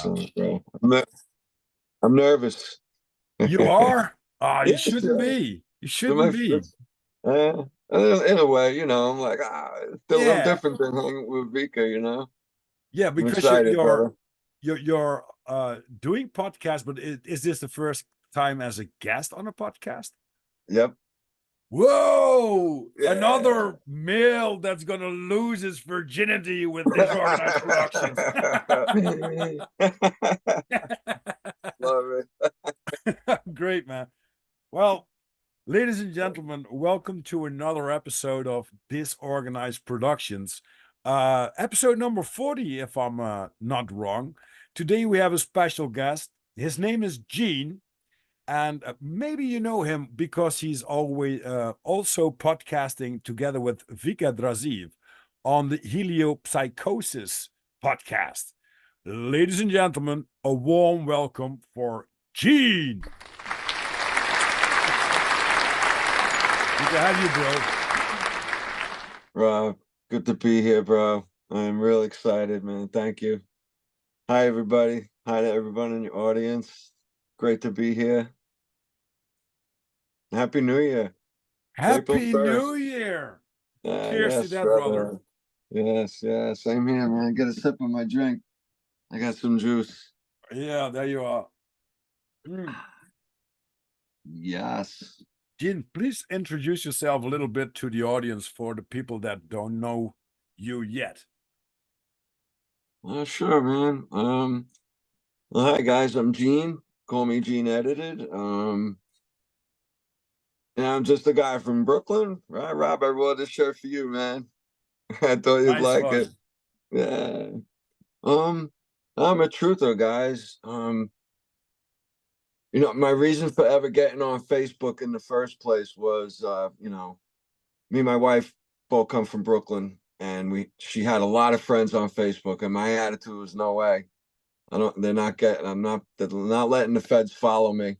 So, I'm nervous. You are? You Yes, shouldn't be. You my shouldn't be. in a way, I'm like, still a little Yeah, different than hanging with Vika. yeah, I'm because you're excited, you're brother. you're you're doing podcast, but is this the first time as a guest on a podcast? Yep. Whoa! Yeah. Another male that's gonna lose his virginity with Disorganized Productions. Love it. Great, man. Well, ladies and gentlemen, welcome to another episode of Disorganized Productions. Episode number 40, if I'm not wrong. Today we have a special guest. His name is Gene, and maybe you know him because he's always also podcasting together with Vikka Draziv on the Heliopsychosis podcast. Ladies and gentlemen, a warm welcome for Gene. Good to have you, bro. Rob, good to be here, bro. I'm real excited, man. Thank you. Hi, everybody. Hi to everyone in your audience. Great to be here. Happy New Year. Happy New Year. Cheers to that, brother. Yes, same here, man. Get a sip of my drink. I got some juice. Yeah, there you are. Yes. Gene, please introduce yourself a little bit to the audience for the people that don't know you yet. Sure, man. Well, hi guys, I'm Gene. Call me Gene-Edited. And I'm just a guy from Brooklyn, right? Rob, I wore this shirt for you, man. I thought you'd Nice like one. it. Yeah. I'm a truther, guys. My reason for ever getting on Facebook in the first place was, me and my wife both come from Brooklyn, and she had a lot of friends on Facebook, and my attitude was no way. They're not letting the feds follow me,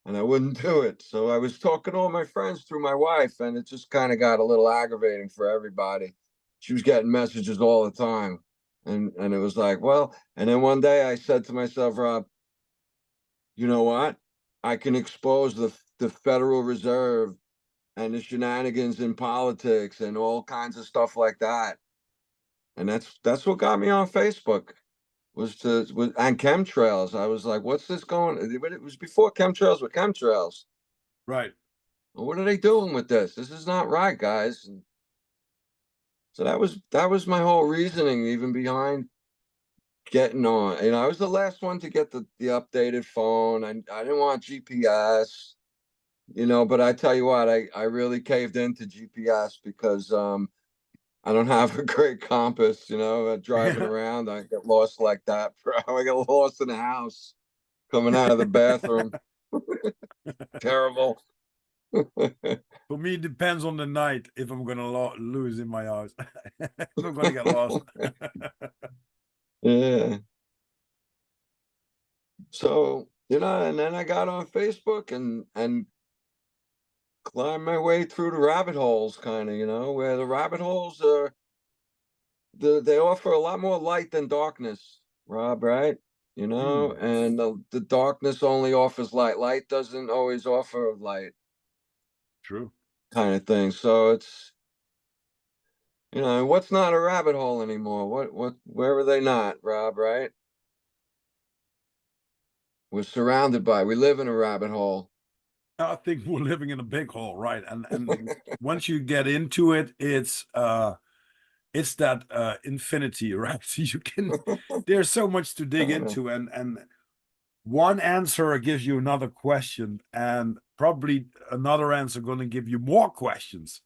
and I wouldn't do it. So I was talking to all my friends through my wife, and it just kind of got a little aggravating for everybody. She was getting messages all the time. And it was like, well, and then one day I said to myself, Rob, you know what? I can expose the Federal Reserve and the shenanigans in politics and all kinds of stuff like that. And that's what got me on Facebook and chemtrails. I was like, what's this going? It was before chemtrails were chemtrails. Right. Well, what are they doing with this? This is not right, guys. And so that was my whole reasoning, even behind getting on. I was the last one to get the updated phone. I didn't want GPS, but I tell you what, I really caved into GPS because I don't have a great compass, driving around. I get lost like that. I get lost in the house coming out of the bathroom. Terrible. For me, it depends on the night if I'm going to lose in my house. If I'm going to get lost. Yeah. So, and then I got on Facebook and climbed my way through the rabbit holes, kind of, where the rabbit holes are, they offer a lot more light than darkness, Rob, right? And the darkness only offers light. Light doesn't always offer light. True. Kind of thing. So it's, what's not a rabbit hole anymore? Where are they not, Rob, right? We're surrounded by, we live in a rabbit hole. I think we're living in a big hole, right? And once you get into it, it's that infinity, right? So there's so much to dig into, and one answer gives you another question, and probably another answer going to give you more questions.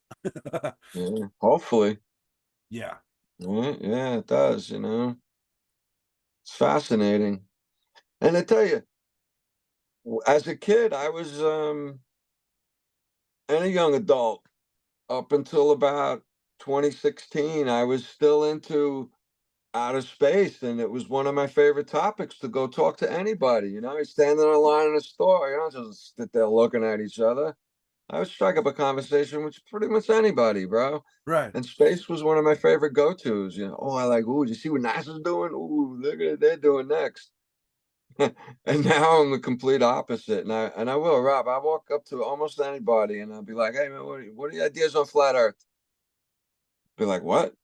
Yeah, hopefully. Yeah. Yeah, it does, It's fascinating. And I tell you, as a kid, I was and a young adult up until about 2016, I was still into outer space, and it was one of my favorite topics to go talk to anybody. You're standing in a line in a store, you don't just sit there looking at each other. I would strike up a conversation with pretty much anybody, bro. Right. And space was one of my favorite go-tos. I like, ooh, you see what NASA's doing? Ooh, look at what they're doing next. And now I'm the complete opposite. And I will, Rob. I walk up to almost anybody and I'll be like, "Hey man, what are your ideas on flat Earth?" Be like, "What?"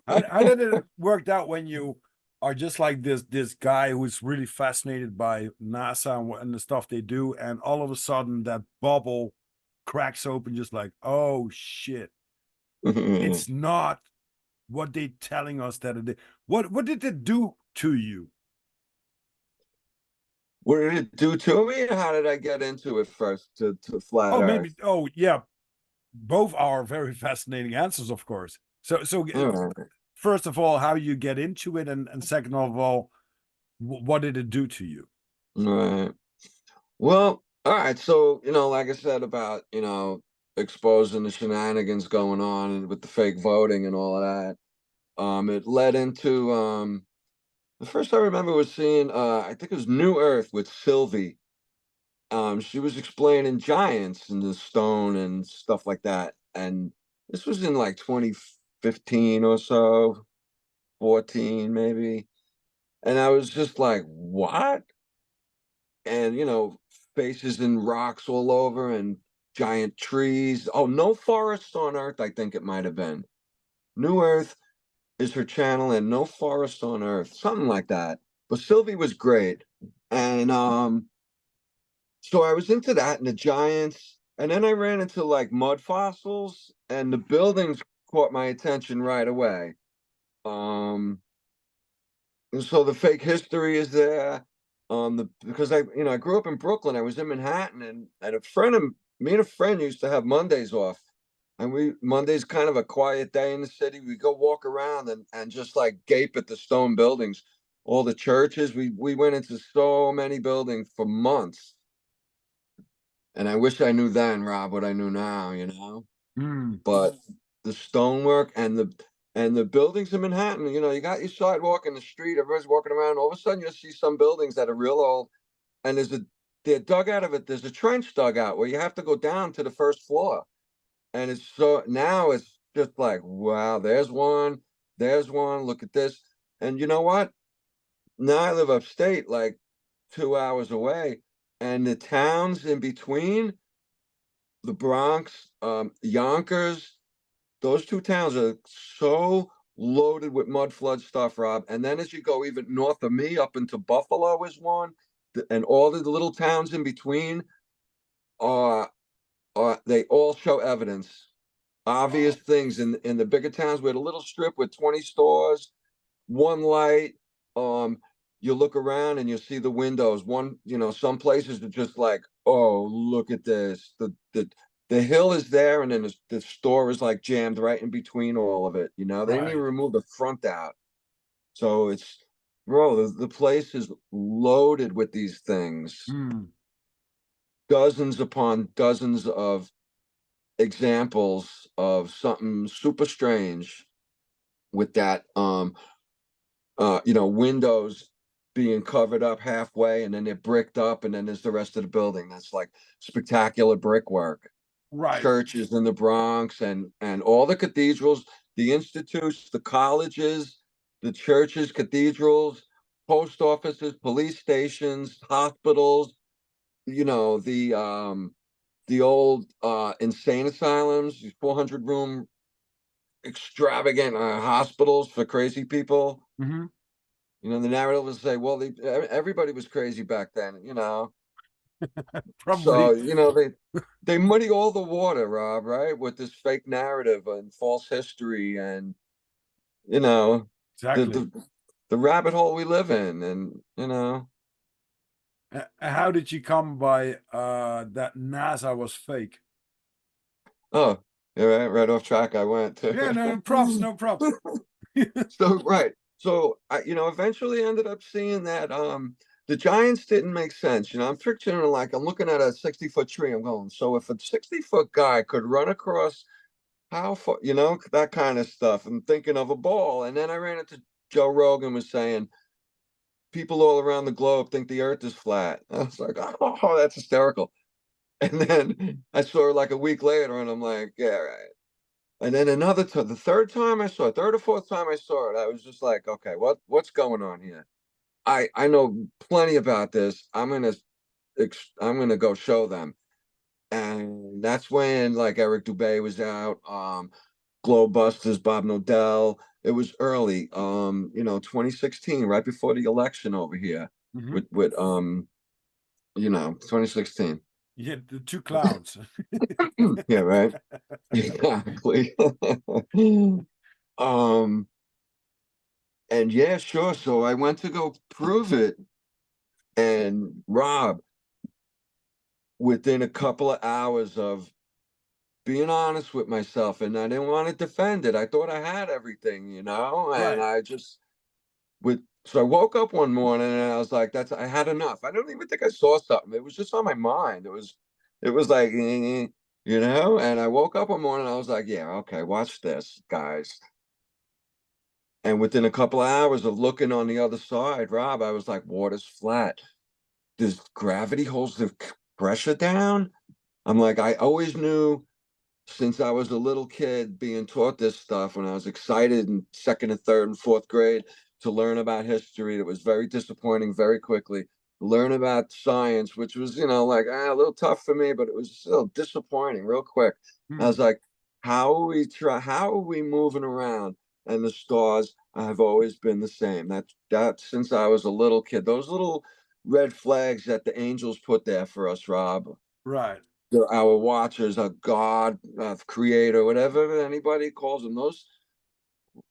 How did it work out when you are just like this guy who's really fascinated by NASA and the stuff they do, and all of a sudden that bubble cracks open, just like, oh shit, it's not what they telling us that it is. What did it do to you? What did it do to me? How did I get into it first to flat Oh, Earth? maybe. Oh, yeah. Both are very fascinating answers, of course. So All right. first of all, how you get into it, and second of all, what did it do to you? All right. Well, all right. So, like I said about, exposing the shenanigans going on and with the fake voting and all of that, it led into the first I remember was seeing I think it was New Earth with Sylvie. She was explaining giants and the stone and stuff like that. And this was in like 2015 or so, 14 maybe. And I was just like, what? And faces and rocks all over and giant trees. Oh, no forests on Earth, I think it might have been. New Earth is her channel, and no forest on Earth, something like that. But Sylvie was great. And so I was into that and the giants. And then I ran into like mud fossils, and the buildings caught my attention right away. Um, and so the fake history is there. Because I grew up in Brooklyn. I was in Manhattan, and me and a friend used to have Mondays off. And Monday's kind of a quiet day in the city. We go walk around and just like gape at the stone buildings, all the churches. We went into so many buildings for months. And I wish I knew then, Rob, what I knew now. Mm, But the stonework and the buildings in Manhattan, you got your sidewalk in the street, everybody's walking around. All of a sudden, you'll see some buildings that are real old, and they're dug out of it. There's a trench dug out where you have to go down to the first floor, and it's so now it's just like, wow, there's one. Look at this, and you know what? Now I live upstate, like 2 hours away, and the towns in between, the Bronx, Yonkers, those two towns are so loaded with mud flood stuff, Rob. And then as you go even north of me, up into Buffalo is one, and all the little towns in between are they all show evidence, obvious things in the bigger towns. With a little strip with 20 stores, one light. Um, you look around and you see the windows. Some places are just like, oh, look at this. The hill is there, and then the store is like jammed right in between all of it. They didn't even right. remove the front out. So it's, bro, the place is loaded with these things. Mm, Dozens upon dozens of examples of something super strange with that windows being covered up halfway, and then they're bricked up, and then there's the rest of the building. That's like spectacular brickwork. right. Churches in the Bronx and all the cathedrals, the institutes, the colleges, the churches, cathedrals, post offices, police stations, hospitals, the old insane asylums, 400-room extravagant hospitals for crazy people. Hmm. The narrative will say, well, everybody was crazy back then. Probably. So, they muddy all the water, Rob, right? With this fake narrative and false history and, you know, the Exactly. the the rabbit hole we live in. And, How did you come by that NASA was fake? oh, yeah, right off track I went Yeah, to. no props, no props. So, right. So I, eventually ended up seeing that the Giants didn't make sense. I'm picturing like I'm looking at a 60-foot tree. I'm going, so if a 60-foot guy could run across how far, that kind of stuff. I'm thinking of a ball. And then I ran into Joe Rogan was saying people all around the globe think the earth is flat. I was like, oh, that's hysterical. And then I saw her like a week later and I'm like, yeah, right. And then the third time I saw it, third or fourth time I saw it, I was just like, okay, what's going on here? I know plenty about this. I'm gonna go show them. And that's when like Eric Dubay was out, Globebusters, Bob Nodell. It was early, 2016, right before the election over here, Mhm. with 2016. Yeah, the two clowns. Yeah, right. Exactly. um, and yeah, sure. So I went to go prove it, and Rob, within a couple of hours of being honest with myself, and I didn't want to defend it. I thought I had everything, and Right. I just with so I woke up one morning and I was like, that's I had enough. I don't even think I saw something. It was just on my mind. It was like, and I woke up one morning and I was like, yeah, okay, watch this, guys. And within a couple of hours of looking on the other side, Rob, I was like, water's flat. Does gravity holds the pressure down? I'm like, I always knew since I was a little kid being taught this stuff when I was excited in second and third and fourth grade to learn about history. It was very disappointing very quickly. Learn about science, which was, like a little tough for me, but it was still disappointing real quick. I Hmm. was like, how are we moving around? And the stars have always been the same. That since I was a little kid. Those little red flags that the angels put there for us, Rob, Right. our watchers, a god, a creator, whatever anybody calls them. Those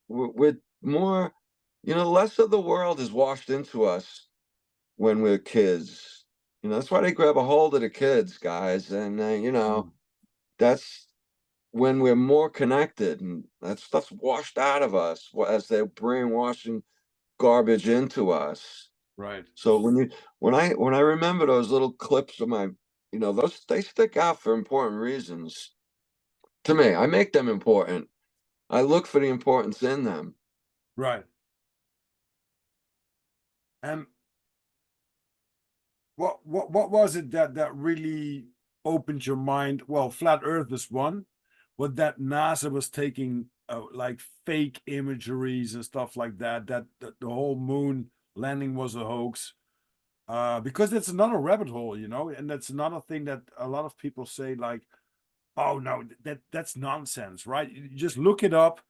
with more, less of the world is washed into us when we're kids. That's why they grab a hold of the kids, guys, and Mm. that's when we're more connected, and that stuff's washed out of us as they're brainwashing garbage into us. Right. So when I remember those little clips of my, those they stick out for important reasons. To me, I make them important. I look for the importance in them. Right. And what was it that really opened your mind? Well, flat Earth is one, but that NASA was taking like fake imageries and stuff like that. That the whole moon landing was a hoax. Because it's another rabbit hole, and that's another thing that a lot of people say, like, "Oh no, that's nonsense," right? You just look it up.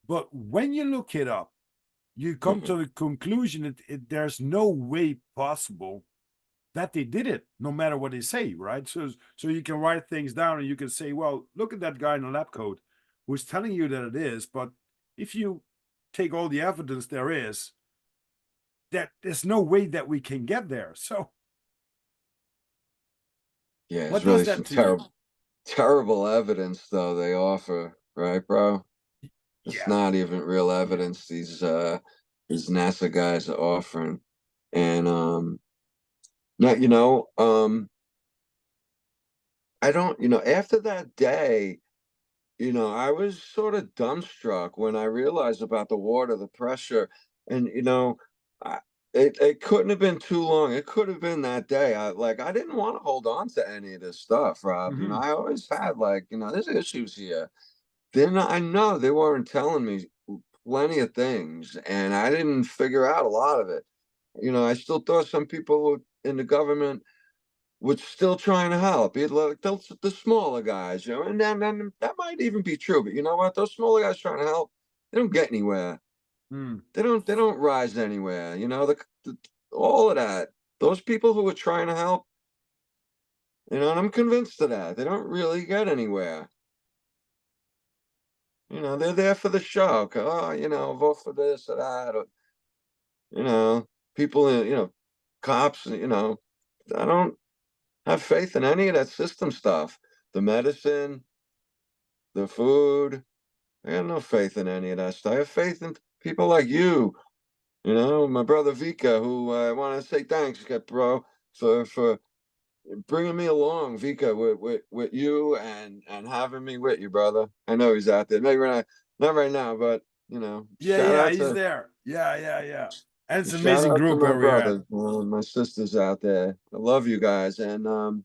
But when you look it up, you come Mhm. to the conclusion that there's no way possible that they did it, no matter what they say, right? So you can write things down and you can say, well, look at that guy in the lab coat who's telling you that it is, but if you take all the evidence there is, that there's no way that we can get there. So Yeah, it's what does really that some to you? terrible evidence though they offer, right, bro? It's Yeah, not even real yeah. evidence these NASA guys are offering. And not, I don't, after that day, I was sort of dumbstruck when I realized about the water, the pressure, and I, it couldn't have been too long. It could have been that day. I didn't want to hold on to any of this stuff, Rob. Hmm. I always had like, there's issues here. Then I know they weren't telling me plenty of things, and I didn't figure out a lot of it. I still thought some people in the government was still trying to help. Like the smaller guys, and then that might even be true. But you know what? Those smaller guys trying to help, they don't get anywhere. Mm. They don't rise anywhere. All of that. Those people who are trying to help, and I'm convinced of that. They don't really get anywhere. They're there for the show. Oh, vote for this or that, or you know, people, cops. I don't have faith in any of that system stuff. The medicine, the food. I got no faith in any of that stuff. I have faith in people like you, my brother Vika, who I want to say thanks, bro, for bringing me along, Vika, with you and having me with you, brother. I know he's out there. Maybe not right now, but Yeah, shout yeah, out he's to there. Yeah, yeah, yeah. And it's an shout amazing out to group my where we're at. brothers, my sisters out there. I love you guys, and no,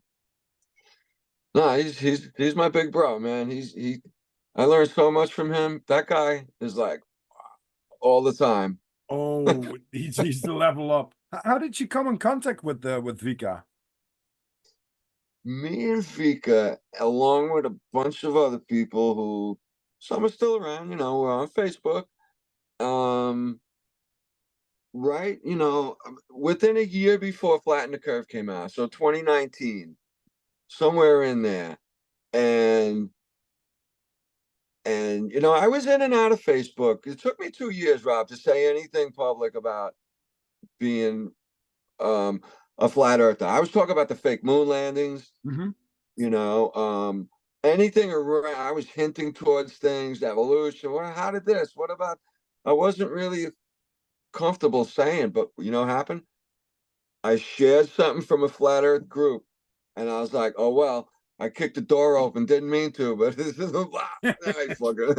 he's my big bro, man. I learned so much from him. That guy is like all the time. Oh, he's the level up. How did you come in contact with Vika? Me and Vika, along with a bunch of other people who some are still around, we're on Facebook. Um, right, within a year before Flatten the Curve came out, so 2019, somewhere in there. And I was in and out of Facebook. It took me 2 years, Rob, to say anything public about being um a flat earther. I was talking about the fake moon landings, Hmm. you know, anything around. I was hinting towards things, evolution. How did this? What about? I wasn't really comfortable saying, but what happened? I shared something from a flat Earth group, and I was like, "Oh well." I kicked the door open, didn't mean to, but this is I fucking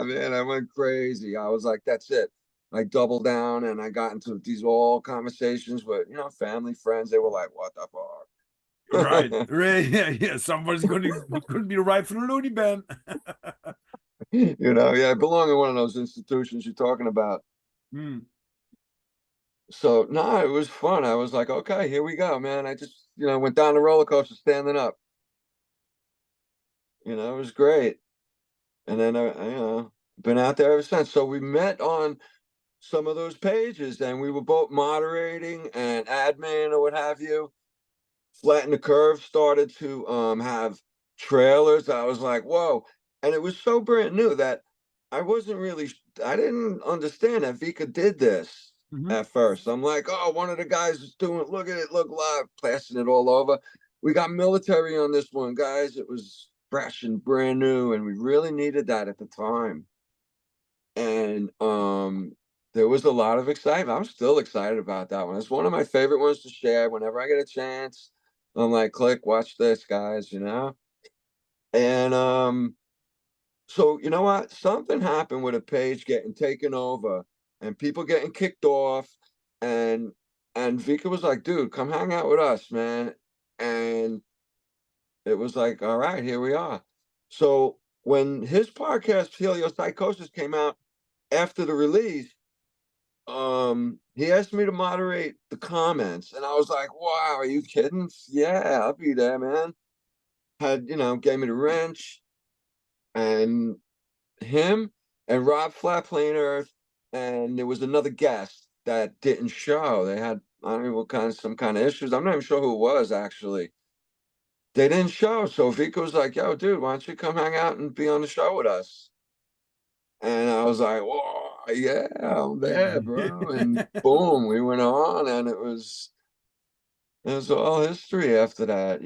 man, I went crazy. I was like, "That's it." I doubled down, and I got into these all conversations with family, friends. They were like, "What the Right, fuck?" right, yeah, yeah. Somebody's going to be right for the loony bin. Yeah, I belong in one of those institutions you're talking about. Hmm. So no, it was fun. I was like, okay, here we go, man. I just, went down the roller coaster standing up. It was great. And then been out there ever since. So we met on some of those pages and we were both moderating and admin or what have you. Flatten the Curve started to have trailers. I was like, whoa. And it was so brand new that I didn't understand that Vika did this Hmm. at first. I'm like, oh, one of the guys is doing it. Look at it, look live, plastered it all over. We got military on this one, guys. It was fresh and brand new, and we really needed that at the time. And there was a lot of excitement. I'm still excited about that one. It's one of my favorite ones to share whenever I get a chance. I'm like, click, watch this, guys. And so you know what? Something happened with a page getting taken over and people getting kicked off. And Vika was like, dude, come hang out with us, man. And it was like, all right, here we are. So when his podcast, Heliopsychosis, came out after the release, he asked me to moderate the comments. And I was like, wow, are you kidding? Yeah, I'll be there, man. Gave me the wrench. And him and Rob Flat playing Earth, and there was another guest that didn't show. They had I don't know what some kind of issues. I'm not even sure who it was actually. They didn't show, so Vika was like, "Yo, dude, why don't you come hang out and be on the show with us?" And I was like, "Whoa, yeah, I'm there, bro." And boom, we went on, and it was all history after that.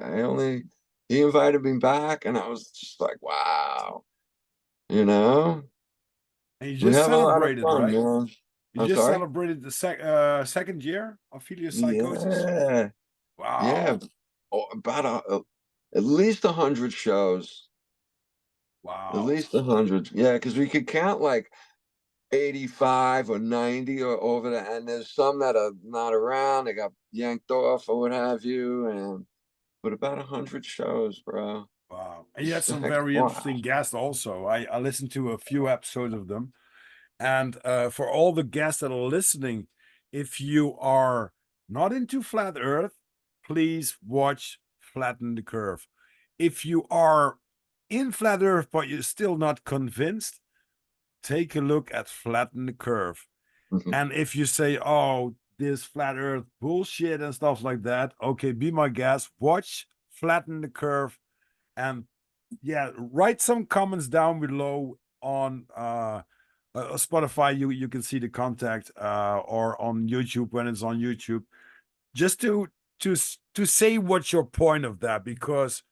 I only he invited me back, and I was just like, "Wow." You know, And you we just have a lot of celebrated, fun, right? man. You I'm just sorry? celebrated the second year of Heliopsychosis. Yeah, yeah. Wow, Oh, about at least 100 shows. At wow, least 100. Yeah, because we could count like 85 or 90 or over the, and there's some that are not around. They got yanked off or what have you. But about 100 shows, bro. wow. And you had It's some like, very wow. interesting guests also. I listened to a few episodes of them. And for all the guests that are listening, if you are not into flat Earth, please watch Flatten the Curve. If you are in flat Earth but you're still not convinced, take a look at Flatten the Curve. And if you say, "Oh, this flat Earth bullshit and stuff like that," okay, be my guest. Watch Flatten the Curve, and yeah, write some comments down below on Spotify. You can see the contact, or on YouTube when it's on YouTube, just to say what's your point of that, because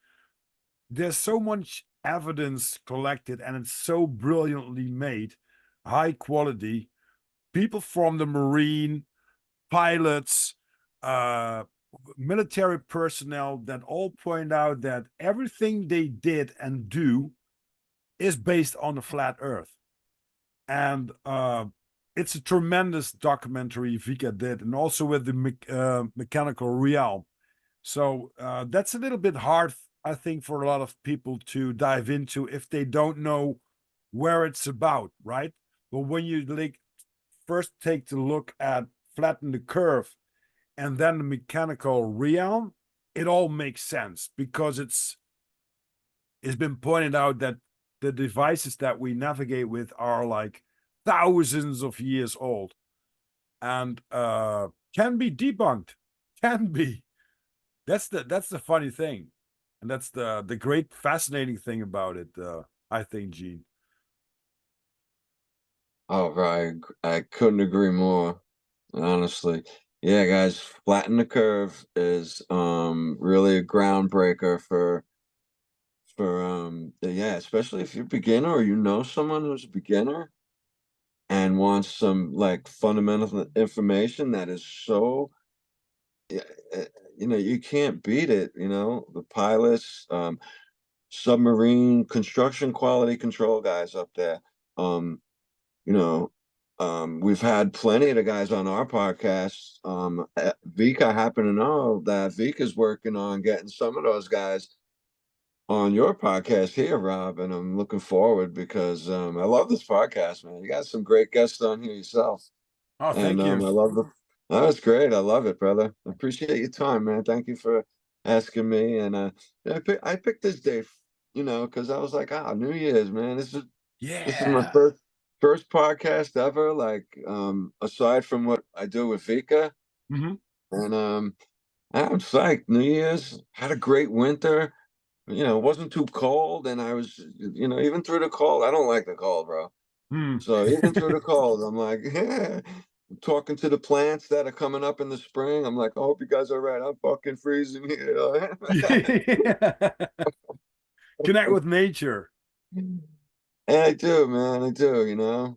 there's so much evidence collected and it's so brilliantly made, high quality. People from the Marine, pilots, uh, military personnel that all point out that everything they did and do is based on the flat Earth. And it's a tremendous documentary Vika did, and also with the mechanical realm. So that's a little bit hard, I think, for a lot of people to dive into if they don't know where it's about, right? But when you like first take the look at flatten the curve and then the mechanical realm, it all makes sense because it's been pointed out that the devices that we navigate with are like thousands of years old and can be debunked. Can be. That's the funny thing, and that's the great fascinating thing about it. I think, Gene. Oh, right. I couldn't agree more, honestly. Yeah, guys, flatten the curve is really a groundbreaker for yeah, especially if you're a beginner or you know someone who's a beginner and wants some like fundamental information that is so yeah, you can't beat it, the pilots, submarine construction quality control guys up there. Um, you know, we've had plenty of the guys on our podcast. Vika, I happen to know that Vika's working on getting some of those guys on your podcast here, Rob, and I'm looking forward because I love this podcast, man. You got some great guests on here yourself, Oh, and thank you. I love the. Oh, that's great. I love it, brother. I appreciate your time, man. Thank you for asking me. And I picked this day, because I was like, New Year's, man. This is my Yeah. first podcast ever, like aside from what I do with Vika. Hmm. And I'm psyched. New Year's had a great winter. It wasn't too cold, and I was, even through the cold, I don't like the cold, bro. Hmm. So even through the cold, I'm like, talking to the plants that are coming up in the spring. I'm like, I hope you guys are right. I'm fucking freezing here. Yeah. Connect with nature. And I do, man. I do,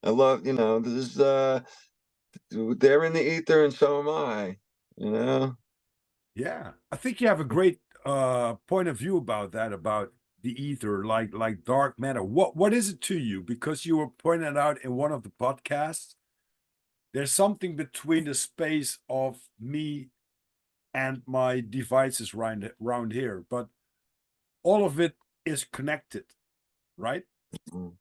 I love, this they're in the ether and so am I, you know? Yeah, I think you have a great point of view about that, about the ether, like dark matter. What is it to you? Because you were pointing out in one of the podcasts, there's something between the space of me and my devices around here, but all of it is connected, right? Mm.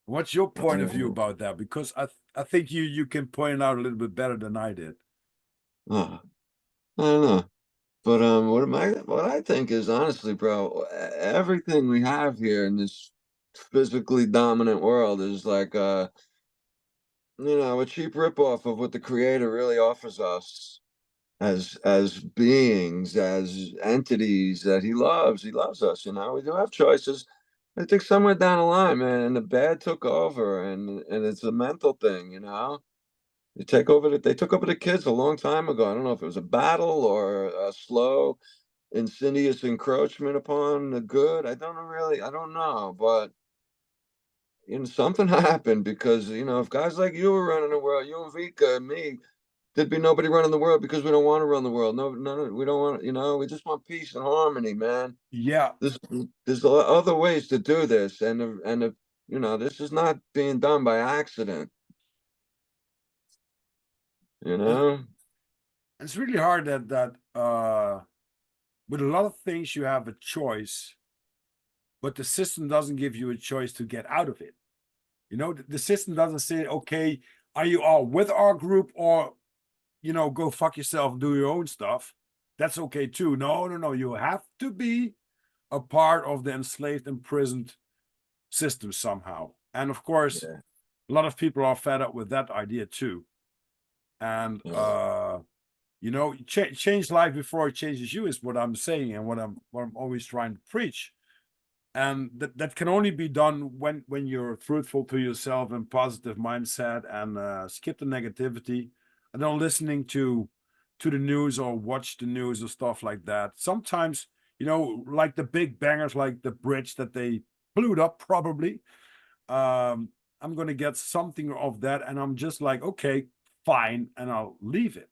What's your point of view Oh, about that? Because I think you can point it out a little bit better than I did. I don't know. But what I think is honestly, bro, everything we have here in this physically dominant world is like a cheap ripoff of what the creator really offers us as beings, as entities that he loves. He loves us, We do have choices. I think somewhere down the line, man, and the bad took over, and it's a mental thing. They took over the kids a long time ago. I don't know if it was a battle or a slow, insidious encroachment upon the good. I don't know, but something happened because if guys like you were running the world, you and Vika and me, there'd be nobody running the world because we don't want to run the world. No, no, we don't want. We just want peace and harmony, man. Yeah, This there's other ways to do this, this is not being done by accident. You it- know. it's really hard that with a lot of things you have a choice, but the system doesn't give you a choice to get out of it. The system doesn't say, okay, are you all with our group or, go fuck yourself and do your own stuff. That's okay too. No, no, no. You have to be a part of the enslaved, imprisoned system somehow. And of course, Yeah. a lot of people are fed up with that idea too. And, Yeah. change life before it changes you is what I'm saying and what I'm always trying to preach. And that can only be done when you're truthful to yourself and positive mindset and skip the negativity and not listening to the news or watch the news or stuff like that. Sometimes, like the big bangers, like the bridge that they blew up probably, I'm going to get something of that and I'm just like, okay, fine, and I'll leave it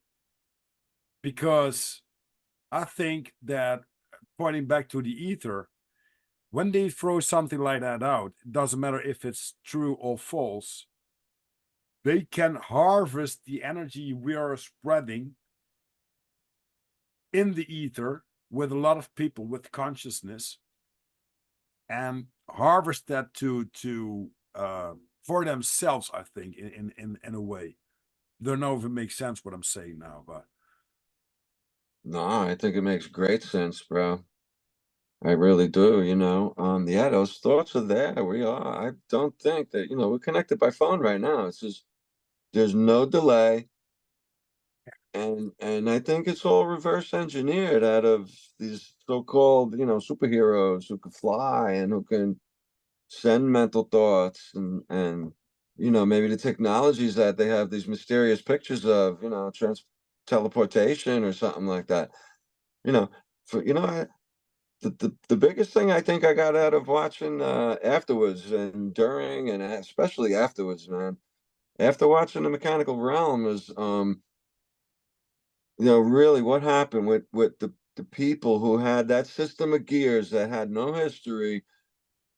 because I think that, pointing back to the ether, when they throw something like that out, it doesn't matter if it's true or false, they can harvest the energy we are spreading in the ether with a lot of people with consciousness and harvest that to for themselves, I think, in a way. Don't know if it makes sense what I'm saying now, but No, I think it makes great sense, bro. I really do, you know. Yeah, those thoughts are there. We are. I don't think that, we're connected by phone right now. It's just there's no delay. And I think it's all reverse engineered out of these so-called, superheroes who can fly and who can send mental thoughts and maybe the technologies that they have these mysterious pictures of, teleportation or something like that. You know, for the biggest thing I think I got out of watching afterwards and during and especially afterwards, man, after watching the Mechanical Realm is really what happened with the people who had that system of gears that had no history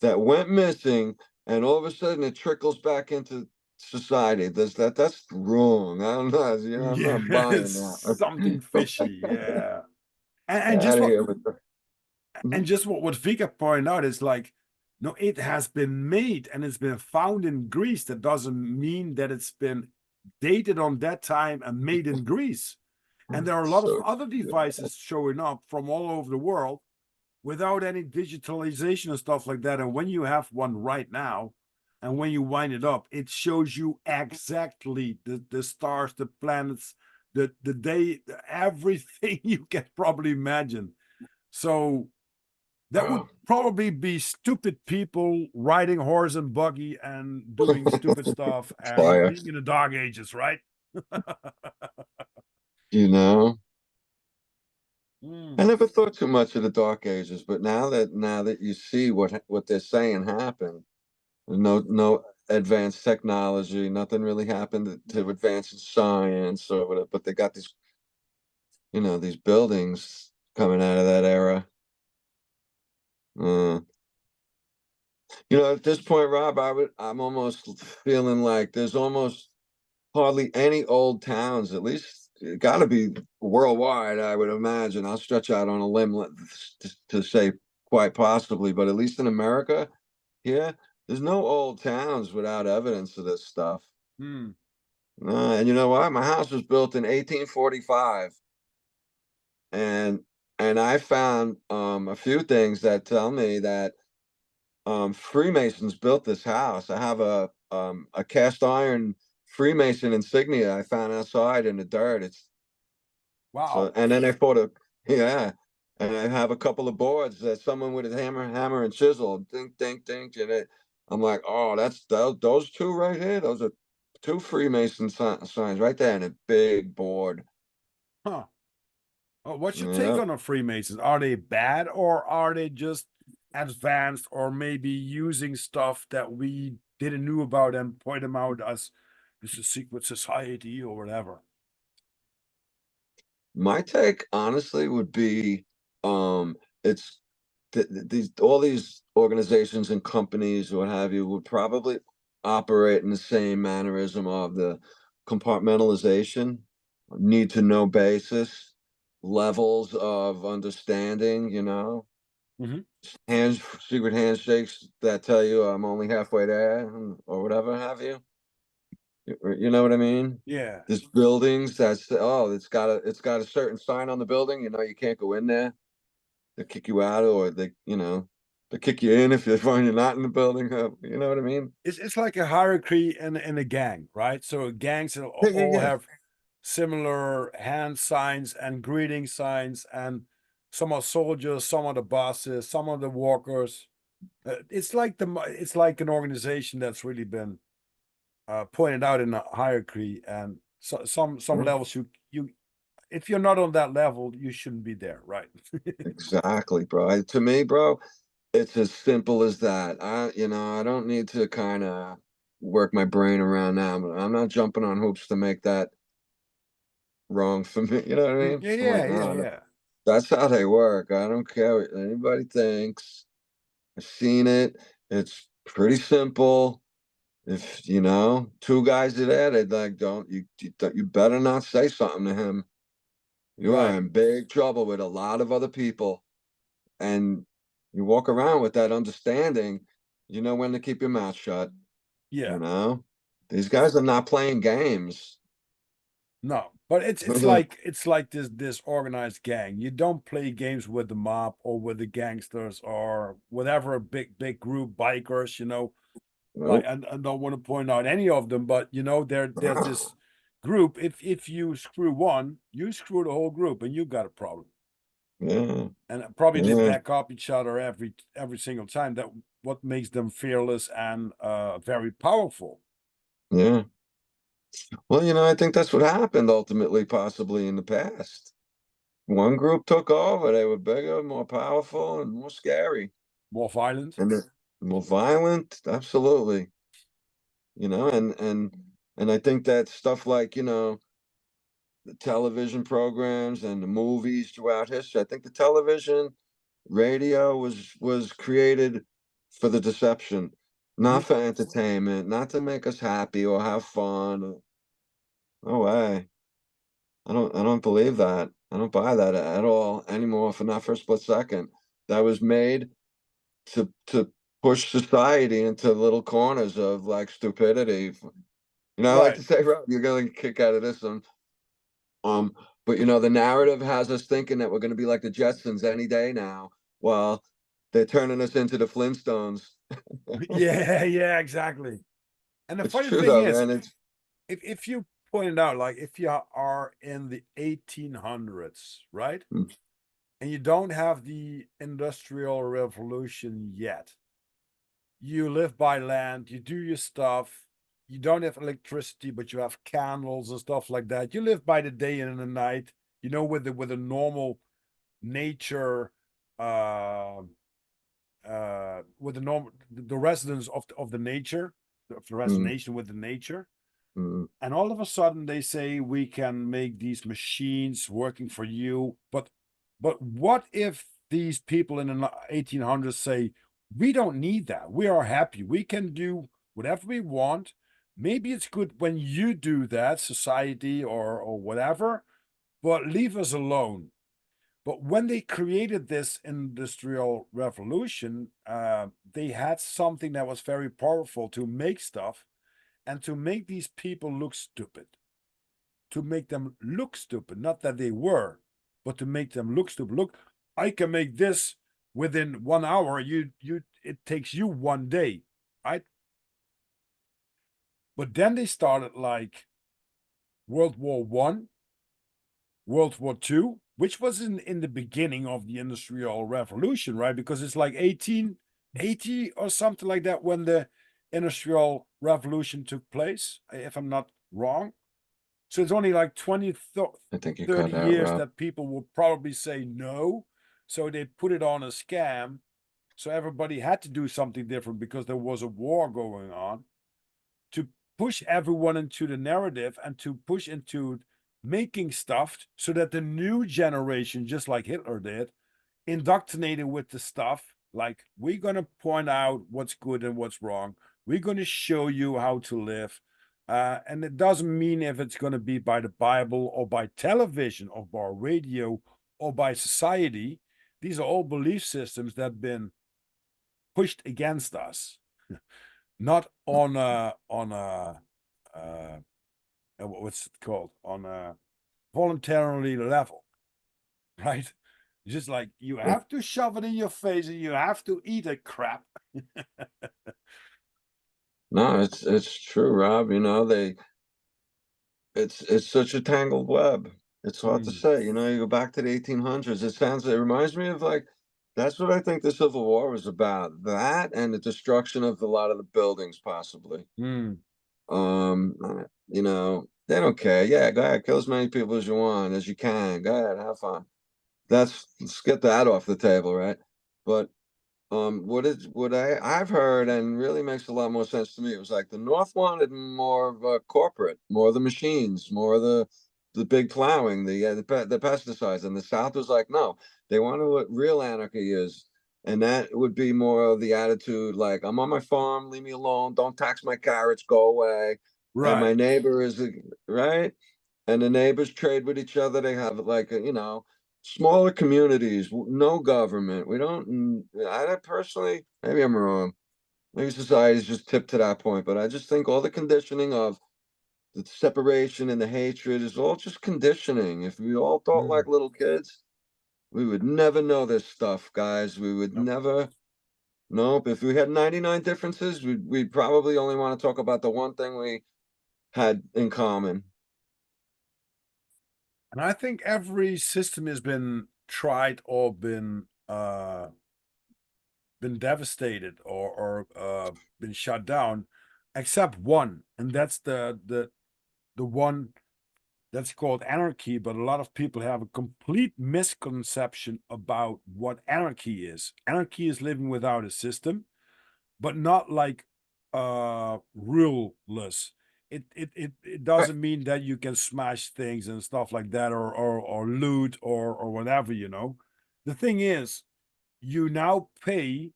that went missing, and all of a sudden it trickles back into society. That's wrong. I don't know. I'm yeah, not buying something fishy. Yeah, and Out just of what here with the and Mhm. just what Vika pointed out is like, no, it has been made and it's been found in Greece. That doesn't mean that it's been dated on that time and made in Greece. And there are a lot of So other devices showing up from all over the world without any digitalization and stuff like that. And when you have one right now, and when you wind it up, it shows you exactly the stars, the planets, the day, everything you can probably imagine. So that would oh. probably be stupid people riding horse and buggy and doing stupid stuff and Fire, being in the dark ages, right? you know. I Mm. never thought too much of the Dark Ages, but now that you see what they're saying happened, no advanced technology, nothing really happened to advance in science or whatever. But they got these buildings coming out of that era. Uh, at this point, Rob, I'm almost feeling like there's almost hardly any old towns. At least it got to be worldwide, I would imagine. I'll stretch out on a limb to say quite possibly, but at least in America, yeah, there's no old towns without evidence of this stuff. Mm. And you know what? My house was built in 1845, and I found a few things that tell me that Freemasons built this house. I have a cast iron Freemason insignia I found outside in the dirt. It's so, Wow. and then I photo, yeah, and I have a couple of boards that someone with a hammer and chisel, dink, dink, dink, and I'm like, oh, that's those two right here. Those are two Freemason signs right there, and a big board. Huh. What's your take Yeah. on the Freemasons? Are they bad or are they just advanced or maybe using stuff that we didn't know about and point them out as this is a secret society or whatever? My take, honestly, would be it's these all these organizations and companies or what have you would probably operate in the same mannerism of the compartmentalization, need to know basis, levels of understanding, Mhm. hands secret handshakes that tell you I'm only halfway there or whatever have you. You know what I mean? Yeah. There's buildings it's got a certain sign on the building, you can't go in there. They kick you out or they kick you in if they find you're not in the building. You know what I mean? It's like a hierarchy in a gang, right? So gangs Yeah, yeah, all yeah. have similar hand signs and greeting signs, and some are soldiers, some are the bosses, some are the workers. It's like an organization that's really been pointed out in a hierarchy, and some Yeah, levels you if you're not on that level, you shouldn't be there, right? exactly, bro. To me, bro, it's as simple as that. I don't need to kind of work my brain around now. But I'm not jumping on hoops to make that wrong for me. You know what I mean? Yeah, I'm like, yeah, yeah, no, yeah. that's how they work. I don't care what anybody thinks. I've seen it. It's pretty simple. If two guys are there, they'd like, you better not say something to him. You are Right. in big trouble with a lot of other people, and you walk around with that understanding. You know when to keep your mouth shut. Yeah. You know, these guys are not playing games. No, but it's like this organized gang. You don't play games with the mob or with the gangsters or whatever big group bikers, like Nope. I don't want to point out any of them, but there's this group. If you screw one, you screw the whole group and you got a problem. Yeah, And probably they yeah, back up each other every single time. That what makes them fearless and very powerful. yeah. Well, I think that's what happened ultimately, possibly in the past. One group took over. They were bigger, more powerful, and more scary, More violent. and more violent. Absolutely. And I think that stuff like, the television programs and the movies throughout history. I think the television, radio was created for the deception, Mhm. not for entertainment, not to make us happy or have fun. No way. I don't believe that. I don't buy that at all anymore for not for a split second. That was made to push society into little corners of like stupidity. I like Right. to say, Rob, you're gonna get a kick out of this one. Um, but the narrative has us thinking that we're gonna be like the Jetsons any day now. Well, they're turning us into the Flintstones. Yeah, yeah, exactly. And the It's funny true thing though, is, man. It's if you pointed out, like if you are in the 1800s, right? mm, And you don't have the industrial revolution yet. You live by land, you do your stuff, you don't have electricity, but you have candles and stuff like that. You live by the day and the night, with a normal nature, uh with the normal the residence of the nature, of the mm, resonation with the nature. mm, And all of a sudden they say we can make these machines working for you. But what if these people in the 1800s say, we don't need that. We are happy. We can do whatever we want. Maybe it's good when you do that, society or whatever, but leave us alone. But when they created this industrial revolution, they had something that was very powerful to make stuff and to make these people look stupid, to make them look stupid, not that they were, but to make them look stupid. Look, I can make this within 1 hour. It takes you one day, right? But then they started like World War I, World War II, which was in the beginning of the Industrial Revolution, right? Because it's like 1880 or something like that when the Industrial Revolution took place, if I'm not wrong. So it's only like 20, I think you 30 cut out, years Rob. that people will probably say no. So they put it on a scam. So everybody had to do something different because there was a war going on to push everyone into the narrative and to push into making stuff so that the new generation, just like Hitler did, indoctrinated with the stuff. Like, we're going to point out what's good and what's wrong. We're going to show you how to live. And it doesn't mean if it's going to be by the Bible or by television or by radio or by society. These are all belief systems that have been pushed against us, not uh, what's it called, on a voluntarily level, right? Just like you have to shove it in your face and you have to eat a crap. No, it's true, Rob. It's such a tangled web. It's hard to Mm, say. You go back to the 1800s. It reminds me of like that's what I think the Civil War was about. That and the destruction of a lot of the buildings, possibly. mm, They don't care. Yeah, go ahead, kill as many people as you want, as you can. Go ahead, have fun. Let's get that off the table, right? But what I've heard and really makes a lot more sense to me. It was like the North wanted more of a corporate, more of the machines, more of the big plowing, the pesticides, and the South was like, no, they wanted what real anarchy is, and that would be more of the attitude like, I'm on my farm, leave me alone, don't tax my carrots, go away, and right. my neighbor is right, and the neighbors trade with each other. They have like smaller communities, no government. We don't. I don't personally. Maybe I'm wrong. maybe society's just tipped to that point, but I just think all the conditioning of the separation and the hatred is all just conditioning. If we all thought Mm. like little kids, we would never know this stuff, guys. We would No. never. Nope. If we had 99 differences, we'd probably only want to talk about the one thing we had in common. And I think every system has been tried or been devastated or been shut down, except one, and that's the one that's called anarchy. But a lot of people have a complete misconception about what anarchy is. Anarchy is living without a system, but not like ruleless. It Right. doesn't mean that you can smash things and stuff like that, or loot or whatever, you know. The thing is, you now pay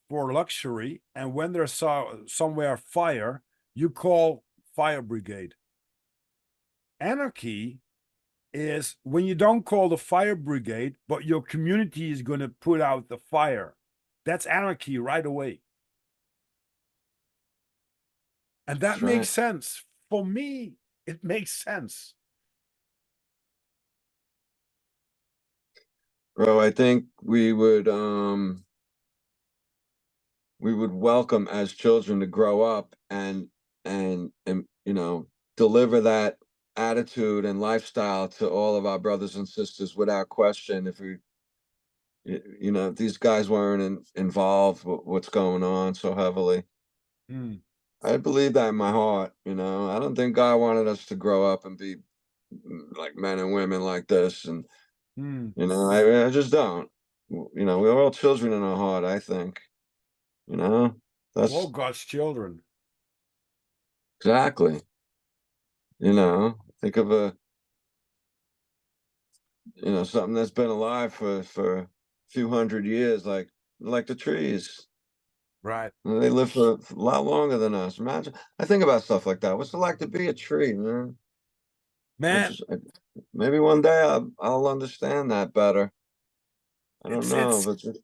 for luxury, and when there's somewhere fire, you call fire brigade. Anarchy is when you don't call the fire brigade, but your community is going to put out the fire. That's anarchy right away. And that That's makes right. sense. For me, it makes sense. Bro, I think we would welcome as children to grow up and deliver that attitude and lifestyle to all of our brothers and sisters without question. If if these guys weren't involved with what's going on so heavily, Mm, I believe that in my heart. I don't think God wanted us to grow up and be like men and women like this. And mm. I just don't. We're all children in our heart, I think. you know All that's God's children. exactly. Think of something that's been alive for a few hundred years, like the trees. Right. They live for a lot longer than us. Imagine. I think about stuff like that. What's it like to be a tree, man? I Man, just maybe one day I'll understand that better. I don't know, it's but just,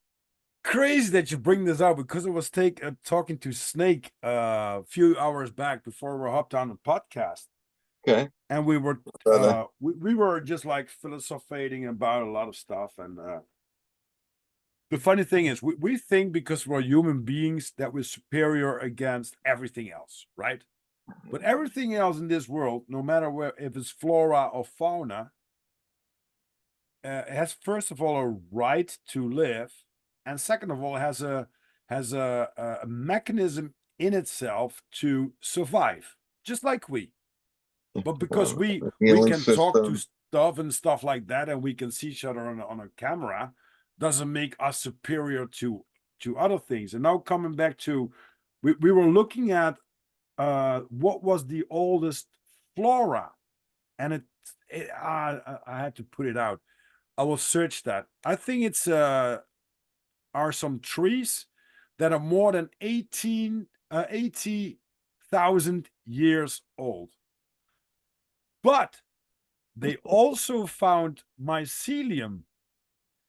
crazy that you bring this up because I was talking to Snake a few hours back before we hopped on the podcast, okay, and brother. we were just like philosophizing about a lot of stuff. And the funny thing is, we think because we're human beings that we're superior against everything else, right? But everything else in this world, no matter where, if it's flora or fauna, has first of all a right to live, and second of all has a mechanism in itself to survive, just like we. But because The we healing can talk to system. stuff and stuff like that, and we can see each other on a camera, doesn't make us superior to other things. And now coming back to, we were looking at what was the oldest flora, and I had to put it out. I will search that. I think it's are some trees that are more than 80,000 years old. But they also found mycelium,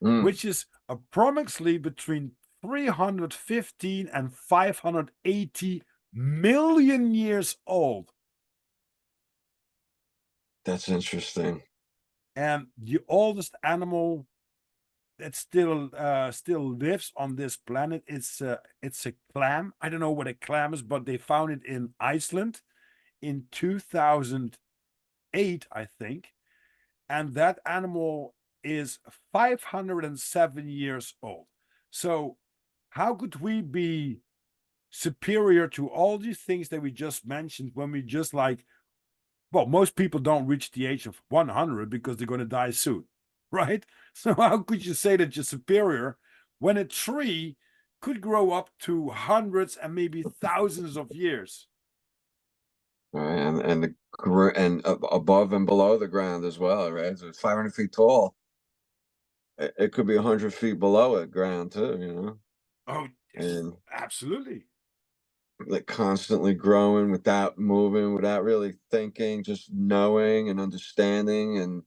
Mm, which is approximately between 315 and 580 million years old. that's interesting. And the oldest animal that still lives on this planet, it's a clam. I don't know what a clam is, but they found it in Iceland in 2008, I think. And that animal is 507 years old. So how could we be superior to all these things that we just mentioned when we just like, well, most people don't reach the age of 100 because they're going to die soon, right? So how could you say that you're superior when a tree could grow up to hundreds and maybe thousands of years? Right, and above and below the ground as well, right? So it's 500 feet tall. It could be 100 feet below it ground too, Oh, and absolutely. like constantly growing without moving, without really thinking, just knowing and understanding. And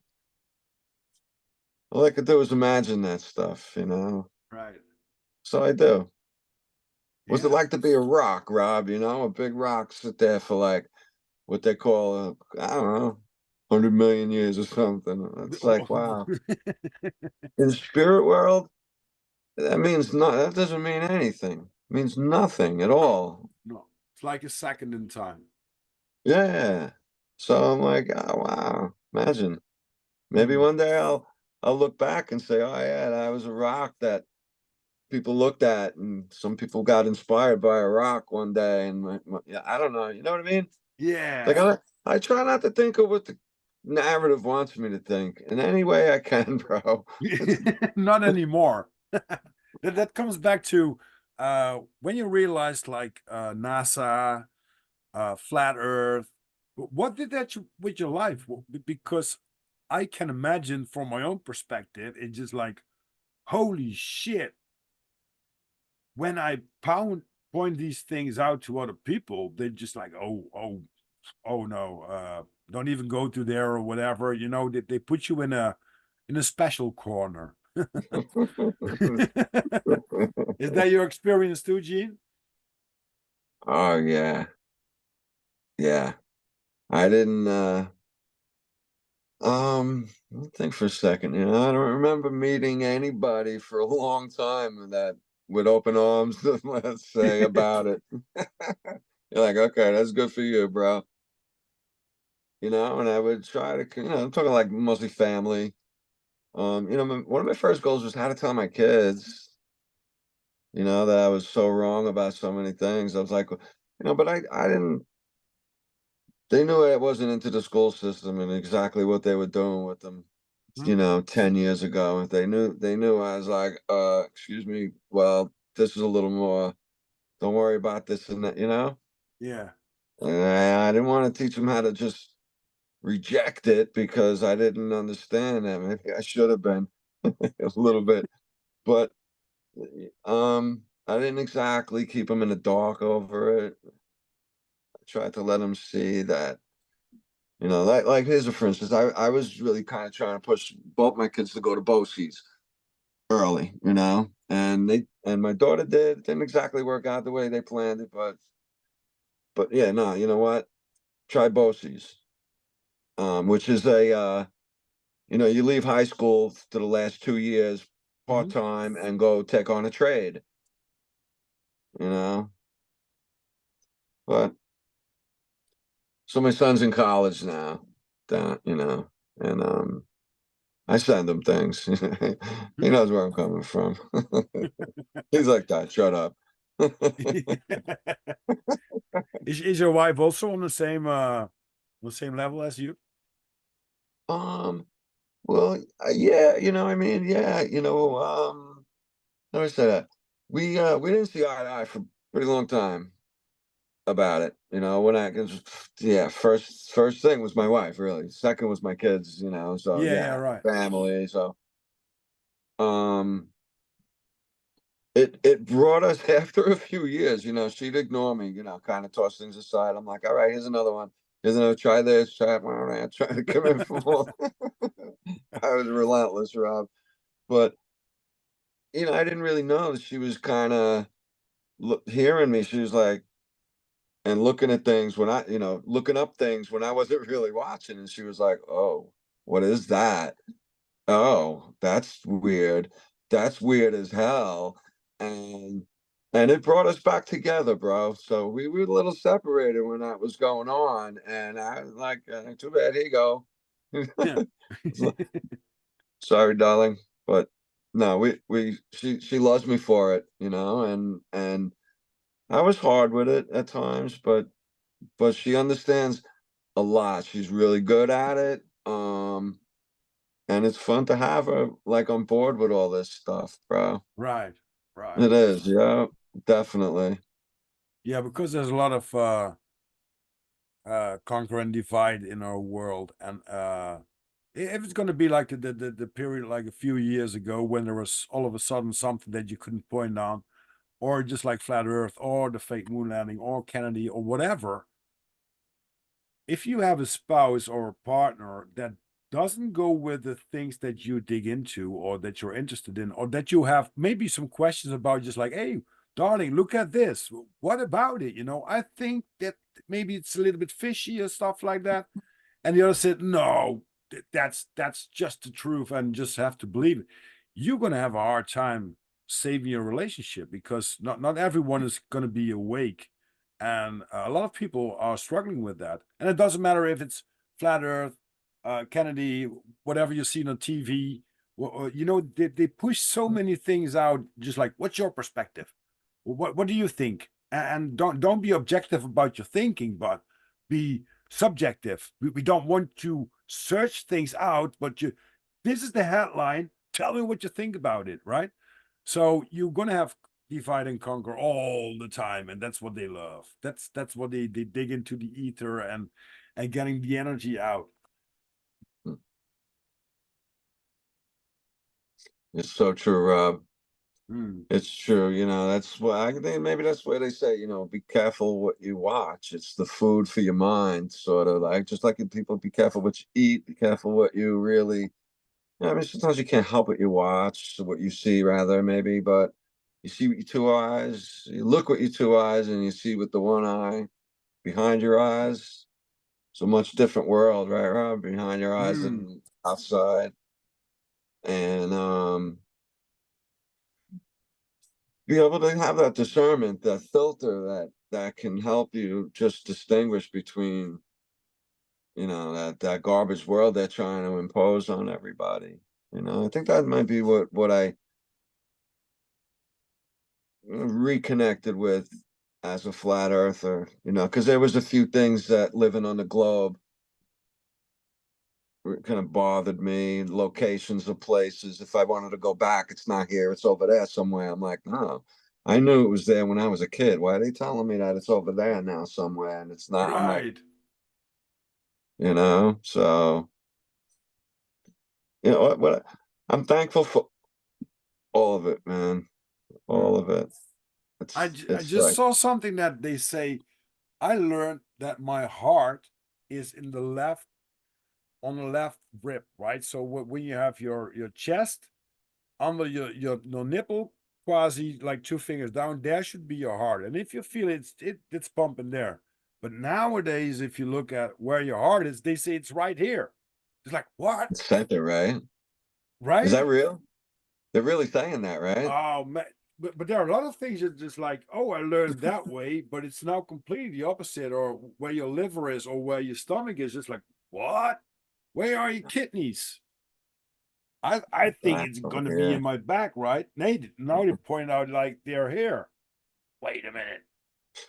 all I could do was imagine that stuff. Right. So I do. What's it Yeah. like to be a rock, Rob? You know, a big rock sit there for like what they call, I don't know, 100 million years or something. It's like, wow. In the spirit world, that means not. That doesn't mean anything. It means nothing at No, all. no. It's like a second in time. Yeah. So I'm like, oh wow. Imagine. Maybe Mm. one day I'll look back and say, oh yeah, that was a rock that people looked at, and some people got inspired by a rock one day, and yeah, I don't know. You know what I mean? Like Yeah. I try not to think of what the narrative wants me to think in any way I can, bro. It's Not anymore. That comes back to when you realize like NASA, flat Earth. What did that with your life? Because I can imagine from my own perspective, it's just like, holy shit. When I point these things out to other people, they're just like, oh no, don't even go to there or whatever. You know, they put you in a special corner. Is that your experience too, Gene? Oh yeah. Yeah. I didn't let me think for a second. You know, I don't remember meeting anybody for a long time that with open arms, let's say, about it. You're like, okay, that's good for you, bro. You know, and I would try to, I'm talking like mostly family. One of my first goals was how to tell my kids, that I was so wrong about so many things. I was like, but I didn't. They knew I wasn't into the school system and exactly what they were doing with them, Hmm? 10 years ago. They knew I was like, excuse me, well, this is a little more, don't worry about this and that. Yeah. And I didn't want to teach them how to just reject it because I didn't understand that. Maybe I should have been a little bit, but I didn't exactly keep them in the dark over it. I tried to let them see that, like here's a for instance, I was really kind of trying to push both my kids to go to BOCES early, and my daughter did. It didn't exactly work out the way they planned it, but yeah, no, you know what? Try BOCES, which is you leave high school to the last 2 years part Hmm. time and go take on a trade, you know. But so my son's in college now, and I send him things. He knows where I'm coming from. He's like that. Shut up. Is your wife also on the same level as you? um. Well, yeah. I mean, yeah. How do I say that? We didn't see eye to eye for a pretty long time about it. When I 'cause, yeah, first thing was my wife, really. Second was my kids. So Yeah, yeah, yeah, right. family. So um. It brought us after a few years, she'd ignore me, kind of toss things aside. I'm like, all right, here's another one. Here's another, try this, try it. Try to come in for more. I was relentless, Rob. But, I didn't really know that she was kind of hearing me. She was like, and looking at things looking up things when I wasn't really watching. And she was like, oh, what is that? Oh, that's weird. That's weird as hell. And and it brought us back together, bro. So we were a little separated when that was going on. And I was like, too bad, here you go. Yeah. Sorry, darling. But no, she loves me for it, and I was hard with it at times, but she understands a lot. She's really good at it. And it's fun to have her like on board with all this stuff, bro. Right, right. It is, yeah, definitely. Yeah, because there's a lot of conquer and divide in our world, and if it's going to be like the period like a few years ago when there was all of a sudden something that you couldn't point on, or just like flat Earth, or the fake moon landing, or Kennedy, or whatever. If you have a spouse or a partner that doesn't go with the things that you dig into or that you're interested in or that you have maybe some questions about, just like, hey, darling, look at this. What about it? I think that maybe it's a little bit fishy or stuff like that. And the other said, no, that's just the truth and just have to believe it. You're going to have a hard time saving your relationship because not everyone is going to be awake. And a lot of people are struggling with that. And it doesn't matter if it's flat earth, Kennedy, whatever you see on TV. They push so many things out, just like, what's your perspective? What do you think? And don't be objective about your thinking, but be subjective. We don't want to search things out, but this is the headline. Tell me what you think about it, right? So you're gonna have divide and conquer all the time, and that's what they love. That's what they dig into the ether and getting the energy out. It's so true, Rob. Mm. It's true. That's why I think maybe that's why they say, be careful what you watch. It's the food for your mind, sort of like just like people be careful what you eat, be careful what you really. I mean, sometimes you can't help what you watch, what you see, rather, maybe, but you see with your two eyes, you look with your two eyes, and you see with the one eye behind your eyes. It's a much different world, right, Rob? Behind your eyes Mm. and outside. And be able to have that discernment, that filter that can help you just distinguish between, that garbage world they're trying to impose on everybody. I think that might be what I reconnected with as a flat earther, because there was a few things that living on the globe kind of bothered me, locations of places. If I wanted to go back, it's not here, it's over there somewhere. I'm like, no, I knew it was there when I was a kid. Why are they telling me that it's over there now somewhere and it's not? I'm like, Right. so what I'm thankful for all of it, man. All Mm. of it. I It's just like saw something that they say. I learned that my heart is on the left rib, right? So when you have your chest under your nipple, quasi like two fingers down, there should be your heart. And if you feel it's pumping there. But nowadays, if you look at where your heart is, they say it's right here. It's like, what? center, right? Is Right? that real? They're really saying that, right? Oh man. But there are a lot of things that just like, oh, I learned that way, but it's now completely the opposite, or where your liver is or where your stomach is, just like, what? Where are your kidneys? I think Back it's over gonna be in here. my back, right? Now they point out like they're here. Wait a minute.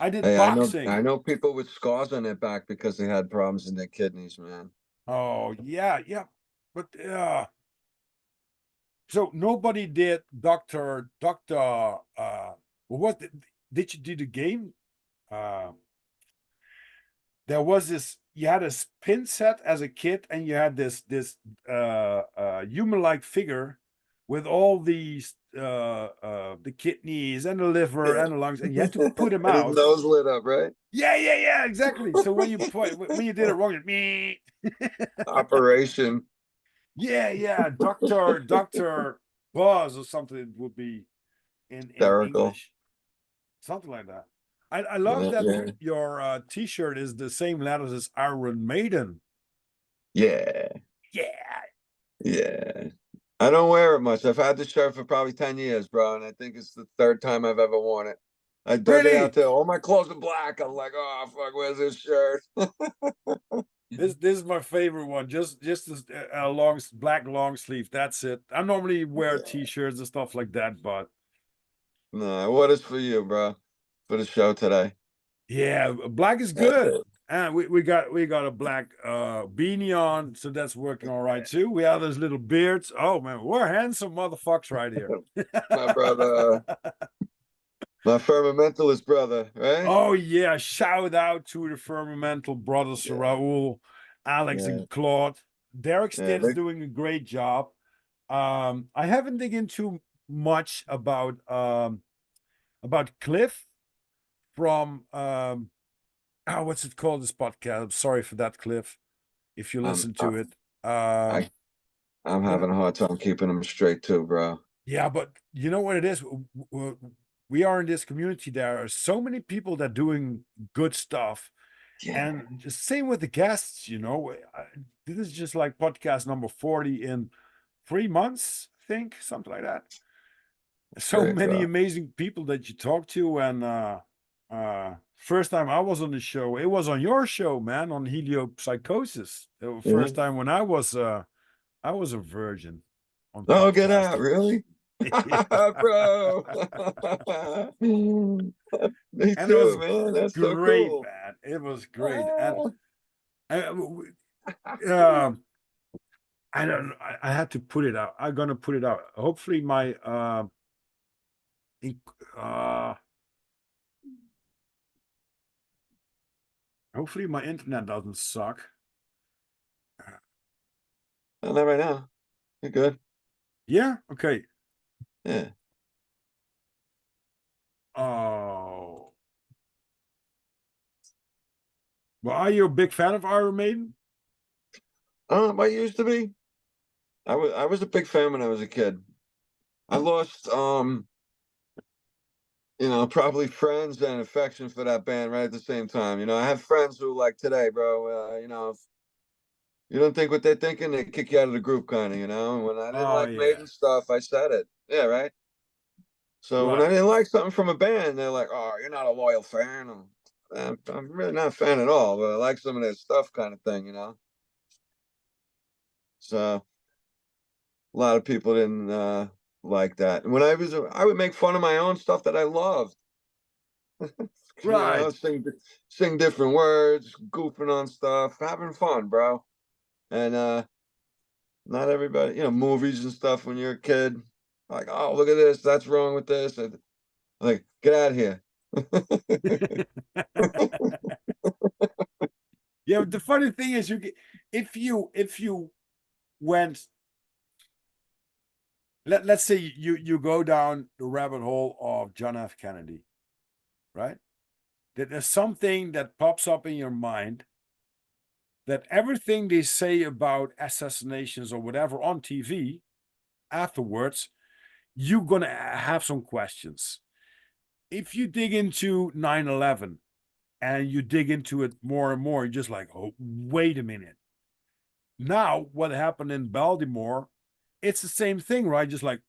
I did Hey, I boxing. know people with scars on their back because they had problems in their kidneys, man. Oh yeah, yeah. But so nobody did Doctor what did you do the game? Uh there was this, you had a pin set as a kid and you had this human-like figure with all these the kidneys and the liver Yeah. and the lungs, and you had to put them And his out. nose lit up, right? Yeah, exactly. So when you did it wrong, me. Operation Yeah, Doctor Buzz or something it would be in hysterical. English, something like that. I love Yeah, that yeah, your T-shirt is the same letters as Iron Maiden. yeah, Yeah, yeah. I don't wear it much. I've had this shirt for probably 10 years, bro, and I think it's the third time I've ever worn it. I dug it out really. there. All my clothes are black. I'm like, oh fuck, where's this shirt? This is my favorite one. Just a long black long sleeve. That's it. I normally wear Yeah. T-shirts and stuff like that, but No, what is for you, bro? For the show today. yeah, black is That's good. it. And we got a black beanie on, so that's working all right too. We have those little beards. Oh man, we're handsome motherfuckers right here. My brother, my firmamentalist brother, right? Oh yeah, shout out to the Firmamental brothers, Yeah, Raul, Alex, yeah, and Claude. Derek yeah. Stitt is doing a great job. I haven't dig into much about Cliff from what's it called, this podcast? I'm sorry for that, Cliff, if you I'm, listen I, to it. Uh I, I'm but having a hard time keeping them straight too, bro. yeah, but you know what it is? we are in this community. There are so many people that doing good stuff. Yeah, And just same with the guests, you know. This is just like podcast number 40 in 3 months, I think, something like that. So great, many bro. amazing people that you talk to. And first time I was on the show, it was on your show, man, on Heliopsychosis. The Yeah. first time when I was a virgin on Oh, get out, podcasting. really? Yeah. Bro. Me And it was too, man. That's so great, cool. man. It was great. And Ah. uh, um, I don't know. I had to put it out. I'm gonna put it out. Hopefully my in- uh hopefully my internet doesn't suck. Oh, not right now. You're good. Yeah, okay. Yeah. Oh, well, are you a big fan of Iron Maiden? I used to be. I was a big fan when I was a kid. I lost probably friends and affection for that band right at the same time. I have friends who like today, bro, if you don't think what they're thinking, they kick you out of the group kind of, and when I didn't Oh like yeah. Maiden stuff, I said it. Yeah, right. So when I Right. didn't like something from a band, they're like, "Oh, you're not a loyal fan." I'm really not a fan at all, but I like some of their stuff, kind of thing. So a lot of people didn't like that. And when I would make fun of my own stuff that I loved. Right. Sing different words, goofing on stuff, having fun, bro. And not everybody, movies and stuff when you're a kid, like, oh, look at this, that's wrong with this. And, like, get out of here. Yeah, but the funny thing is if you went, let's say you go down the rabbit hole of John F. Kennedy, right? That there's something that pops up in your mind that everything they say about assassinations or whatever on TV afterwards, you're gonna have some questions. If you dig into 9/11 and you dig into it more and more, you're just like, oh, wait a minute. Now, what happened in Baltimore, it's the same thing, right? Just like,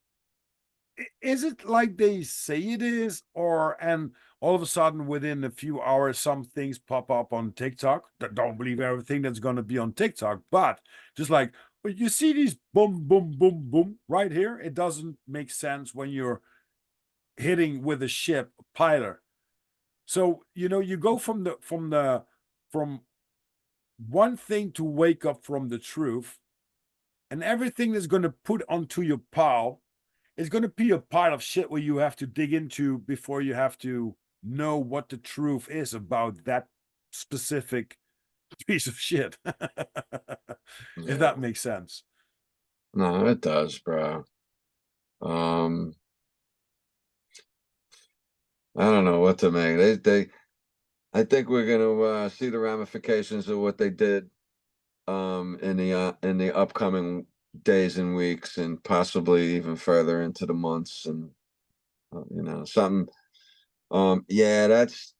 is it like they say it is? And all of a sudden, within a few hours, some things pop up on TikTok. Don't believe everything that's going to be on TikTok, but just like, well, you see these boom, boom, boom, boom right here. It doesn't make sense when you're hitting with a ship, a pilot. So, you go from one thing to wake up from the truth, and everything that's going to put onto your pile is going to be a pile of shit where you have to dig into before you have to know what the truth is about that specific piece of shit. If that Yeah. makes sense. No, it does, bro. Um, I don't know what to make. I think we're gonna see the ramifications of what they did in the upcoming days and weeks, and possibly even further into the months, and something. Yeah, that's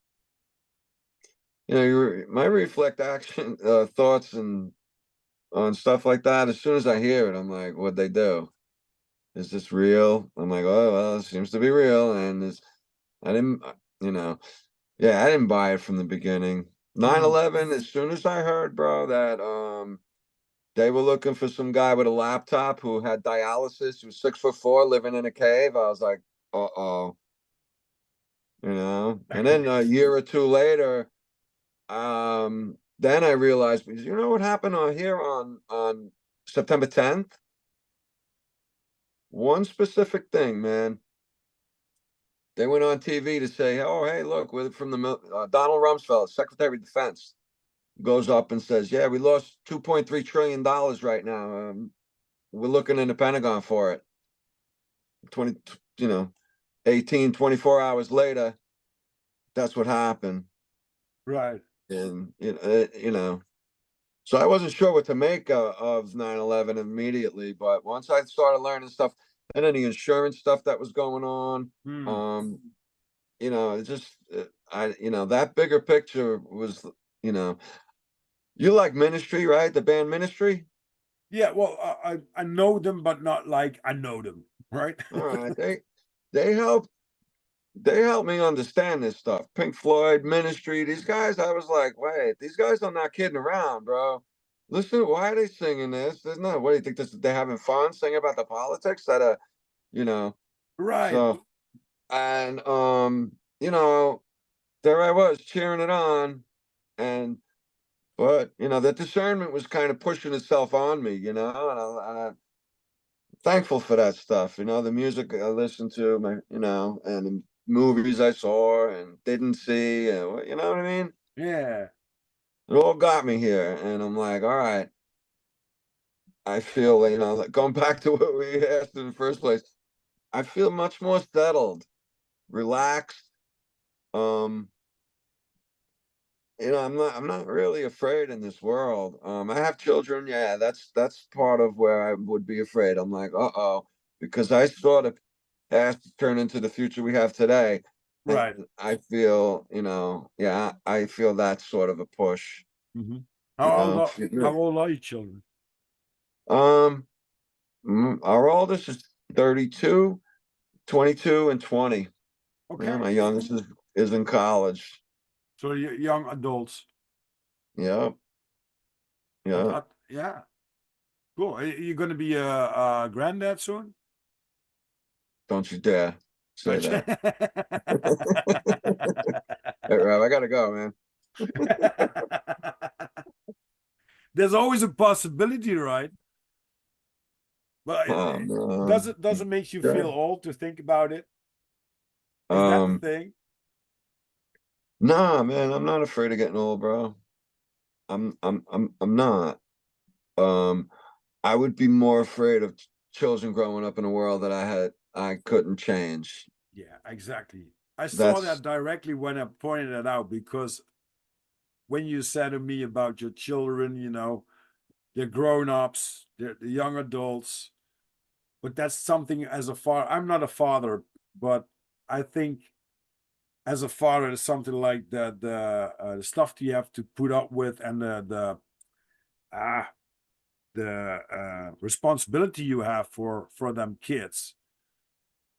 my reflect action thoughts and on stuff like that. As soon as I hear it, I'm like, what'd they do? Is this real? I'm like, oh well, it seems to be real. And I didn't, yeah, I didn't buy it from the beginning. Nine Mm. eleven. As soon as I heard, bro, that they were looking for some guy with a laptop who had dialysis, who was 6'4", living in a cave, I was like, uh-oh. And then a year or two later, then I realized, because you know what happened on here on September 10th? One specific thing, man. They went on TV to say, "Oh, hey, look, we're from the Donald Rumsfeld, Secretary of Defense, goes up and says, yeah, we lost $2.3 trillion right now. We're looking in the Pentagon for it." 20, 18, 24 hours later, that's what happened. Right. And so I wasn't sure what to make of 9/11 immediately, but once I started learning stuff, and then the insurance stuff that was going on, Mm. um, it's just that bigger picture was, you know, you like Ministry, right? The band Ministry. Yeah, well, I know them, but not like I know them, right? All right, they helped they helped me understand this stuff. Pink Floyd, Ministry, these guys. I was like, wait, these guys are not kidding around, bro. Listen, why are they singing this? There's no. What do you think? They're having fun singing about the politics that you know. Right, So and there I was cheering it on, and but the discernment was kind of pushing itself on me, and I'm thankful for that stuff. The music I listened to, and the movies I saw and didn't see, and you know what I mean. yeah. It all got me here, and I'm like, all right. I feel, like going back to what we asked in the first place. I feel much more settled, relaxed. Um, I'm not really afraid in this world. I have children. Yeah, that's part of where I would be afraid. I'm like, uh-oh, because I saw the past turn into the future we have today. And Right. I feel, yeah, I feel that sort of a push, Hmm. you How old know. are, how old are your children? Um, our oldest is 32, 22, and 20. Yeah, Okay, my youngest is in college. so young adults. Yeah, yeah. Yeah, cool. Are you going to be a granddad soon? Don't you dare say Gotcha. that. Hey, Rob, I gotta go, man. There's always a possibility, right? But Oh does no. it make you feel Yeah. old to think about it? Is that the Um, thing? nah, man, I'm not afraid of getting old, bro. I'm not. Um, I would be more afraid of children growing up in a world that I couldn't change. Yeah, exactly. I saw That's that directly when I pointed it out because when you said to me about your children, they're grown-ups, they're the young adults, but that's something as a father. I'm not a father, but I think as a father, it's something like the stuff you have to put up with and ah the responsibility you have for them kids.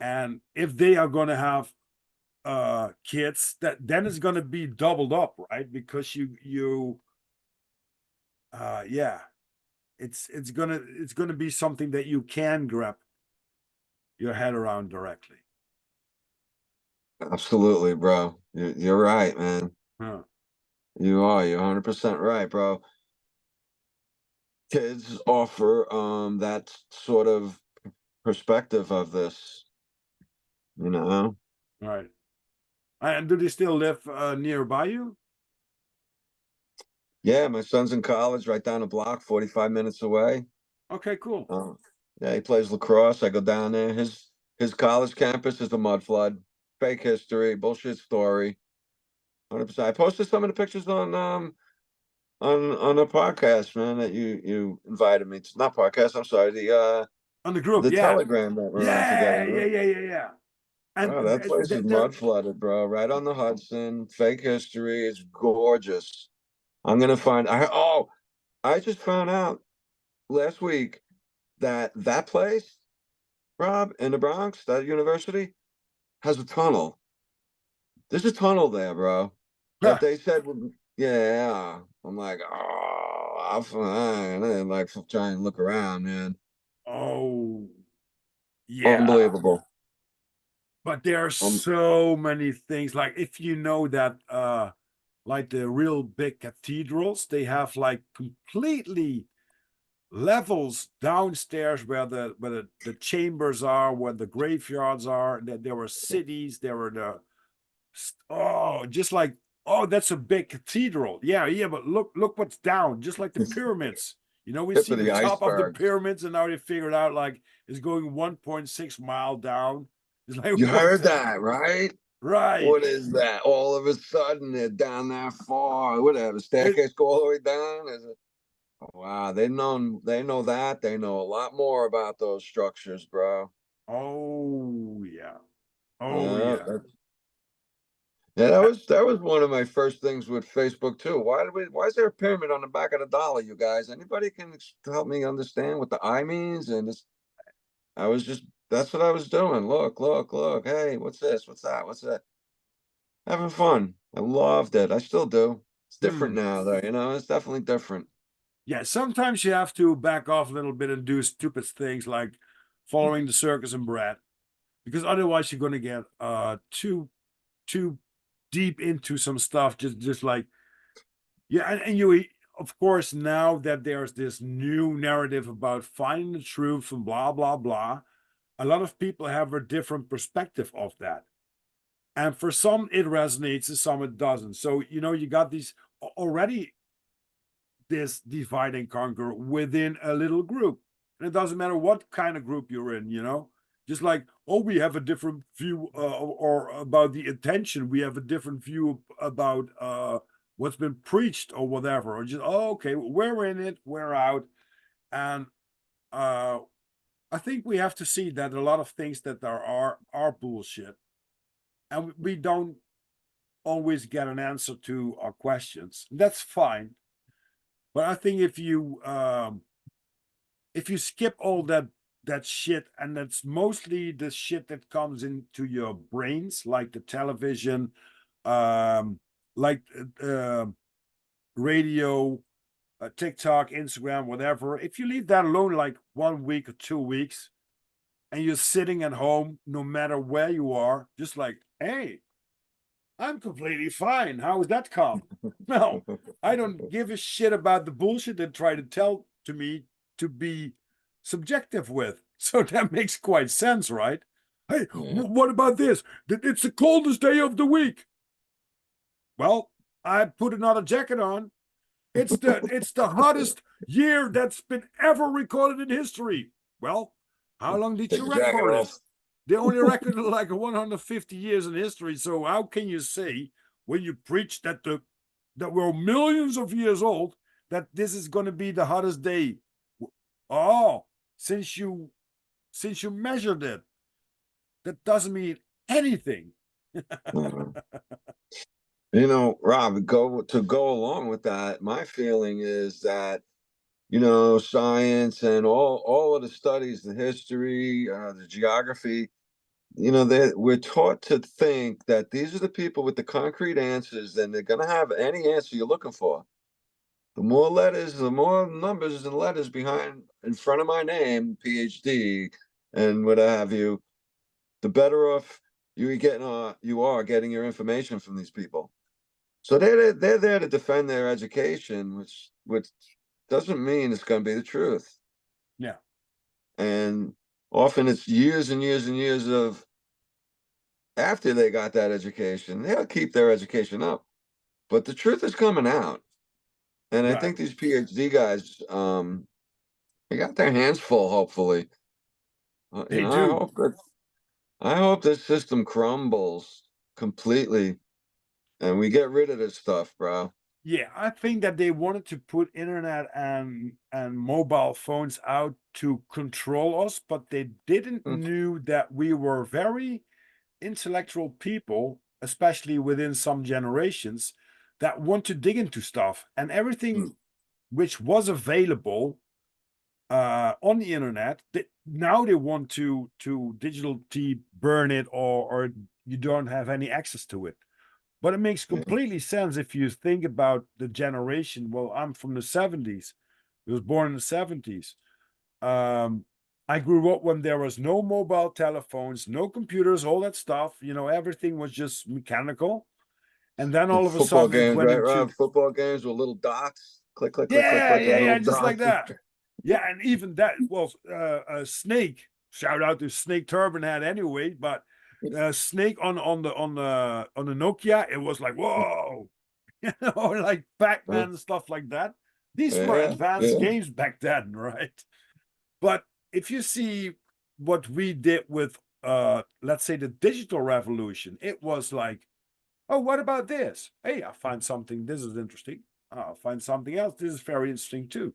And if they are going to have kids, that then it's going to be doubled up, right? Because yeah, it's gonna be something that you can grab your head around directly. absolutely, bro. You're right, man. Huh. You're 100% right, bro. Kids offer that sort of perspective of this, you know. Right. And do they still live nearby you? Yeah, my son's in college right down the block, 45 minutes away. Okay, cool. Uh, yeah, he plays lacrosse. I go down there. His college campus is a mud flood. Fake history, bullshit story. 100%. I posted some of the pictures on a podcast, man, that you invited me to. Not podcast, I'm sorry, On the group, the yeah. Telegram that we're on together. Yeah, yeah, yeah, yeah, yeah. And Oh, that place is there mud flooded, bro. Right on the Hudson. Fake history. It's gorgeous. I'm gonna find. I just found out last week that place, Rob, in the Bronx, that university has a tunnel. There's a tunnel there, bro. That they said, yeah. I'm like, oh, I'm fine. I didn't like try and look around, man. oh, yeah. Unbelievable. But there are Um, so many things. Like if you know that like the real big cathedrals, they have like completely levels downstairs where the chambers are, where the graveyards are. That there were cities, there were just like, oh, that's a big cathedral. Yeah, yeah, but look what's down, just like the it's pyramids. We tip see of the the top of the iceberg. pyramids, and now they figured out like it's going 1.6 mile down. It's like You what heard that, right? right. What is that? All of a sudden, they're down that far. Whatever. It, Staircase go all the way down. Is it? Oh, wow, they know that. They know a lot more about those structures, bro. oh yeah. Oh Yeah, yeah. Yeah, that was one of my first things with Facebook too. Why is there a pyramid on the back of the dollar, you guys? Anybody can help me understand what the I means? And this, I was just that's what I was doing. Look, look, look. Hey, what's this? What's that? What's that? Having fun. I loved it. I still do. It's different Hmm. now, though. It's definitely different. Yeah, sometimes you have to back off a little bit and do stupid things like following the circus and Brad, because otherwise you're gonna get too deep into some stuff. Just like yeah, and you of course now that there's this new narrative about finding the truth and blah blah blah, a lot of people have a different perspective of that. And for some it resonates and some it doesn't. So you got these already this divide and conquer within a little group. And it doesn't matter what kind of group you're in. Just like, oh, we have a different view or about the intention. We have a different view about what's been preached or whatever. Or just, oh, okay, we're in it, we're out. And uh, I think we have to see that a lot of things that there are bullshit. And we don't always get an answer to our questions. That's fine. But I think if you skip all that shit, and that's mostly the shit that comes into your brains, like the television, um, like radio, TikTok, Instagram, whatever. If you leave that alone like 1 week or 2 weeks, and you're sitting at home, no matter where you are, just like, hey, I'm completely fine. How is that come? No, I don't give a shit about the bullshit they try to tell to me to be subjective with. So that makes quite sense, right? Hey, Yeah. what about this? It's the coldest day of the week. Well, I put another jacket on. It's the hottest year that's been ever recorded in history. Well, how long did Take you the jacket record it? off. They only recorded like 150 years in history. So how can you say when you preach that we're millions of years old that this is going to be the hottest day? Oh, since you measured it, that doesn't mean anything. Mhm. Rob, go along with that. My feeling is that science and all of the studies, the history, the geography, we're taught to think that these are the people with the concrete answers, and they're going to have any answer you're looking for. The more letters, the more numbers and letters behind in front of my name, PhD, and what have you, the better off you are getting your information from these people. So they're there to defend their education, which doesn't mean it's going to be the truth. Yeah, And often it's years and years and years of after they got that education, they'll keep their education up, but the truth is coming out. And I right. think these PhD guys, they got their hands full. Hopefully, They do. I hope this system crumbles completely, and we get rid of this stuff, bro. Yeah, I think that they wanted to put internet and mobile phones out to control us, but they didn't Mm, knew that we were very intellectual people, especially within some generations, that want to dig into stuff and everything mm, which was available on the internet. Now they want to digital burn it, or you don't have any access to it. But it makes yeah. completely sense if you think about the generation. Well, I'm from the 70s. I was born in the 70s. Um, I grew up when there was no mobile telephones, no computers, all that stuff. Everything was just mechanical. And then And all of a football sudden it games, went right, Rob? into, Football games with little dots. Click, click, click, click, yeah, click, yeah, and yeah, little just like dots. that. Yeah, and even that, well, Snake, shout out to Snake Turban had anyway, but Snake on the Nokia, it was like, whoa, like Pac-Man and stuff like that. These were Yeah, advanced yeah. games back then, right? But if you see what we did with let's say the digital revolution, it was like, oh, what about this? Hey, I find something, this is interesting. I'll find something else. This is very interesting too.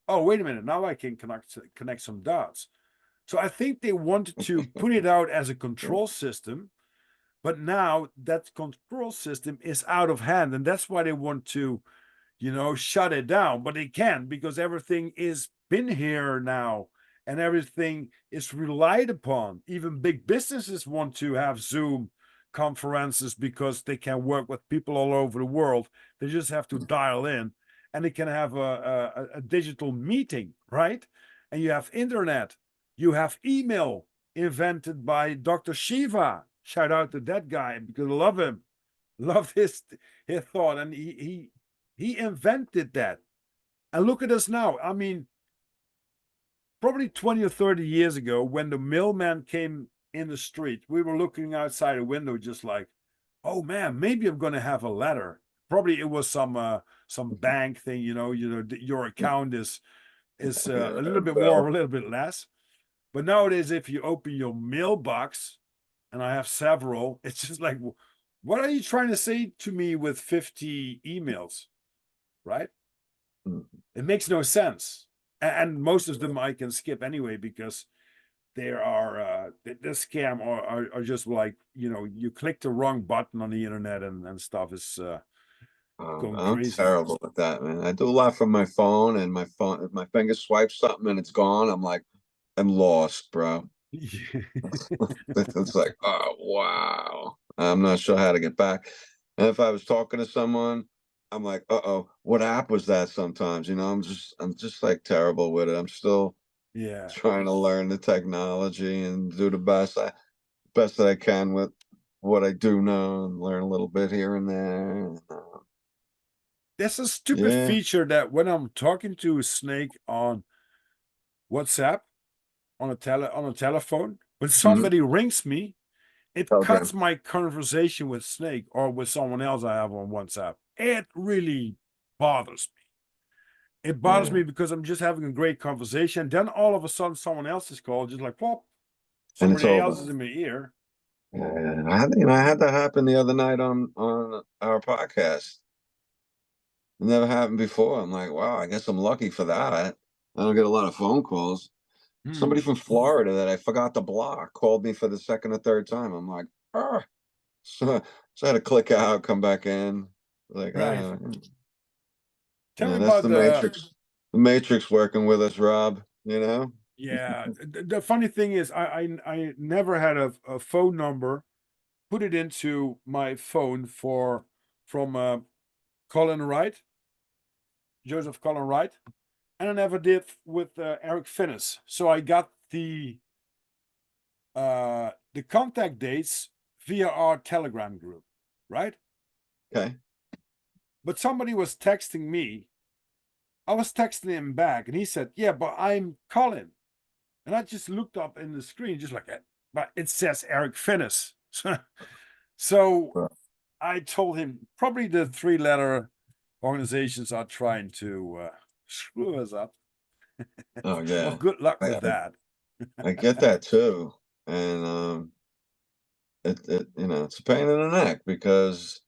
Oh, wait a minute. Now I can connect some dots. So I think they wanted to put it out as a control system, But now that control system is out of hand, and that's why they want to, shut it down. But they can't, because everything is been here now, and everything is relied upon. Even big businesses want to have Zoom conferences because they can work with people all over the world. They just have to dial in, and they can have a digital meeting, right? And you have internet, you have email invented by Dr. Shiva. Shout out to that guy, because I love him, love his thought, and he invented that. And look at us now. I mean, probably 20 or 30 years ago, when the mailman came in the street, we were looking outside a window just like, oh man, maybe I'm going to have a letter. Probably it was some bank thing, your account is a little bit more or a little bit less. But nowadays, if you open your mailbox, and I have several, it's just like, what are you trying to say to me with 50 emails, right? It makes no sense. And most of them I can skip anyway, because there are the scam, or are just like, you click the wrong button on the internet, and stuff is going I'm crazy. terrible with that, man. I do a lot from my phone, and my phone, if my finger swipes something and it's gone, I'm like, I'm lost, bro. It's like, oh wow, I'm not sure how to get back. And if I was talking to someone, I'm like, uh-oh, what app was that? Sometimes, I'm just like terrible with it. I'm still Yeah. trying to learn the technology and do the best that I can with what I do know, and learn a little bit here and there. There's a stupid Yeah. feature that when I'm talking to Snake on WhatsApp, on a telephone, when Mhm. somebody rings me, it cuts Telegram. my conversation with Snake or with someone else I have on WhatsApp. It really bothers me. It bothers Yeah. me because I'm just having a great conversation. Then all of a sudden, someone else's call, just like pop, And it's somebody else over. is in my ear. Yeah. I had that happen the other night on our podcast. It never happened before. I'm like, wow, I guess I'm lucky for that. I don't get a lot of phone calls. Somebody Hmm. from Florida that I forgot to block called me for the second or third time. I'm like, ah. So I had to click out, come back in. Like, Right. Tell me that's about the the. Matrix. The Matrix working with us, Rob. Yeah. The funny thing is, I never had a phone number put it into my phone from Colin Wright, Joseph Colin Wright, and I never did with Eric Finnis. So I got the contact dates via our Telegram group, right? Okay. But somebody was texting me. I was texting him back, and he said, "Yeah, but I'm Colin." And I just looked up in the screen, just like that. But it says Eric Finnis. So Well, I told him probably the three-letter organizations are trying to screw us up. oh Well, yeah. good luck I, with I that. I get that too. And it's a pain in the neck because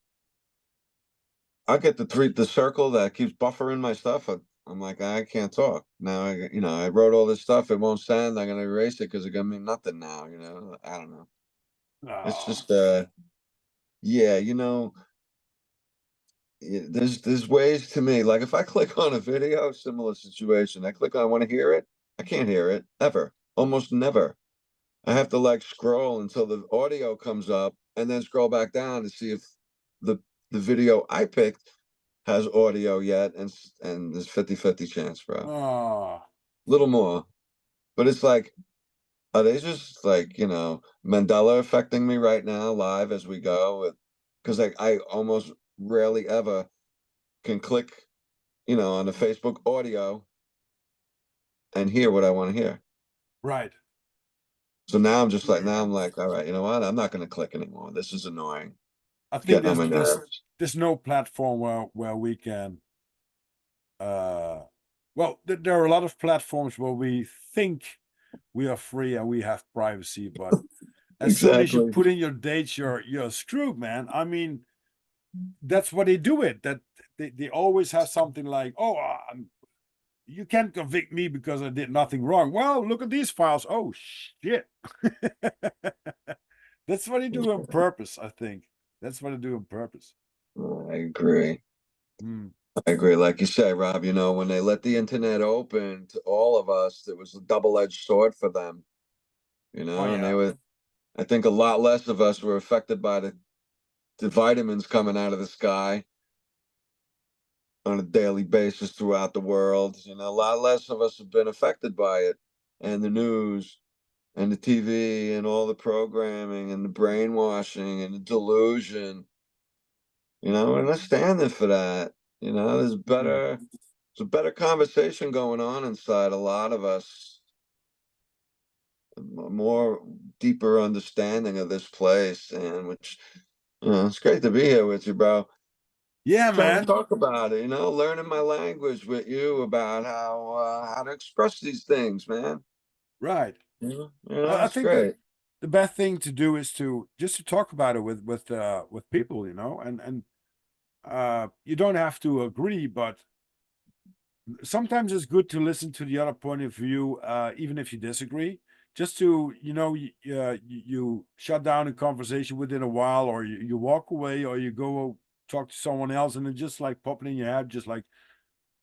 I get the circle that keeps buffering my stuff. I'm like, I can't talk now. I wrote all this stuff. It won't send. I'm gonna erase it because it's gonna mean nothing now. I don't know. It's Oh, just, yeah. There's ways to me. Like if I click on a video, similar situation. I click on, I want to hear it. I can't hear it ever. Almost never. I have to like scroll until the audio comes up, and then scroll back down to see if the the video I picked has audio yet, and there's 50-50 chance, bro. oh, Little more. But it's like, are they just like, Mandela affecting me right now, live as we go? Because like I almost rarely ever can click, on the Facebook audio and hear what I want to hear. right. So now I'm like, all right, you know what? I'm not gonna click anymore. This is annoying. I It's think getting on there's my there's nerves. there's no platform where we can. Uh, well, there are a lot of platforms where we think we are free and we have privacy, but as soon as you Exactly. put in your dates, you're screwed, man. I mean, that's what they do. It that they always have something like, oh, you can't convict me because I did nothing wrong. Well, look at these files. Oh shit. That's what they do on purpose, I think. That's what they do on purpose. I agree. Hmm. I agree. Like you say, Rob, when they let the internet open to all of us, it was a double-edged sword for them, Oh and they yeah. were, I think a lot less of us were affected by the vitamins coming out of the sky on a daily basis throughout the world. A lot less of us have been affected by it, and the news and the TV and all the programming and the brainwashing and the delusion. We're not standing for that. Hmm. There's a better conversation going on inside a lot of us, more deeper understanding of this place, and which it's great to be here with you, bro. Yeah, Trying to man. talk about it, learning my language with you about how to express these things, man. Right. I It's think that great. the best thing to do is to just to talk about it with people, and you don't have to agree, but sometimes it's good to listen to the other point of view, even if you disagree. Just to you shut down a conversation within a while, or you walk away, or you go talk to someone else, and it just like popping in your head, just like,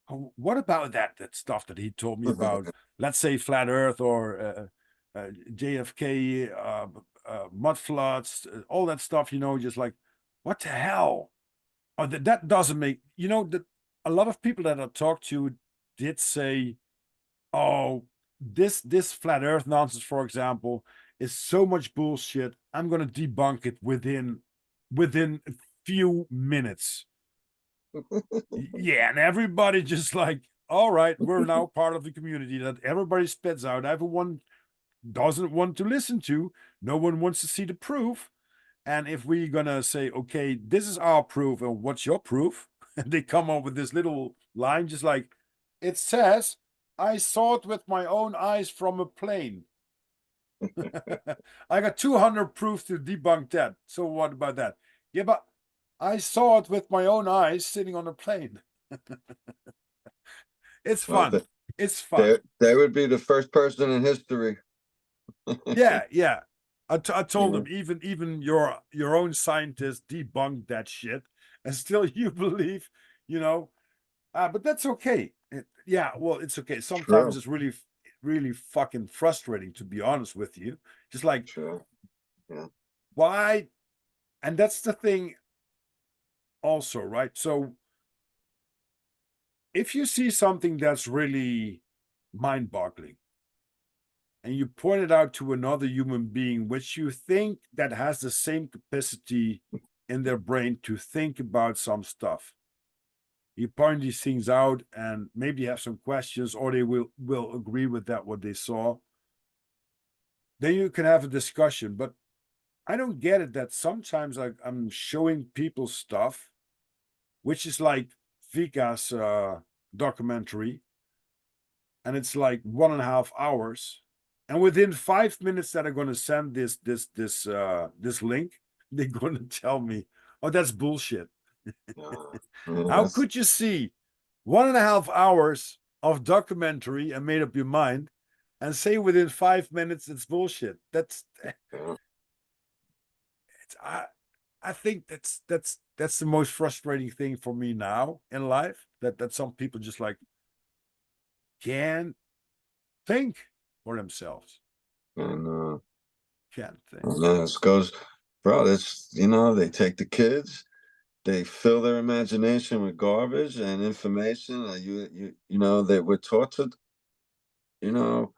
oh, what about that stuff that he told me about? Let's say flat Earth or JFK, mud floods, all that stuff. Just like, what the hell? Oh, that doesn't make that a lot of people that I talked to did say, oh, this flat Earth nonsense, for example, is so much bullshit. I'm gonna debunk it within a few minutes. Yeah, and everybody just like, all right, we're now part of the community that everybody spits out. Everyone doesn't want to listen to. No one wants to see the proof. And if we're gonna say, okay, this is our proof, and what's your proof? And they come up with this little line, just like, it says, I saw it with my own eyes from a plane. I got 200 proofs to debunk that. So what about that? Yeah, but I saw it with my own eyes sitting on a plane. It's Well, fun. It's fun. they would be the first person in history. Yeah, yeah. I told them Yeah, even your own scientists debunked that shit, and still you believe, you know. But that's okay. Yeah, well, it's okay. Sometimes true, it's really fucking frustrating, to be honest with you. Just like, true. Yeah, why? And that's the thing, also, right? So if you see something that's really mind-boggling, and you point it out to another human being, which you think that has the same capacity in their brain to think about some stuff. You point these things out and maybe have some questions, or they will agree with that what they saw. Then you can have a discussion. But I don't get it that sometimes I'm showing people stuff, which is like Vika's documentary, and it's like 1.5 hours. And within 5 minutes that I'm going to send this link, they're going to tell me, "Oh, that's bullshit." yeah, How yes, could you see 1.5 hours of documentary and made up your mind, and say within 5 minutes it's bullshit? yeah, It's I think that's the most frustrating thing for me now in life. That some people just like can't think for themselves. and Can't think. and this goes, bro. That's they take the kids, they fill their imagination with garbage and information. That we're taught to, you know,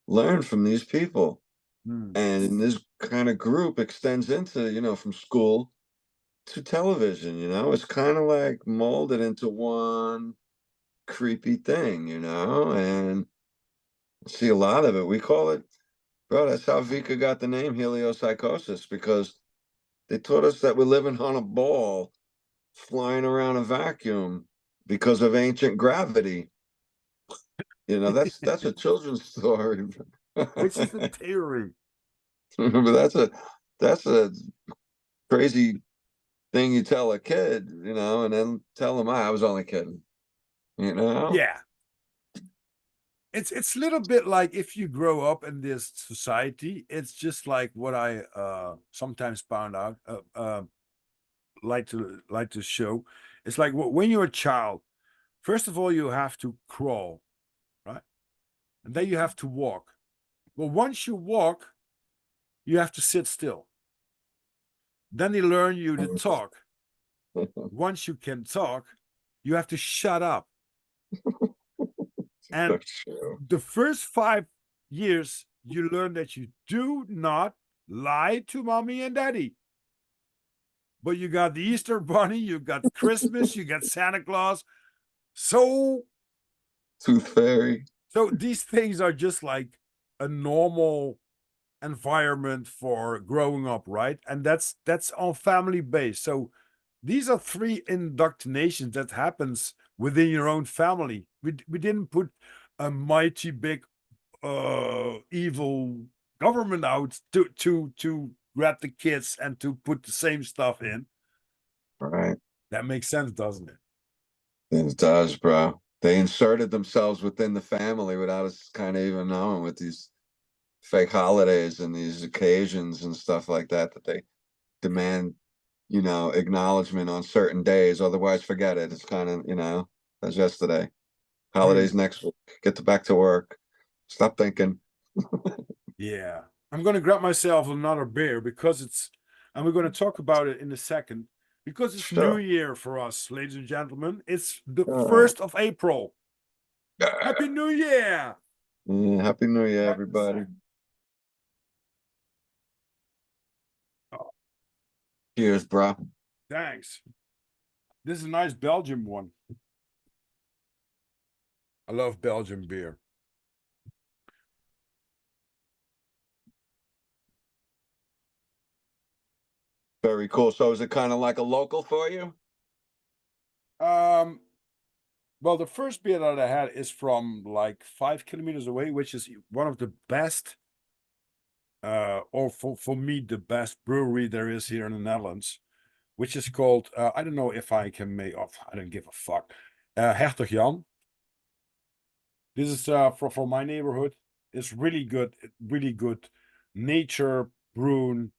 learn from these people, Hmm. and this kind of group extends into, from school to television. It's kind of like molded into one creepy thing, and I see a lot of it. We call it, bro, that's how Vika got the name heliopsychosis, because they taught us that we're living on a ball flying around a vacuum because of ancient gravity. That's a children's story. Which is the But theory. that's a crazy thing you tell a kid, and then tell them I was only kidding, you know? Yeah. it's a little bit like if you grow up in this society, it's just like what I sometimes found out like to show. It's like when you're a child, first of all, you have to crawl, right? And then you have to walk. Well, once you walk, you have to sit still. Then they learn you to talk. Once you can talk, you have to shut up. And the first 5 years, you learn that you do not lie to mommy and daddy. But you got the Easter Bunny, you got Christmas, you got Santa Claus. So Tooth Fairy. So these things are just like a normal environment for growing up, right? And that's on family base. So these are 3 indoctrinations that happens within your own family. We didn't put a mighty big evil government out to grab the kids and to put the same stuff in. Right. That makes sense, doesn't it? It does, bro. They inserted themselves within the family without us kind of even knowing, with these fake holidays and these occasions and stuff like that they demand, acknowledgement on certain days. Otherwise, forget it. It's kind of, as yesterday. Holidays next week. Get back to work. Stop thinking. Yeah. I'm going to grab myself another beer and we're going to talk about it in a second, because it's New Sure. Year for us, ladies and gentlemen. It's the Uh, 1st of April. Happy New Year. yeah, Happy New Year, Back in a everybody. sec. Oh, Cheers, bro. thanks. This is a nice Belgian one. I love Belgian beer. Very cool. So is it kind of like a local for you? Um, well, the first beer that I had is from like 5 kilometers away, which is one of the best, or for me, the best brewery there is here in the Netherlands, which is called, I don't know if I can make off, I don't give a fuck. Hertog Jan. This is from my neighborhood. It's really good nature brewn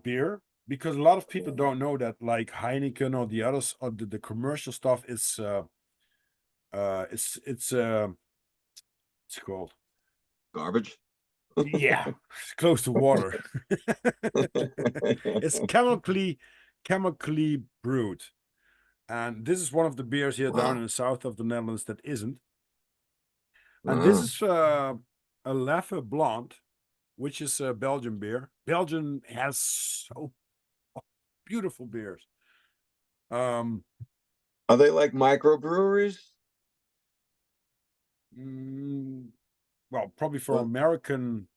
beer, because a lot of people don't know that, like Heineken or the others, or the commercial stuff is it's called, Garbage. yeah, it's close to water. It's chemically brewed. And this is one of the beers here down in the south of the Netherlands that isn't. And this is a Leffe Blonde, which is a Belgian beer. Belgium has so beautiful beers. Are they like microbreweries? Well, probably from Well, American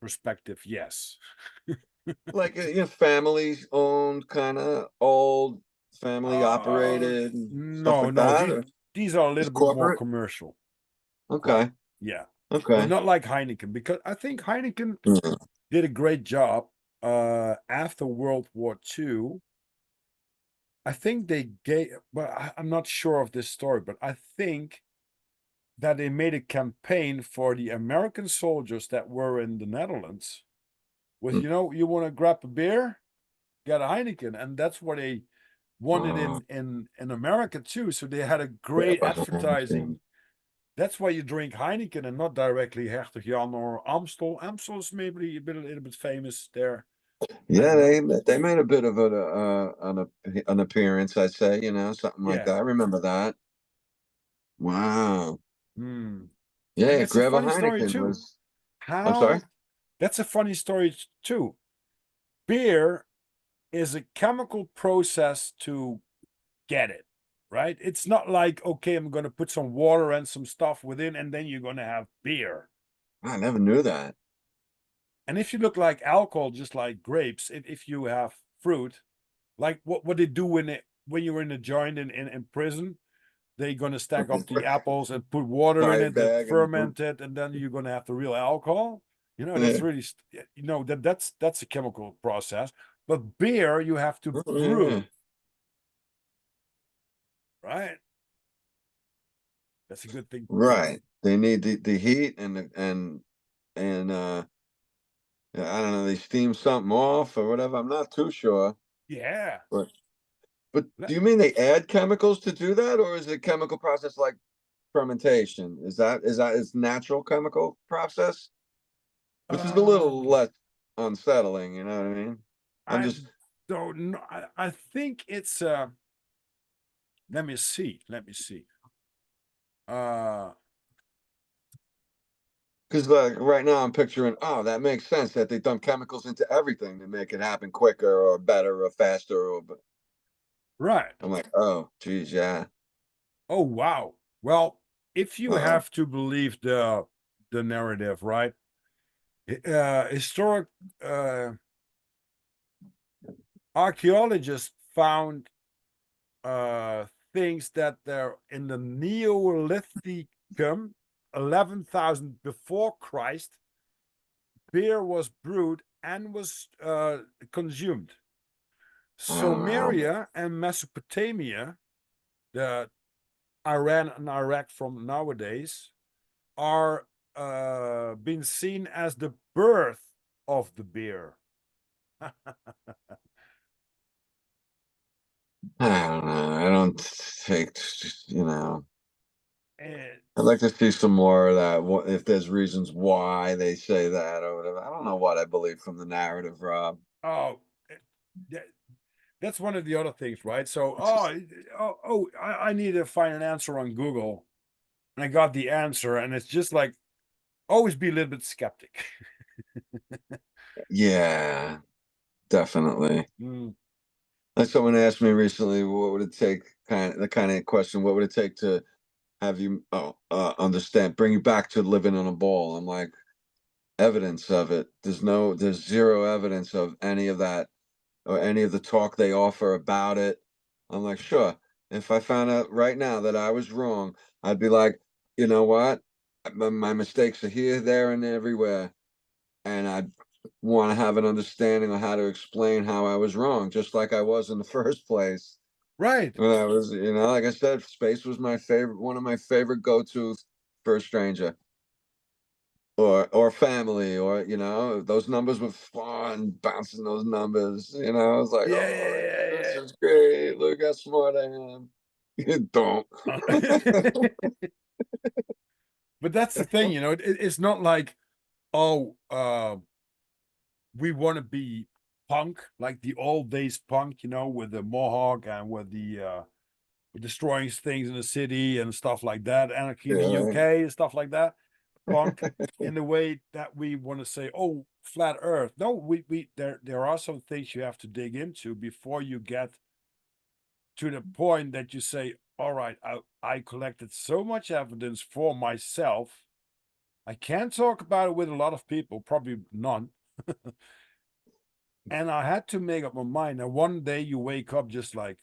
perspective, yes. like family owned, kind of old, family operated and stuff No, like no, that, or these are a little just bit more corporate? commercial. Okay. Yeah. But Okay. not like Heineken, because I think Heineken Yeah. did a great job after World War II. I think they gave, but I'm not sure of this story, but I think that they made a campaign for the American soldiers that were in the Netherlands with, you want to grab a beer, get a Heineken. And that's what they wanted Uh, in America too. So they had a yeah, great but advertising. That's why you drink Heineken and not directly Hertog Jan or Amstel. Amstel is maybe a little bit famous there. I yeah, don't know. they made a bit of an appearance, I'd say, something like Yeah. that. I remember that. Wow. Hmm. And Yeah, that's a grab a funny story Heineken too. was. I'm sorry. How That's a funny story too. Beer is a chemical process to get it, right? It's not like, okay, I'm going to put some water and some stuff within, and then you're going to have beer. I never knew that. And if you look like alcohol, just like grapes, if you have fruit, like what they do when you're in a joint in prison, they're going to stack up the apples and put water in Entire it that bag and ferment it, and then you're going to have the real alcohol. That's yeah. really, that's a chemical process. But beer, you have to Oh, yeah. brew, right? That's a good thing. Right. They need the heat and I don't know, they steam something off or whatever. I'm not too sure. Yeah. But but Le- do you mean they add chemicals to do that, or is it a chemical process like fermentation? Is that it's natural chemical process? Which is a little Um, less unsettling, you know what I mean? I'm I just don't know. I think it's let me see. Let me see. Uh because like right now I'm picturing, oh, that makes sense that they dump chemicals into everything to make it happen quicker or better or faster or but right. I'm like, oh geez, yeah. Oh wow. Well, if you Uh-oh. have to believe the narrative, right? Historic uh archaeologists found things that they're in the Neolithicum, 11,000 before Christ, beer was brewed and was consumed. Oh wow. Sumeria and Mesopotamia, the Iran and Iraq from nowadays, are being seen as the birth of the beer. I don't know. I don't think, you know, And I'd like to see some more of that. If there's reasons why they say that or whatever. I don't know what I believe from the narrative, Rob. oh, that, that's one of the other things, right? So, I need to find an answer on Google, and I got the answer, and it's just like always be a little bit skeptic. Yeah, definitely. Mm. Like someone asked me recently, what would it take? The kind of question, what would it take to have you understand, bring you back to living on a ball? I'm like, evidence of it. There's zero evidence of any of that or any of the talk they offer about it. I'm like, sure. If I found out right now that I was wrong, I'd be like, you know what? My mistakes are here, there, and everywhere. And I want to have an understanding of how to explain how I was wrong, just like I was in the first place. Right. When I was, like I said, space was my favorite, one of my favorite go-tos for a stranger or family, or those numbers were fun, bouncing those numbers. I was like, Yeah, oh, this yeah, is great. Look how smart I am. You don't. yeah, but that's the thing, it's not like, oh, we want to be punk, like the old days punk, with the mohawk and with the destroying things in the city and stuff like that, anarchy in the Yeah, UK and stuff like that. Punk in the way that we want to say, oh, flat Earth. No, we there are some things you have to dig into before you get to the point that you say, all right, I collected so much evidence for myself. I can't talk about it with a lot of people, probably none. And I had to make up my mind. And one day you wake up just like,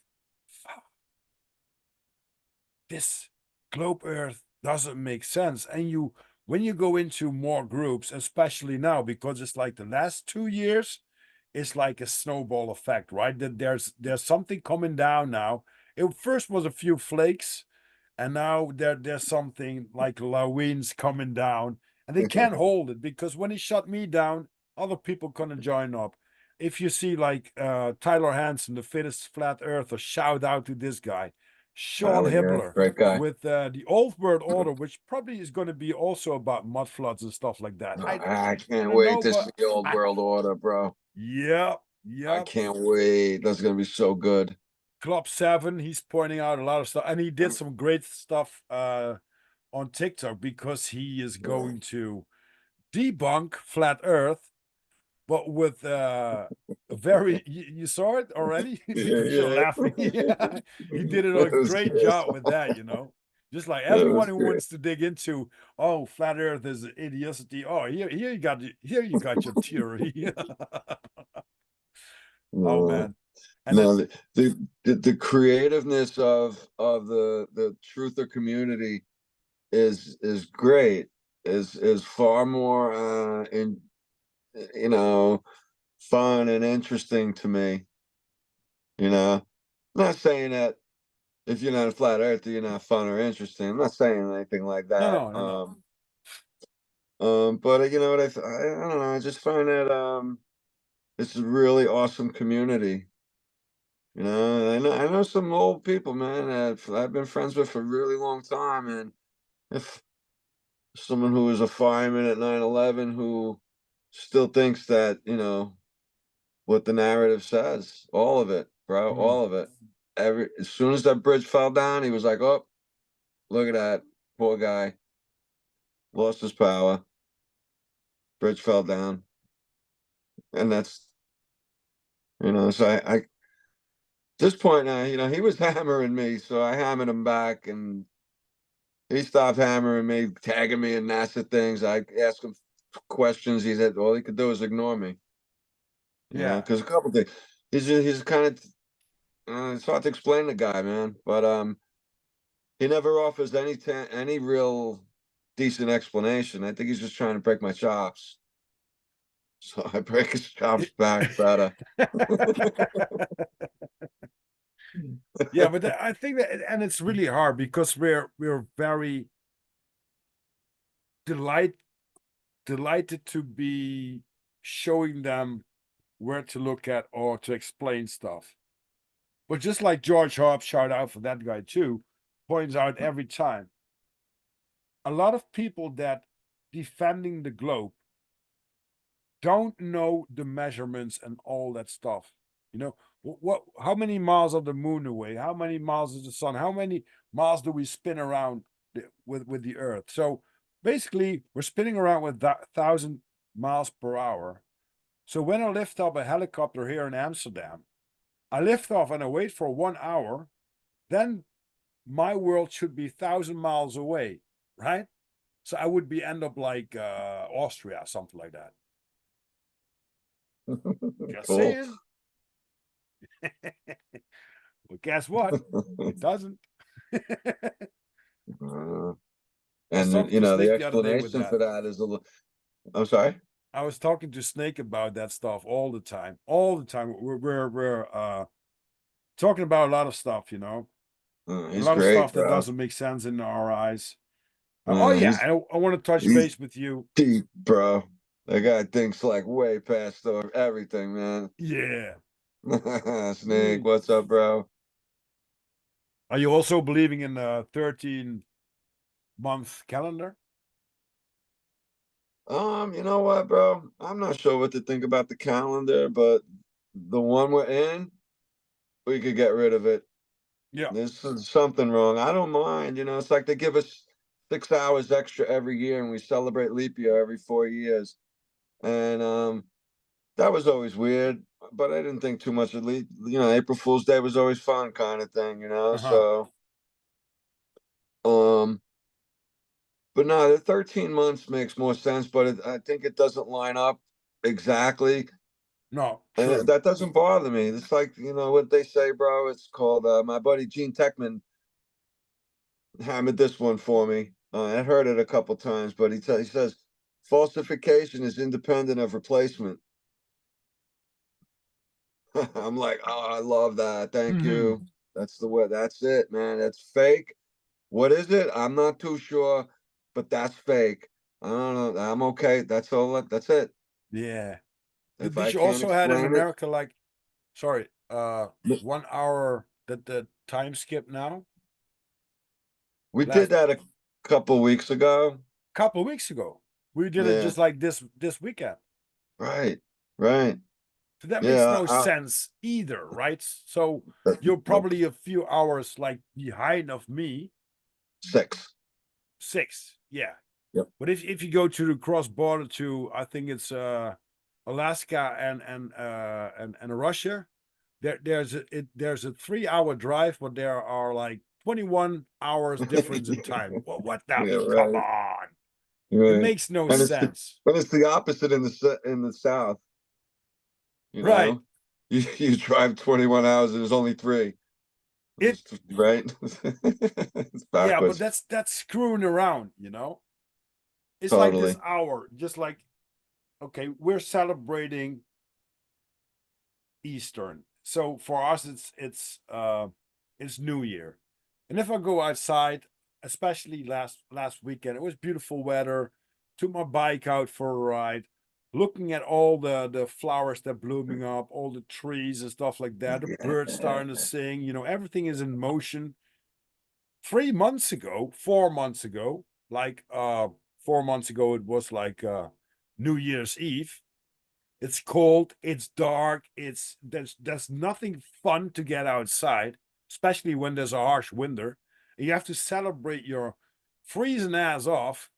fuck, this globe Earth doesn't make sense. And when you go into more groups, especially now, because it's like the last 2 years, it's like a snowball effect, right? That there's something coming down now. It first was a few flakes, and now there's something like lawines coming down, and they can't hold it because when he shut me down, other people gonna join up. If you see like Tyler Hansen, the fittest flat earther, shout out to this guy, Sean Tyler, yeah, Hibbler, great guy. with the Old World Order, which probably is going to be also about mud floods and stuff like that. Oh, I I can't don't wait know, to but see Old World Order, bro. yep, I yep. can't wait. That's gonna be so good. Club 7, he's pointing out a lot of stuff, and he did some great stuff on TikTok because he is Yeah. going to debunk flat Earth, but with a very you saw it already Yeah, because you're yeah. laughing. Yeah, he did it a That was great good. job with that. Just like That everyone was who great. wants to dig into, oh, flat Earth is idiocy. Oh, here you got your theory. Oh No, man, and no, it's the creativeness of the truther community is great. Is far more in you know fun and interesting to me. You know, not saying that if you're not a flat earther, you're not fun or interesting. I'm not saying anything like No, that. no, no, no. But you know what, I don't know. I just find that it's a really awesome community. You know, I know some old people, man, that I've been friends with for a really long time, and if someone who was a fireman at 9/11 who still thinks that, you know, what the narrative says, all of it, bro, Mhm. all of it. As soon as that bridge fell down, he was like, "Oh, look at that, poor guy, lost his power. Bridge fell down," and that's, you know. So I this point now, you know, he was hammering me, so I hammered him back, and he stopped hammering me, tagging me in NASA things. I asked him questions. He said all he could do was ignore me. You know, Yeah. because a couple things. He's kind of it's hard to explain the guy, man. But he never offers any real decent explanation. I think he's just trying to break my chops. So I break his chops back better. Yeah, but I think that, and it's really hard because we're very delight delighted to be showing them where to look at or to explain stuff. But just like George Hobbs, shout out for that guy too, points out every time, a lot of people that defending the globe don't know the measurements and all that stuff. You know, how many miles are the moon away? How many miles is the sun? How many miles do we spin around with the earth? So basically, we're spinning around with that 1,000 miles per hour. So when I lift up a helicopter here in Amsterdam, I lift off and I wait for 1 hour, then my world should be 1,000 miles away, right? So I would be end up like Austria, something like that. Just Cool. saying. Well, guess what? It doesn't. Uh, I was and talking you to know, the Snake the other day with explanation that. for that is a little. I'm sorry. I was talking to Snake about that stuff all the time. All the time. We're talking about a lot of stuff, you know. A He's lot of great, stuff that bro. doesn't make sense in our eyes. Oh yeah, He's I want to touch he's base with you. deep, bro. That guy thinks like way past everything, man. Yeah. Snake, Mm. what's up, bro? Are you also believing in the 13-month calendar? You know what, bro? I'm not sure what to think about the calendar, but the one we're in, we could get rid of it. Yeah. There's something wrong. I don't mind. You know, it's like they give us 6 hours extra every year, and we celebrate leap year every 4 years. And that was always weird, but I didn't think too much of leap. You know, April Fool's Day was always fun, kind of thing. You know, Uh-huh. so um, but no, the 13 months makes more sense, but I think it doesn't line up exactly. No, And true. that doesn't bother me. It's like, you know what they say, bro. It's called my buddy Gene Techman hammered this one for me. I heard it a couple times, but he says falsification is independent of replacement. I'm like, oh, I love that. Thank Hmm. you. That's the way. That's it, man. That's fake. What is it? I'm not too sure, but that's fake. I don't know. I'm okay. That's all. That's it. Yeah. If Did I you can't also had in explain it, America like, sorry, 1 hour that the time skip now? we did Last that a couple weeks ago. couple weeks ago. We did it Yeah. just like this weekend. Right. Right. So that makes Yeah. no sense either, right? So you're Nope. probably a few hours like behind of me. 6. 6. Yeah. Yep. But if you go to the cross border to I think it's Alaska and Russia, there's a 3 hour drive, but there are like 21 hours difference in time. Well, what the Yeah. come Right. on. It Right. makes no And sense. it's the opposite in the South. You Right. know, you drive 21 hours. There's only 3. It Right. It's Yeah, but backwards. that's screwing around, you know? It's like this Totally. hour, just like okay, we're celebrating Eastern. So for us it's New Year. And if I go outside, especially last weekend, it was beautiful weather. Took my bike out for a ride, looking at all the flowers that blooming up, all the trees and stuff like that. The birds starting to sing. Everything is in motion. 3 months ago, 4 months ago, like 4 months ago, it was like New Year's Eve. It's cold, it's dark, there's nothing fun to get outside, especially when there's a harsh winter. You have to celebrate your freezing ass off,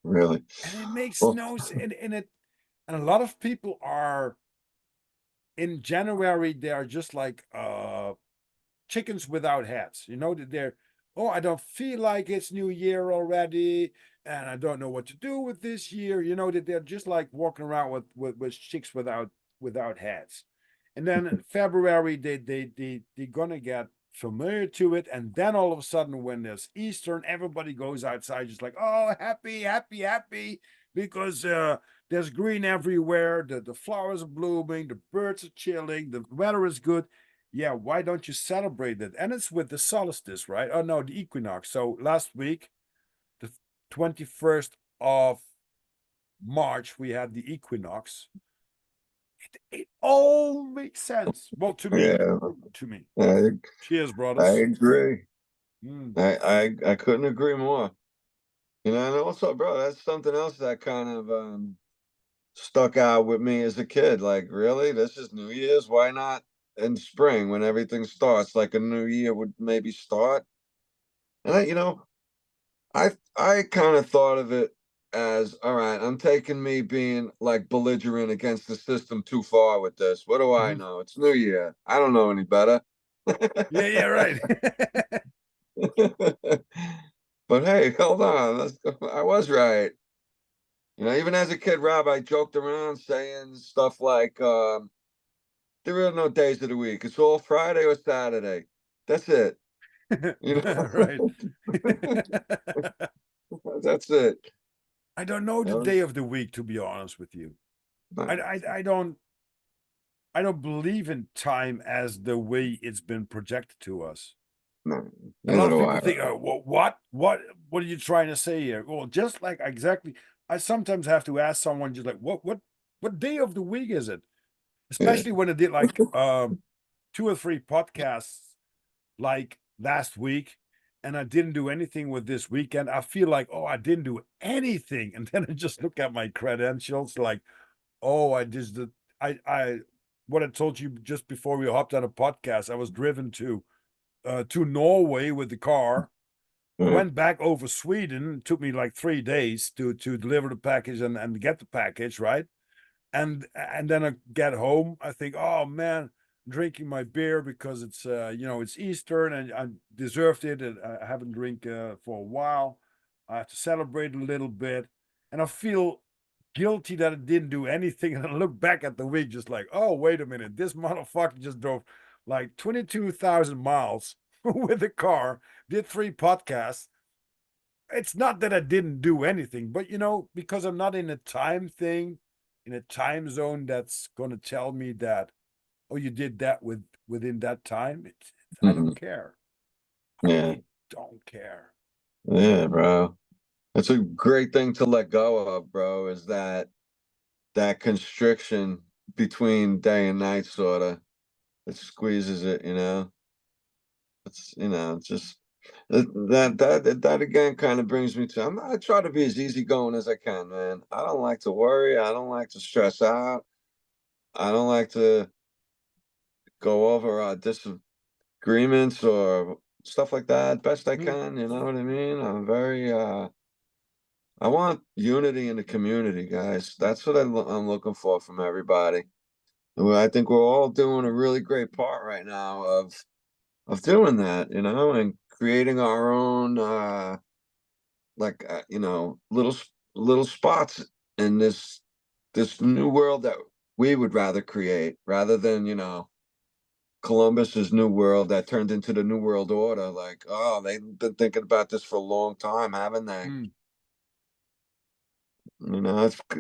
Really. and it makes Well, no sense. And a lot of people are in January, they are just like chickens without heads. That they're, oh, I don't feel like it's New Year already, and I don't know what to do with this year. That they're just like walking around with chicks without heads. And then in February they're gonna get familiar to it, and then all of a sudden when there's Easter and everybody goes outside just like, oh, happy, happy, happy, because there's green everywhere, the flowers are blooming, the birds are chilling, the weather is good. Yeah, why don't you celebrate it? And it's with the solstice, right? Oh no, the equinox. So last week, the 21st of March, we had the equinox. It all makes sense. Well, to me. yeah, To me. I, Cheers, I brothers. agree. Mm. I couldn't agree more. And also, bro, that's something else that kind of stuck out with me as a kid. Like, really, this is New Year's? Why not in spring when everything starts? Like a new year would maybe start. And I kind of thought of it as, all right, I'm taking me being like belligerent against the system too far with this. What do I Mhm. know? It's New Year. I don't know any better. Yeah, yeah, right. But hey, hold on. I was right. Even as a kid, Rob, I joked around saying stuff like, there are no days of the week. It's all Friday or Saturday. That's it. You Right. know, that's it. I don't know the That day was, of the week, to be honest with you. I, no, I, I don't I don't believe in time as the way it's been projected to us. no, And a lot neither of do people I. think, oh, what are you trying to say here? Well, just like exactly, I sometimes have to ask someone just like, what day of the week is it? Yeah. Especially when I did like 2 or 3 podcasts like last week, and I didn't do anything with this weekend. I feel like, oh, I didn't do anything, and then I just look at my credentials, like, oh, I just did. I what I told you just before we hopped on a podcast. I was driven to Norway with the car, Yeah. went back over Sweden. It took me like 3 days to deliver the package and get the package, right? And then I get home. I think, oh man, drinking my beer because it's Easter and I deserved it. And I haven't drink for a while. I have to celebrate a little bit, and I feel guilty that I didn't do anything. And I look back at the week, just like, oh wait a minute, this motherfucker just drove like 22,000 miles with a car, did 3 podcasts. It's not that I didn't do anything, but because I'm not in a time thing, in a time zone that's gonna tell me that, oh, you did that within that time. I Hmm. don't care. I Yeah. really don't care. Yeah, bro. It's a great thing to let go of, bro, is that constriction between day and night sort of. It squeezes it. It's just that again kind of brings me to I try to be as easygoing as I can, man. I don't like to worry. I don't like to stress out. I don't like to go over disagreements or stuff like that best I Mm, can. You know what I mean? I want unity in the community, guys. That's what I'm looking for from everybody. Well, I think we're all doing a really great part right now of doing that, and creating our own like little spots in this new world that we would rather create rather than Columbus's new world that turned into the new world order. Like, oh, they've been thinking about this for a long time, haven't they? mm.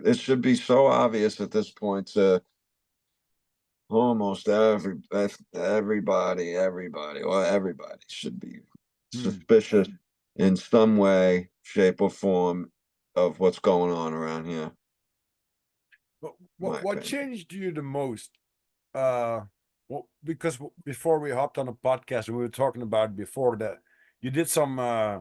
It should be so obvious at this point to almost everybody should be Hmm. suspicious in some way, shape, or form of what's going on around here, What in my what opinion. changed you the most? Well, because before we hopped on a podcast, and we were talking about before that you did some uh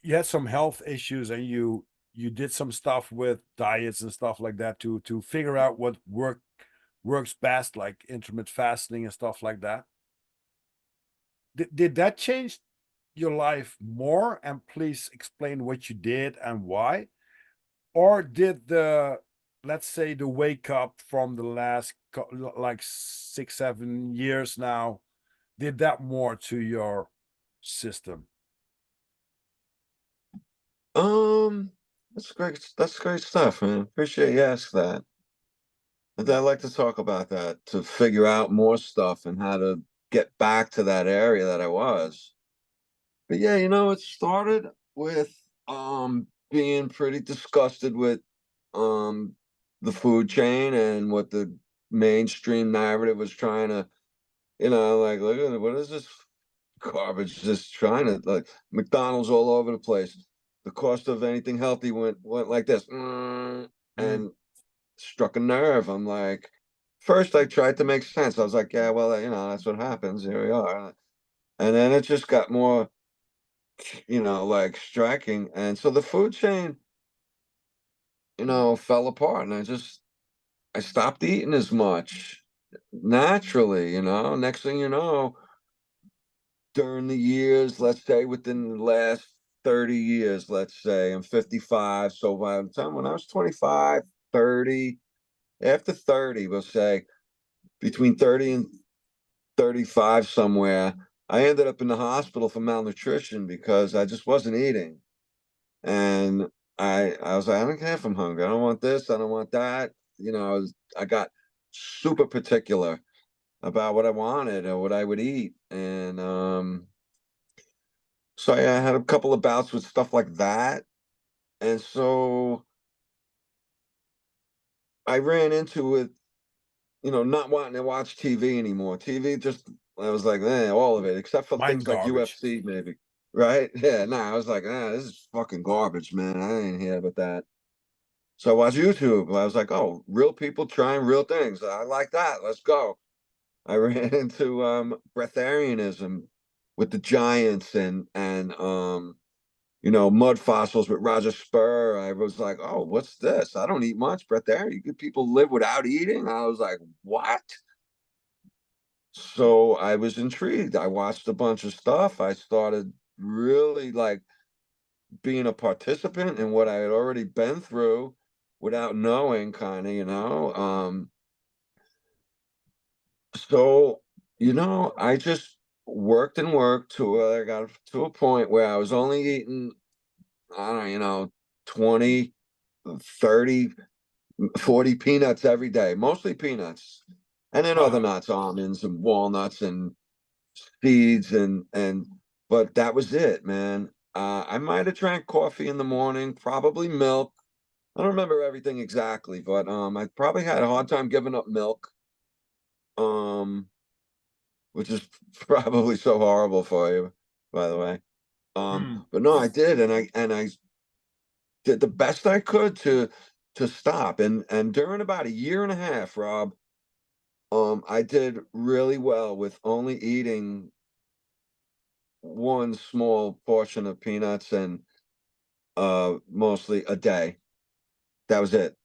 you had some health issues, and you did some stuff with diets and stuff like that to figure out what works best, like intermittent fasting and stuff like that. Did that change your life more? And please explain what you did and why. Or did the, let's say, the wake up from the last like 6 7 years now, did that more to your system? Um, that's great. That's great stuff, man. Appreciate you asking that. And I'd like to talk about that to figure out more stuff and how to get back to that area that I was. But yeah, it started with being pretty disgusted with um the food chain and what the mainstream narrative was trying to, like, look at it, what is this garbage just trying to, like, McDonald's all over the place. The cost of anything healthy went like this. Mm, And struck a nerve. I'm like, first I tried to make sense. I was like, yeah, well, that's what happens. Here we are. And then it just got more, like, striking. And so the food chain, fell apart. And I stopped eating as much naturally, Next thing you know, during the years, let's say within the last 30 years, let's say I'm 55. So by the time when I was 25, 30, after 30, we'll say between 30 and 35 somewhere, I ended up in the hospital for malnutrition because I just wasn't eating. And I was like, I don't care if I'm hungry. I don't want this. I don't want that. I got super particular about what I wanted or what I would eat. And so yeah, I had a couple of bouts with stuff like that. And so I ran into it, not wanting to watch TV anymore. TV just, I was like, all of it, except for mind things like garbage. UFC, maybe. Right? Yeah, I was like, this is fucking garbage, man. I ain't here with that. So I watched YouTube. I was like, oh, real people trying real things. I like that. Let's go. I ran into breatharianism with the giants and mud fossils with Roger Spur. I was like, oh, what's this? I don't eat much breatharian. People live without eating. I was like, what? So I was intrigued. I watched a bunch of stuff. I started really, like, being a participant in what I had already been through without knowing, kind of, so, I just worked and worked to I got to a point where I was only eating, I don't know, 20, 30, 40 peanuts every day, mostly peanuts. And then other Uh-huh. nuts, almonds and walnuts and seeds and but that was it, man. I might have drank coffee in the morning, probably milk. I don't remember everything exactly, but I probably had a hard time giving up milk. Um, which is probably so horrible for you, by the way. Mm. But no, I did, and I did the best I could to stop. And during about a year and a half, Rob, I did really well with only eating one small portion of peanuts and mostly a day. That was it.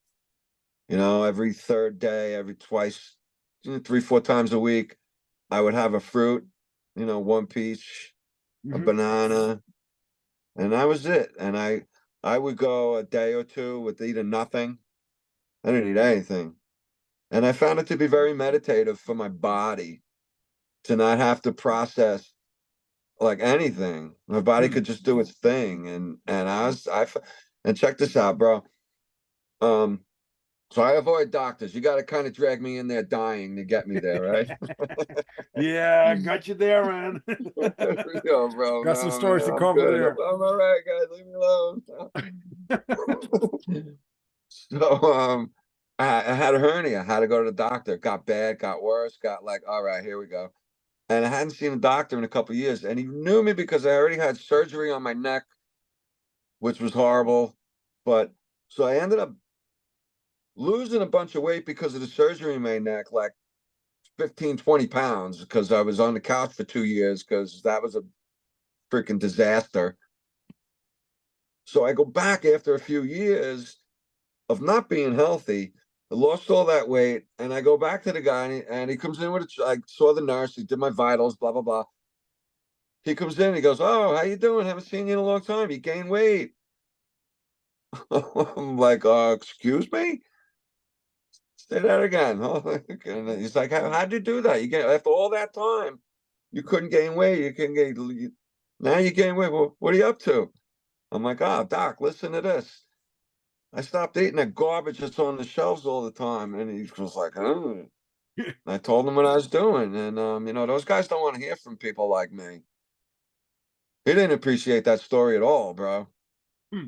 Every third day, every twice, 3, 4 times a week, I would have a fruit, one peach, a Hmm. banana, and that was it. And I would go a day or two with eating nothing. I didn't eat anything. And I found it to be very meditative for my body to not have to process like anything. My body Mm. could just do its thing. And and check this out, bro. Um, so I avoid doctors. You got to kind of drag me in there dying to get me there, right? Yeah, got you there, man. Yo, bro, Got some no, man, stories to I'm cover good. there. I'm all right, guys. Leave me alone. So, I had a hernia. I had to go to the doctor. It got bad, got worse, got like, all right, here we go. And I hadn't seen a doctor in a couple of years. And he knew me because I already had surgery on my neck, which was horrible. But so I ended up losing a bunch of weight because of the surgery in my neck, like 15, 20 pounds, because I was on the couch for 2 years because that was a freaking disaster. So I go back after a few years of not being healthy. I lost all that weight, and I go back to the guy, and he comes in with I saw the nurse. He did my vitals, blah blah blah. He comes in, he goes, "Oh, how you doing? Haven't seen you in a long time. You gained weight." I'm like, excuse me? Say that again." And he's like, how'd you do that? You get after all that time, you couldn't gain weight. You couldn't gain. Now you gain weight. Well, what are you up to? I'm like, doc, listen to this. I stopped eating that garbage that's on the shelves all the time. And he was like, oh. I told him what I was doing. And, those guys don't want to hear from people like me. He didn't appreciate that story at all, bro. Hmm.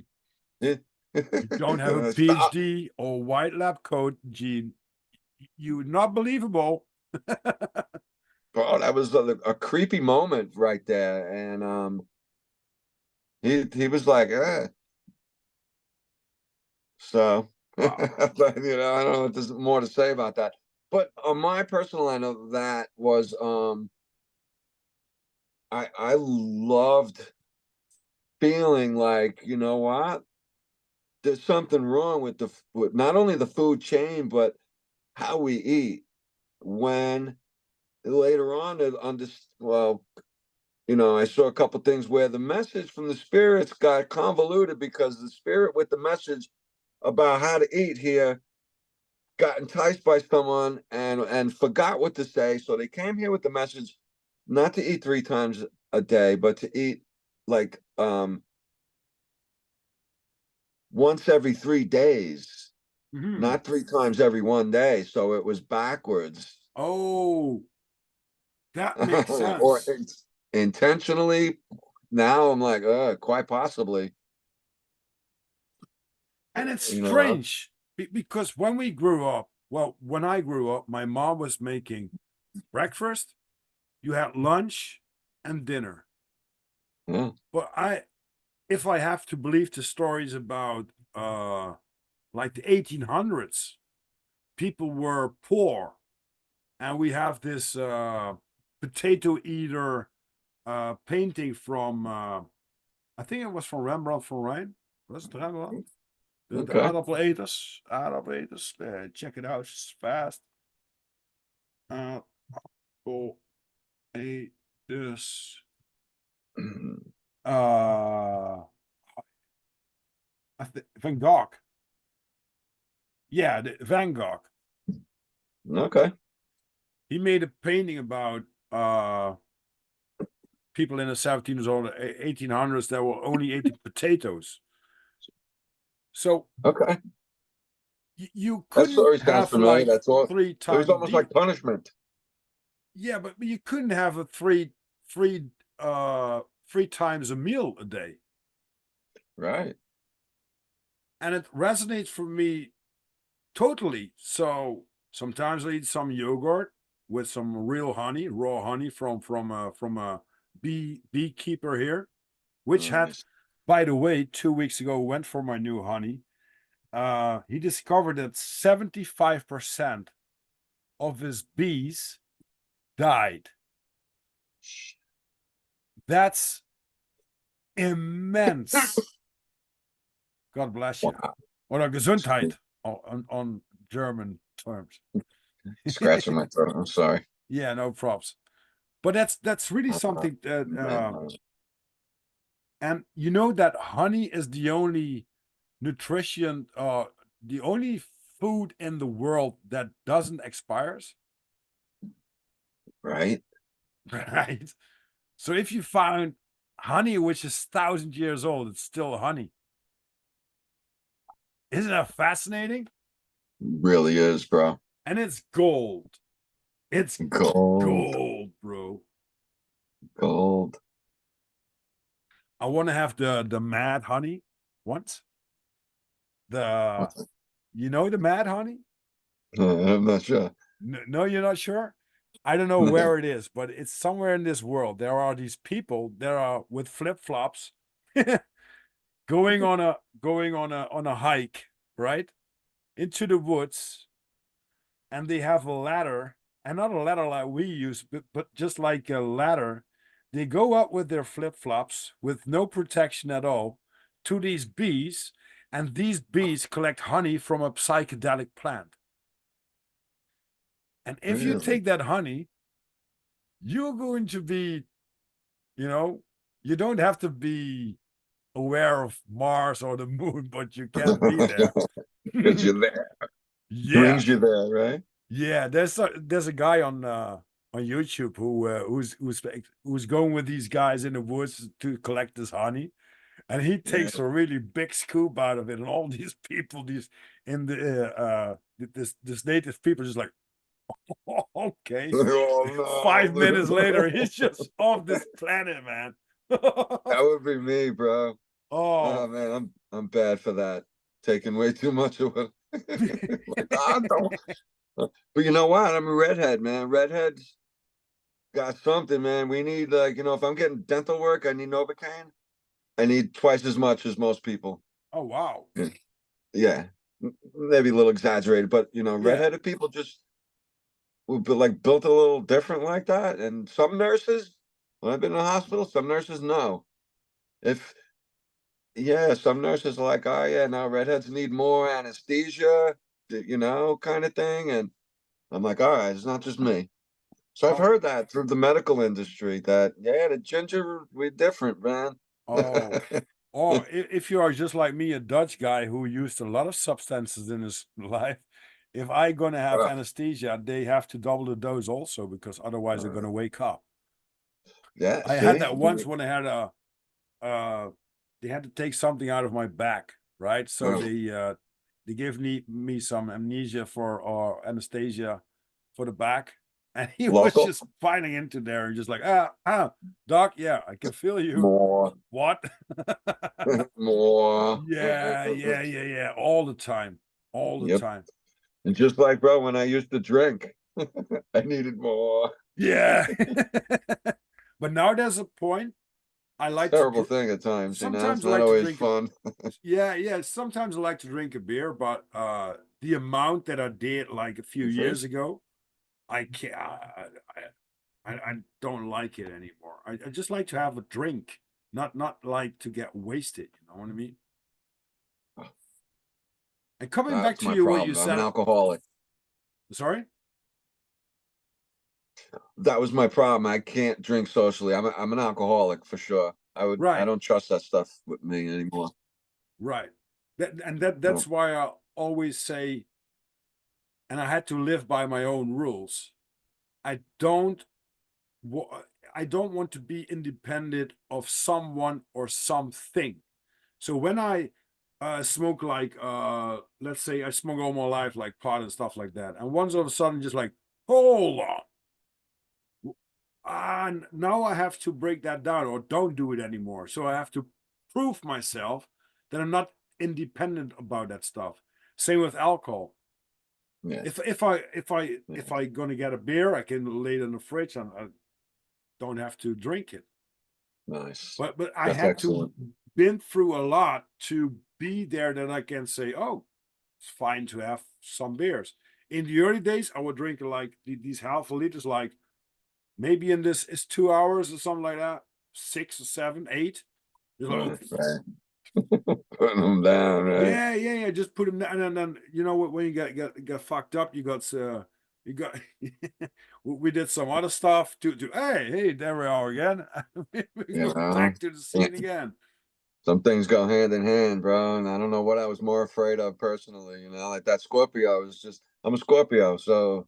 He- You don't have a Stop. PhD or white lab coat, Gene. You're not believable. Bro, that was a creepy moment right there. And he was like, eh. So, Wow. but, I don't know if there's more to say about that. But on my personal line of that was, I loved feeling like, you know what? There's something wrong with with not only the food chain, but how we eat. When later on, well, I saw a couple things where the message from the spirits got convoluted because the spirit with the message about how to eat here got enticed by someone and forgot what to say. So they came here with the message not to eat 3 times a day, but to eat like once every 3 days, Mhm. not 3 times every one day. So it was backwards. Oh, that makes Or sense. it's intentionally. Now I'm like, quite possibly, And it's you know. strange because when we grew up, well, when I grew up, my mom was making breakfast, you had lunch and dinner. Yeah, But if I have to believe the stories about like the 1800s, people were poor, and we have this potato eater painting from I think it was from Rembrandt van Rijn. Was it Rembrandt? The okay. aardappeleters. Aardappeleters. Check it out. It's fast. Aardappeleters. Uh, Van Gogh. Yeah, Van Gogh. Okay. He made a painting about people in the 1700s or 1800s that were only eating potatoes. So Okay. you That couldn't story sounds have familiar. like That's all. three It was time almost deal. like punishment. Yeah, but you couldn't have a three three times a meal a day. Right. And it resonates for me totally. So sometimes I eat some yogurt with some real honey, raw honey from a beekeeper here, which had, Nice. by the way, 2 weeks ago went for my new honey. He discovered that 75% of his bees died. That's immense. God bless you. Wow. Oder Gesundheit on German terms. Scratching my throat. I'm sorry. Yeah, no props. But that's really something that Man. and you know that honey is the only nutrition the only food in the world that doesn't expires, Right. right? So if you find honey which is 1,000 years old, it's still honey. Isn't that fascinating? Really is, bro. And it's gold. It's Gold. gold, bro. Gold. I want to have the mad honey once. The What's You know the mad honey? I'm not sure. No, you're not sure? I don't know No. where it is, but it's somewhere in this world. There are these people that are with flip-flops going on a hike, right? Into the woods, and they have a ladder, and not a ladder like we use, but just like a ladder. They go up with their flip-flops with no protection at all to these bees, and these bees collect honey from a psychedelic plant. And if you Really? take that honey, you're going to be, you know, you don't have to be aware of Mars or the moon, but you can be there. Because you're there. Yeah, Brings you there, right? yeah. There's a guy on YouTube who's going with these guys in the woods to collect this honey, and he Yeah. takes a really big scoop out of it, and all these people, these in the this native people, just like, oh, okay. Oh 5 minutes later, no. he's just off this planet, man. That would be me, bro. Oh Oh. man, I'm bad for that. Taking way too much of it. Like, don't. But you know what? I'm a redhead, man. Redheads got something, man. We need like, if I'm getting dental work, I need Novocaine. I need twice as much as most people. Oh, wow. Yeah. Yeah. Maybe a little exaggerated, but Yeah. redheaded people just were like built a little different like that. And some nurses, when I've been in the hospital, some nurses know. If Yeah, some nurses are like, oh yeah, now redheads need more anesthesia, kind of thing. And I'm like, all right, it's not just me. So I've Oh, heard that through the medical industry that yeah, the ginger we're different, man. oh, oh, if you are just like me, a Dutch guy who used a lot of substances in his life, if I gonna have Uh, anesthesia, they have to double the dose also because otherwise they're uh, gonna wake up. yeah, I had see, that once when I had uh they had to take something out of my back, right? So uh, they gave me some amnesia for or anesthesia for the back. And he was local, just fighting into there and just like, doc, yeah, I can feel you. more, What? more. Yeah, yeah, yeah, yeah. All the time. All the Yep. time. And just like bro, when I used to drink, I needed more. Yeah. But now there's a point I like to Terrible thing at times, it's sometimes I not like to always drink a fun. yeah, yeah. Sometimes I like to drink a beer, but the amount that I did like a few You years first? ago, I can't I don't like it anymore. I just like to have a drink, not like to get wasted, you know what I mean? And coming back That's to my you what you problem. I'm an said, alcoholic. sorry? That was my problem. I can't drink socially. I'm an alcoholic for sure. I Right. don't trust that stuff with me anymore. Right. No. That's why I always say, and I had to live by my own rules. I don't wa- I don't want to be independent of someone or something. So when I smoke like let's say I smoke all my life like pot and stuff like that, and once all of a sudden just like, hold on. And now I have to break that down or don't do it anymore. So I have to prove myself that I'm not independent about that stuff. Same with alcohol. Yeah. If I gonna get a beer, I can lay it in the fridge and I don't have to drink it. Nice. But I That's had to excellent. been through a lot to be there that I can say, oh, it's fine to have some beers. In the early days, I would drink like these half a liters, like maybe in this is 2 hours or something like that, 6 or 7, 8. Just like, Right. Right. Putting them down, right? yeah, yeah, yeah. Just put them down, and then you know what? When you got fucked up, you got. We did some other stuff to. Hey, there we are again. We You go know, back to the Yeah. scene again. Some things go hand in hand, bro. And I don't know what I was more afraid of personally. Like that Scorpio was just, I'm a Scorpio. So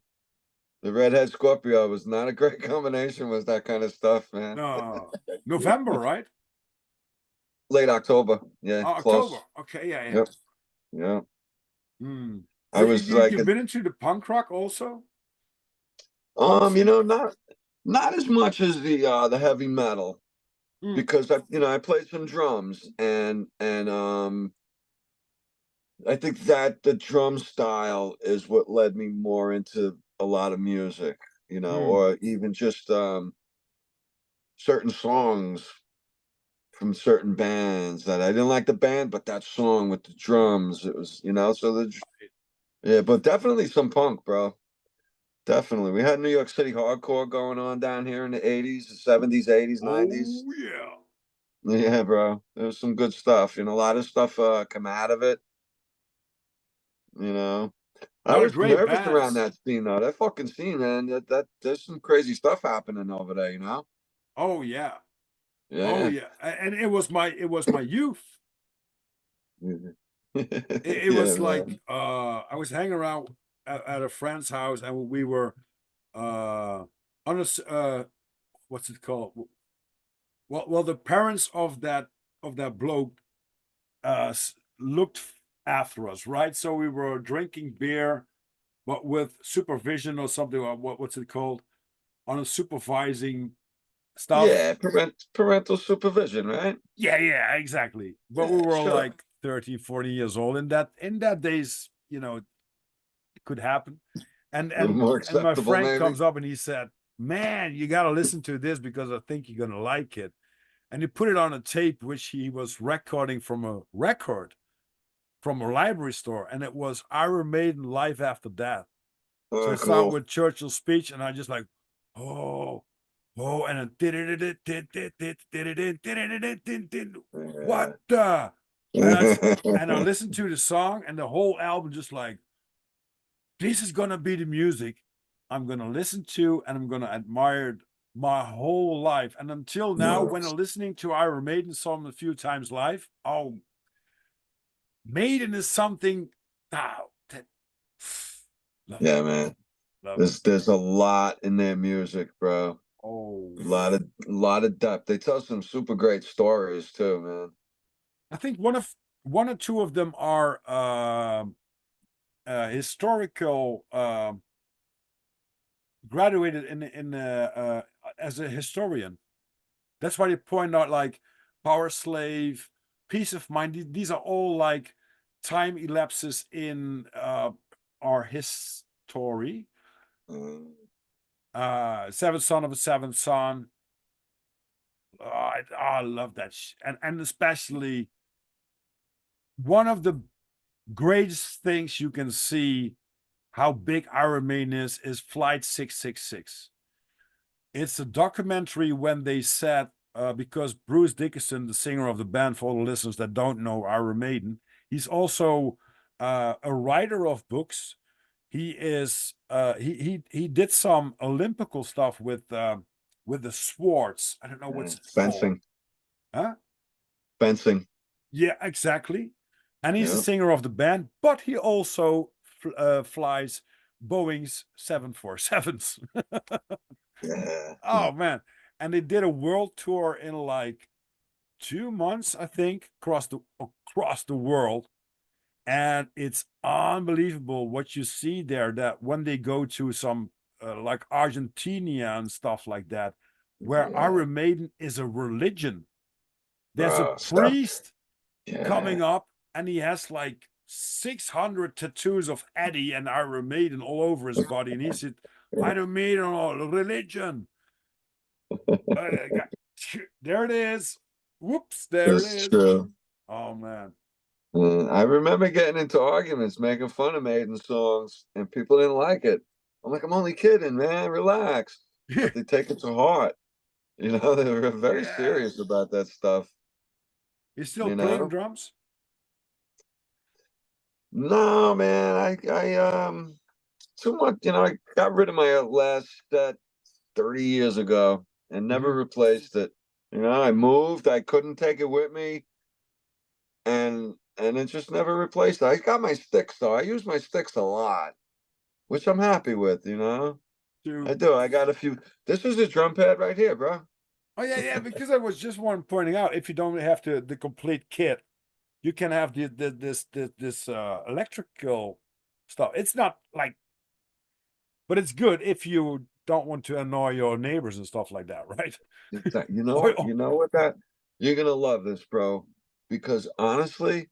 the redhead Scorpio was not a great combination with that kind of stuff, man. November, right? Late October. Yeah, October. close. Okay, yeah, yeah. Yep. Yeah. Hmm. I So was like, you've been into the punk rock also, punk um, you scene? know, not not as much as the heavy metal Hmm. because I played some drums and I think that the drum style is what led me more into a lot of music, Hmm. or even just certain songs from certain bands that I didn't like the band, but that song with the drums, it was, so yeah, but definitely some punk, bro. Definitely. We had New York City hardcore going on down here in the 80s, the 70s, 80s, 90s. Oh yeah. Yeah, bro. There was some good stuff. A lot of stuff come out of it, you know. A I lot of was great nervous around bands. that scene though. That fucking scene, man. That there's some crazy stuff happening over there. Oh yeah. Oh Yeah. yeah. And it was my youth. Yeah, It yeah, was like man. I was hanging around at a friend's house, and we were on what's it called? Well, the parents of that bloke looked after us, right? So we were drinking beer, but with supervision or something. Or what's it called? On a supervising stuff. Yeah, parental supervision, right? Yeah, yeah, exactly. But we Yeah, were sure. like 30, 40 years old. In that days, it could happen. And A little and more and my acceptable, friend maybe. comes up and he said, "Man, you got to listen to this because I think you're gonna like it." And he put it on a tape which he was recording from a record from a library store, and it was Iron Maiden Live After Death. So Oh, it started cool. with Churchill's speech, and I just like, oh, oh, and then what Yeah. the? And I listened to the song and the whole album, just like, this is gonna be the music I'm gonna listen to and I'm gonna admire my whole life. And until now, when I'm listening to Iron Maiden song a few times live, oh, Maiden is something. Oh, love it, Yeah, man. love it. There's a lot in their music, bro. Oh, A lot of depth. They tell some super great stories too, man. I think one or two of them are historical, graduated as a historian. That's why they point out like Power Slave, Peace of Mind. These are all like time elapses in our history. Mm, Seventh Son of a Seventh Son. I love that, and especially one of the greatest things you can see how big Iron Maiden is Flight 666. It's a documentary when they said, because Bruce Dickinson, the singer of the band, for all the listeners that don't know Iron Maiden, he's also a writer of books. He did some Olympical stuff with the swords. I don't know what's it called. fencing. Huh? Fencing. Yeah, exactly. And he's the Yeah. singer of the band, but he also flies Boeing's 747s. Yeah. Oh man. And they did a world tour in like 2 months, I think, across the world. And it's unbelievable what you see there. That when they go to some like Argentina and stuff like that, where Yeah. Iron Maiden is a religion. There's a Bro, stuff. priest Yeah. coming up, and he has like 600 tattoos of Eddie and Iron Maiden all over his body. And he said, Iron Maiden or religion. Uh, there it is. Whoops, there it That's is. true. Oh man. I remember getting into arguments, making fun of Maiden songs, and people didn't like it. I'm like, I'm only kidding, man. Relax. But they take it to heart. They were very serious Yes. about that stuff. He's still You playing know? drums? No, man. I too much. I got rid of my last set 30 years ago and never Mhm. replaced it. I moved. I couldn't take it with me, and it just never replaced it. I got my sticks though. I use my sticks a lot, which I'm happy with. I To do. I got a few. This is a drum pad right here, bro. Oh yeah, yeah, because I was just one pointing out if you don't have the complete kit, you can have this electrical stuff. It's not like, but it's good if you don't want to annoy your neighbors and stuff like that, right? Exactly. Or, You know what that you're gonna love this, bro. Because honestly,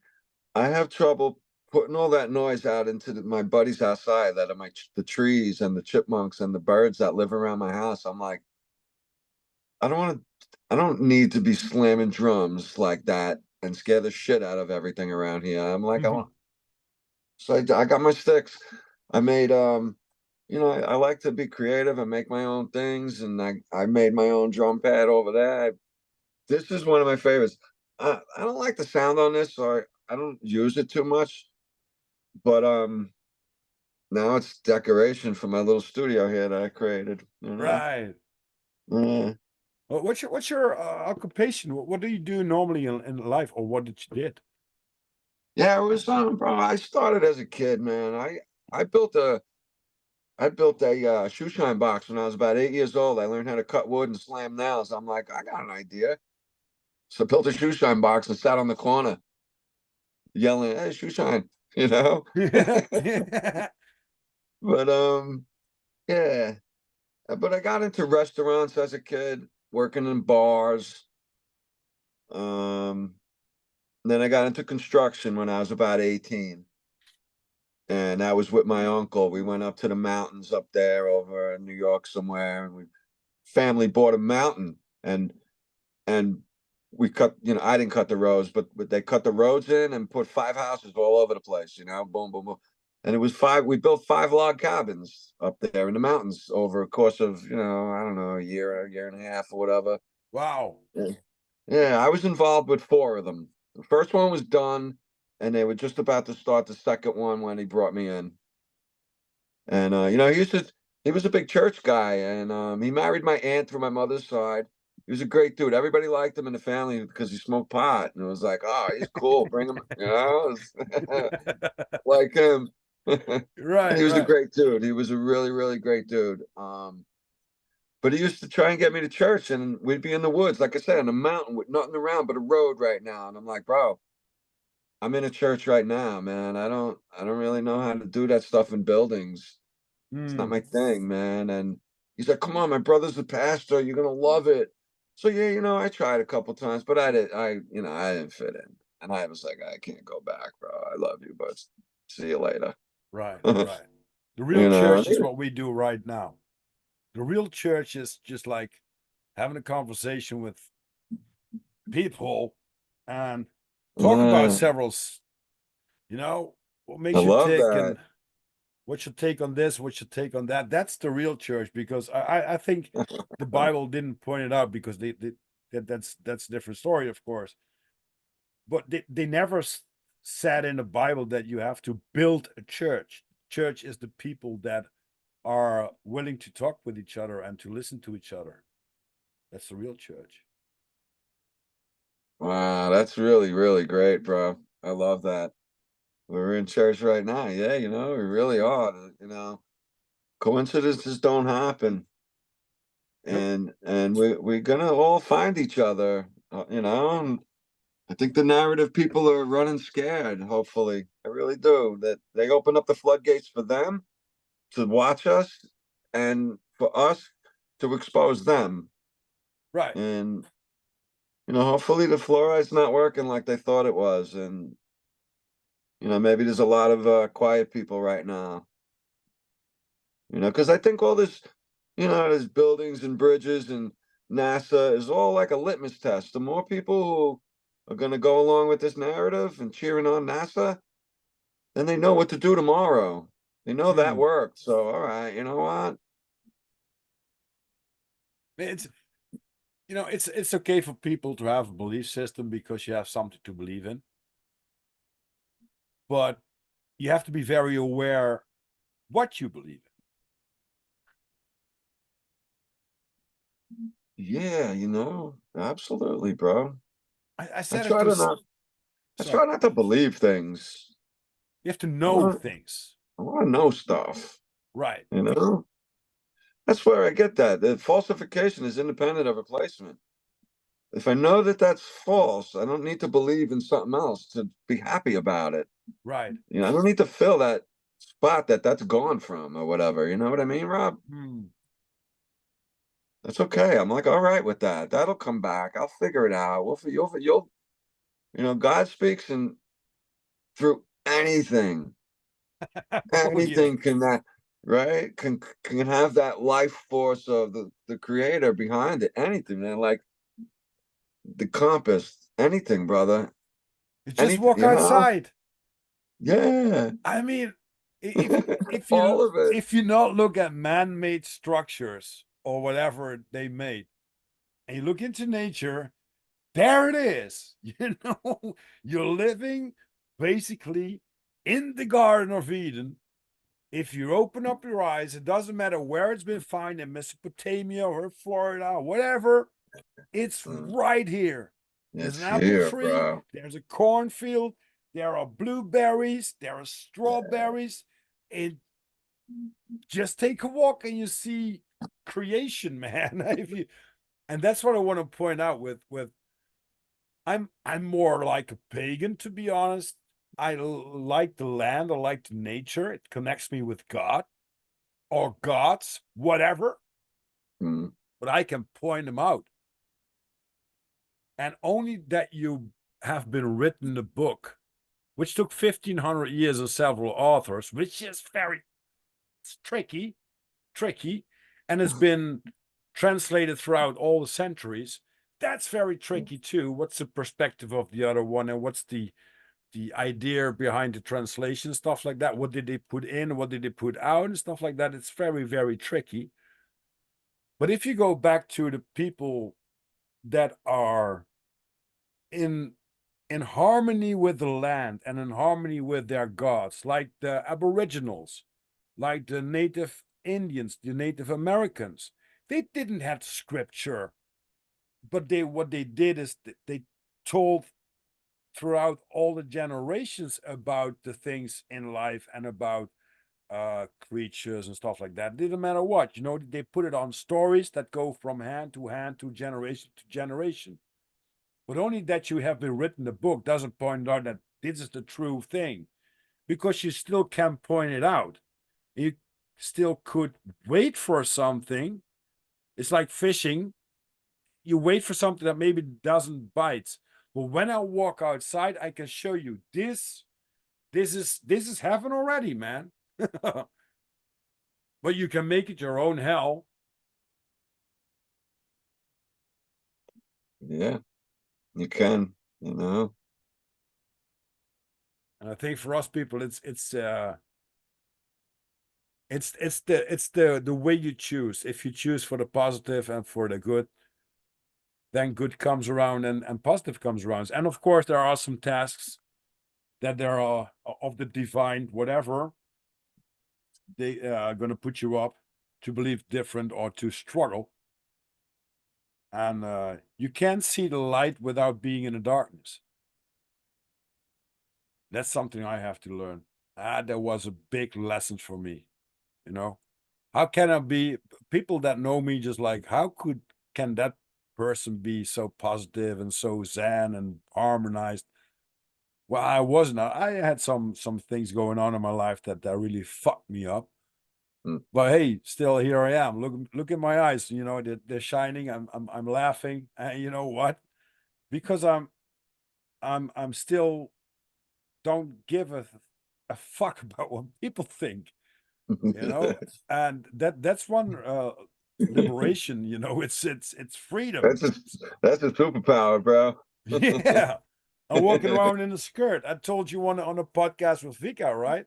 I have trouble. putting all that noise out into my buddies outside that are the trees and the chipmunks and the birds that live around my house. I'm like, I don't want to, I don't need to be slamming drums like that and scare the shit out of everything around here. I'm like, I want, so I got my sticks. I made, I like to be creative and make my own things. And I made my own drum pad over there. This is one of my favorites. I don't like the sound on this, so I don't use it too much. But now it's decoration for my little studio here that I created. Right. Yeah, What's your occupation? What do you do normally in life, or what did you did? yeah. It was bro. I started as a kid, man. I built a shoe shine box when I was about 8 years old. I learned how to cut wood and slam nails. I'm like, I got an idea. So I built a shoe shine box and sat on the corner yelling, "Hey, shoe shine!" You know. But yeah. But I got into restaurants as a kid, working in bars. Um, then I got into construction when I was about 18. And that was with my uncle. We went up to the mountains up there over in New York somewhere, and we family bought a mountain and we cut, I didn't cut the roads, but they cut the roads in and put 5 houses all over the place, boom, boom, boom. And it was we built 5 log cabins up there in the mountains over a course of, I don't know, a year and a half or whatever. Wow. Yeah. Yeah, I was involved with 4 of them. The first one was done, and they were just about to start the second one when he brought me in. And he was a big church guy, and he married my aunt through my mother's side. He was a great dude. Everybody liked him in the family because he smoked pot, and it was like, oh, he's cool. Bring him, like him. Right, He was a right. great dude. He was a really, really great dude. But he used to try and get me to church, and we'd be in the woods, like I said, on a mountain with nothing around but a road right now. And I'm like, bro, I'm in a church right now, man. I don't really know how to do that stuff in buildings. It's not Hmm. my thing, man. And he's like, come on, my brother's a pastor. You're gonna love it. So yeah, I tried a couple times, but I didn't fit in. And I was like, I can't go back, bro. I love you, but see you later. Right, you right. The real know, church is what we do right now. The real church is just like having a conversation with people and talk about uh, several, what I makes you love tick that. and what's your take on this, what's your take on that. That's the real church, because I think the Bible didn't point it out, because that's a different story, of course. But they never said in the Bible that you have to build a church. Church is the people that are willing to talk with each other and to listen to each other. That's the real church. Wow, that's really, really great, bro. I love that. We're in church right now. Yeah, we really are. Coincidences don't happen. Nope. And we're gonna all find each other, and I think the narrative people are running scared, hopefully. I really do. That they open up the floodgates for them to watch us and for us to expose them. Right. And hopefully the fluoride's not working like they thought it was. And maybe there's a lot of quiet people right now. Because I think all this, there's buildings and bridges and NASA is all like a litmus test. The more people who are going to go along with this narrative and cheering on NASA, then they know what to do tomorrow. They know that Hmm. worked. So, all right, you know what? It's it's okay for people to have a belief system because you have something to believe in, but you have to be very aware what you believe Yeah, absolutely, bro. in. I I said it try to to not. I sorry. try not to believe things. You have to I know want. things. I want to know stuff. Right. You know. That's where I get that. The falsification is independent of replacement. If I know that that's false, I don't need to believe in something else to be happy about it. Right. I don't need to fill that spot that's gone from or whatever. You know what I mean, Rob? Hmm. That's okay. I'm like, all right with that. That'll come back. I'll figure it out. You'll God speaks and through anything, Oh yeah. anything can that, right? Can have that life force of the creator behind it. Anything, man, like the compass, anything, brother. You just Anything, walk outside. Yeah. I mean, if All you of it. if you not look at man-made structures or whatever they made, and you look into nature, there it is. You know, you're living basically in the Garden of Eden. If you open up your eyes, it doesn't matter where it's been found in Mesopotamia or Florida, whatever, it's Mm, right here. There's an it's apple here, tree, bro. there's a cornfield, there are blueberries, there are Yeah. strawberries. It just take a walk and you see creation, man. If you and that's what I want to point out with I'm more like a pagan, to be honest. I like the land, I like the nature. It connects me with God or gods, whatever, Mm, but I can point them out. And only that you have been written a book, which took 1,500 years of several authors, which is very tricky, tricky, and has been translated throughout all the centuries. That's very tricky too. What's the perspective of the other one, and what's the idea behind the translation, stuff like that? What did they put in? What did they put out, and stuff like that? It's very, very tricky. But if you go back to the people that are in in harmony with the land and in harmony with their gods, like the Aboriginals, like the Native Indians, the Native Americans, they didn't have scripture, but they what they did is they told throughout all the generations about the things in life and about creatures and stuff like that. It didn't matter what, you know, they put it on stories that go from hand to generation to generation. But only that you have been written a book doesn't point out that this is the true thing, because you still can point it out. You still could wait for something. It's like fishing. You wait for something that maybe doesn't bite. But when I walk outside, I can show you this. This is heaven already, man. But you can make it your own hell. yeah, you can, you know. And I think for us people, it's the way you choose. If you choose for the positive and for the good, then good comes around and positive comes around. And of course, there are some tasks that there are of the divine, whatever, they are going to put you up to believe different or to struggle. And you can't see the light without being in the darkness. That's something I have to learn. That was a big lesson for me, you know. How can I be people that know me just like how can that person be so positive and so zen and harmonized? Well, I wasn't. I had some things going on in my life that really fucked me up. Mm. But hey, still here I am. Look in my eyes. You know they're shining. I'm laughing. And you know what? Because I'm still don't give a fuck about what people think. You know, and that's one liberation. You know, it's freedom. That's a that's a superpower, bro. Yeah, I'm walking around in a skirt. I told you on a podcast with Vika, right?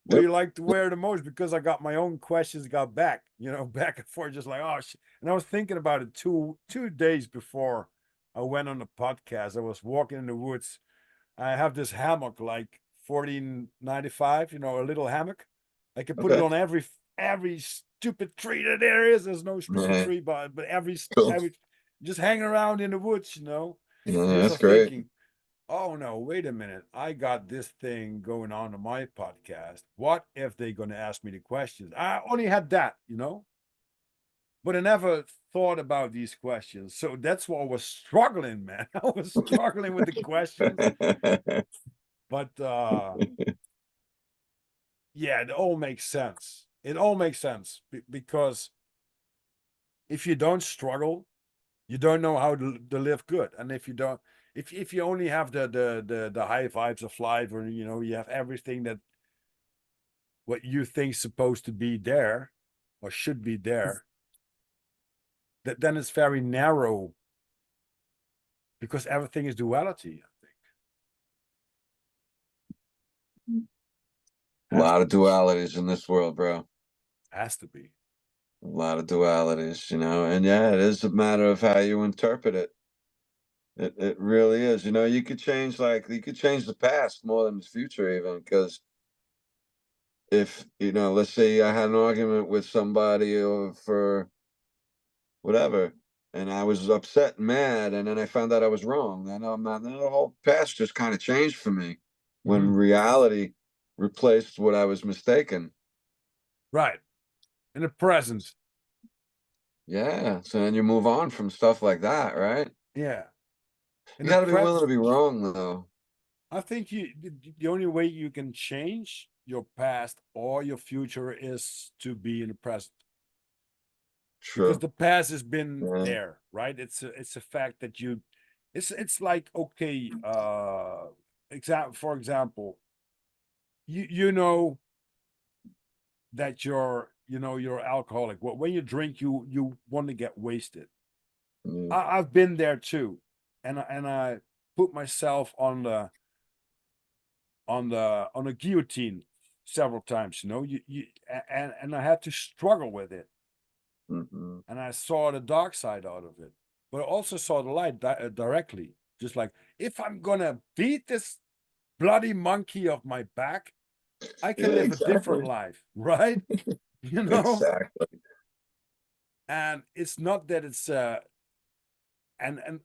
What do Yep. you like to wear the most? Because I got my own questions got back, you know, back and forth, just like, oh shit. And I was thinking about it two days before I went on the podcast. I was walking in the woods. I have this hammock like 14.95, you know, a little hammock. I can put it Okay. on every stupid tree that there is. There's no special Yeah, tree, but cool. every just hanging around in the woods, you know. Yeah, And just that's are great. thinking, oh no, wait a minute. I got this thing going on my podcast. What if they're going to ask me the questions? I only had that, you know, but I never thought about these questions. So that's why I was struggling, man. I was struggling with the questions, but yeah, it all makes sense. It all makes sense because if you don't struggle, you don't know how to live good. And if you don't, if you only have the high vibes of life, or you have everything that what you think supposed to be there or should be there, that then it's very narrow, because everything is duality, I think. A Has lot to of be. dualities in this world, bro. Has to be. A lot of dualities, and yeah, it is a matter of how you interpret it. It really is. You could change the past more than the future even, because if, let's say I had an argument with somebody or for whatever, and I was upset and mad, and then I found out I was wrong, then I'm not, then the whole past just kind of changed for me when Mhm. reality replaced what I was mistaken. Right. In the present. Yeah. So then you move on from stuff like that, right? Yeah. In You the got to be willing present. to be wrong, though. I think the only way you can change your past or your future is to be in the present, because True. the past has been Yeah. there, right? It's a fact that it's like, okay, for example, you know that you're alcoholic. Well, when you drink, you want to get wasted. Yeah. I've been there too, and I put myself on a guillotine several times. And I had to struggle with it, Hmm. and I saw the dark side out of it, but I also saw the light directly. Just like, if I'm gonna beat this bloody monkey off my back, I can Yeah, live a different exactly. life, right? You know. Exactly. And it's not that it's and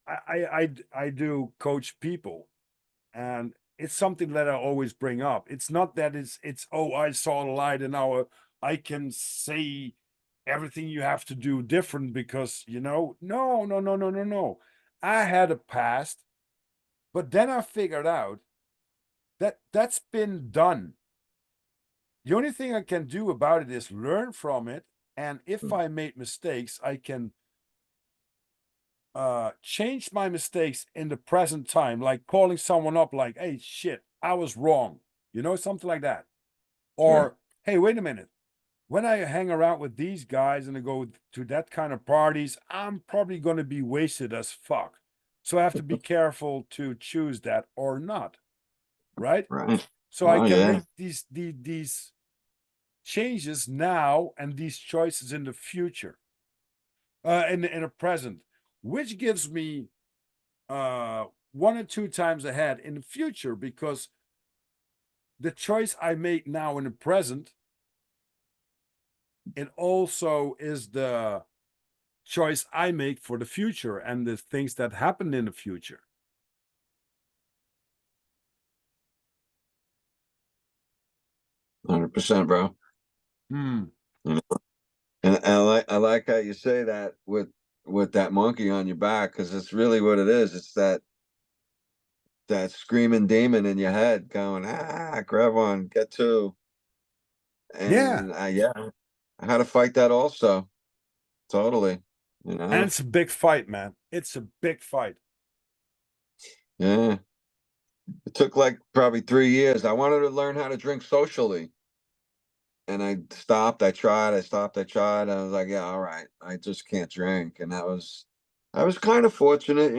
I do coach people, and it's something that I always bring up. It's not that it's oh, I saw the light and now I can say everything you have to do different, because no, no, no, no, no, no, no. I had a past, but then I figured out that that's been done. The only thing I can do about it is learn from it, and if I made mistakes, I can change my mistakes in the present time, like calling someone up, like, hey, shit, I was wrong, something like that. Sure. Or, hey, wait a minute, when I hang around with these guys and I go to that kind of parties, I'm probably going to be wasted as fuck, so I have to be careful to choose that or not, right? Right. So I Oh, can yeah. make these changes now and these choices in the future, in the present, which gives me uh, one or two times ahead in the future, because the choice I make now in the present, it also is the choice I make for the future and the things that happen in the future. 100%, bro. Hmm. You know, and I like how you say that with that monkey on your back, because it's really what it is. It's that screaming demon in your head going, grab on, get two. Yeah. And yeah, I had to fight that also. Totally. And it's a big fight, man. It's a big fight. Yeah. It took like probably 3 years. I wanted to learn how to drink socially. And I stopped, I tried, I stopped, I tried. I was like, yeah, all right. I just can't drink. And I was kind of fortunate,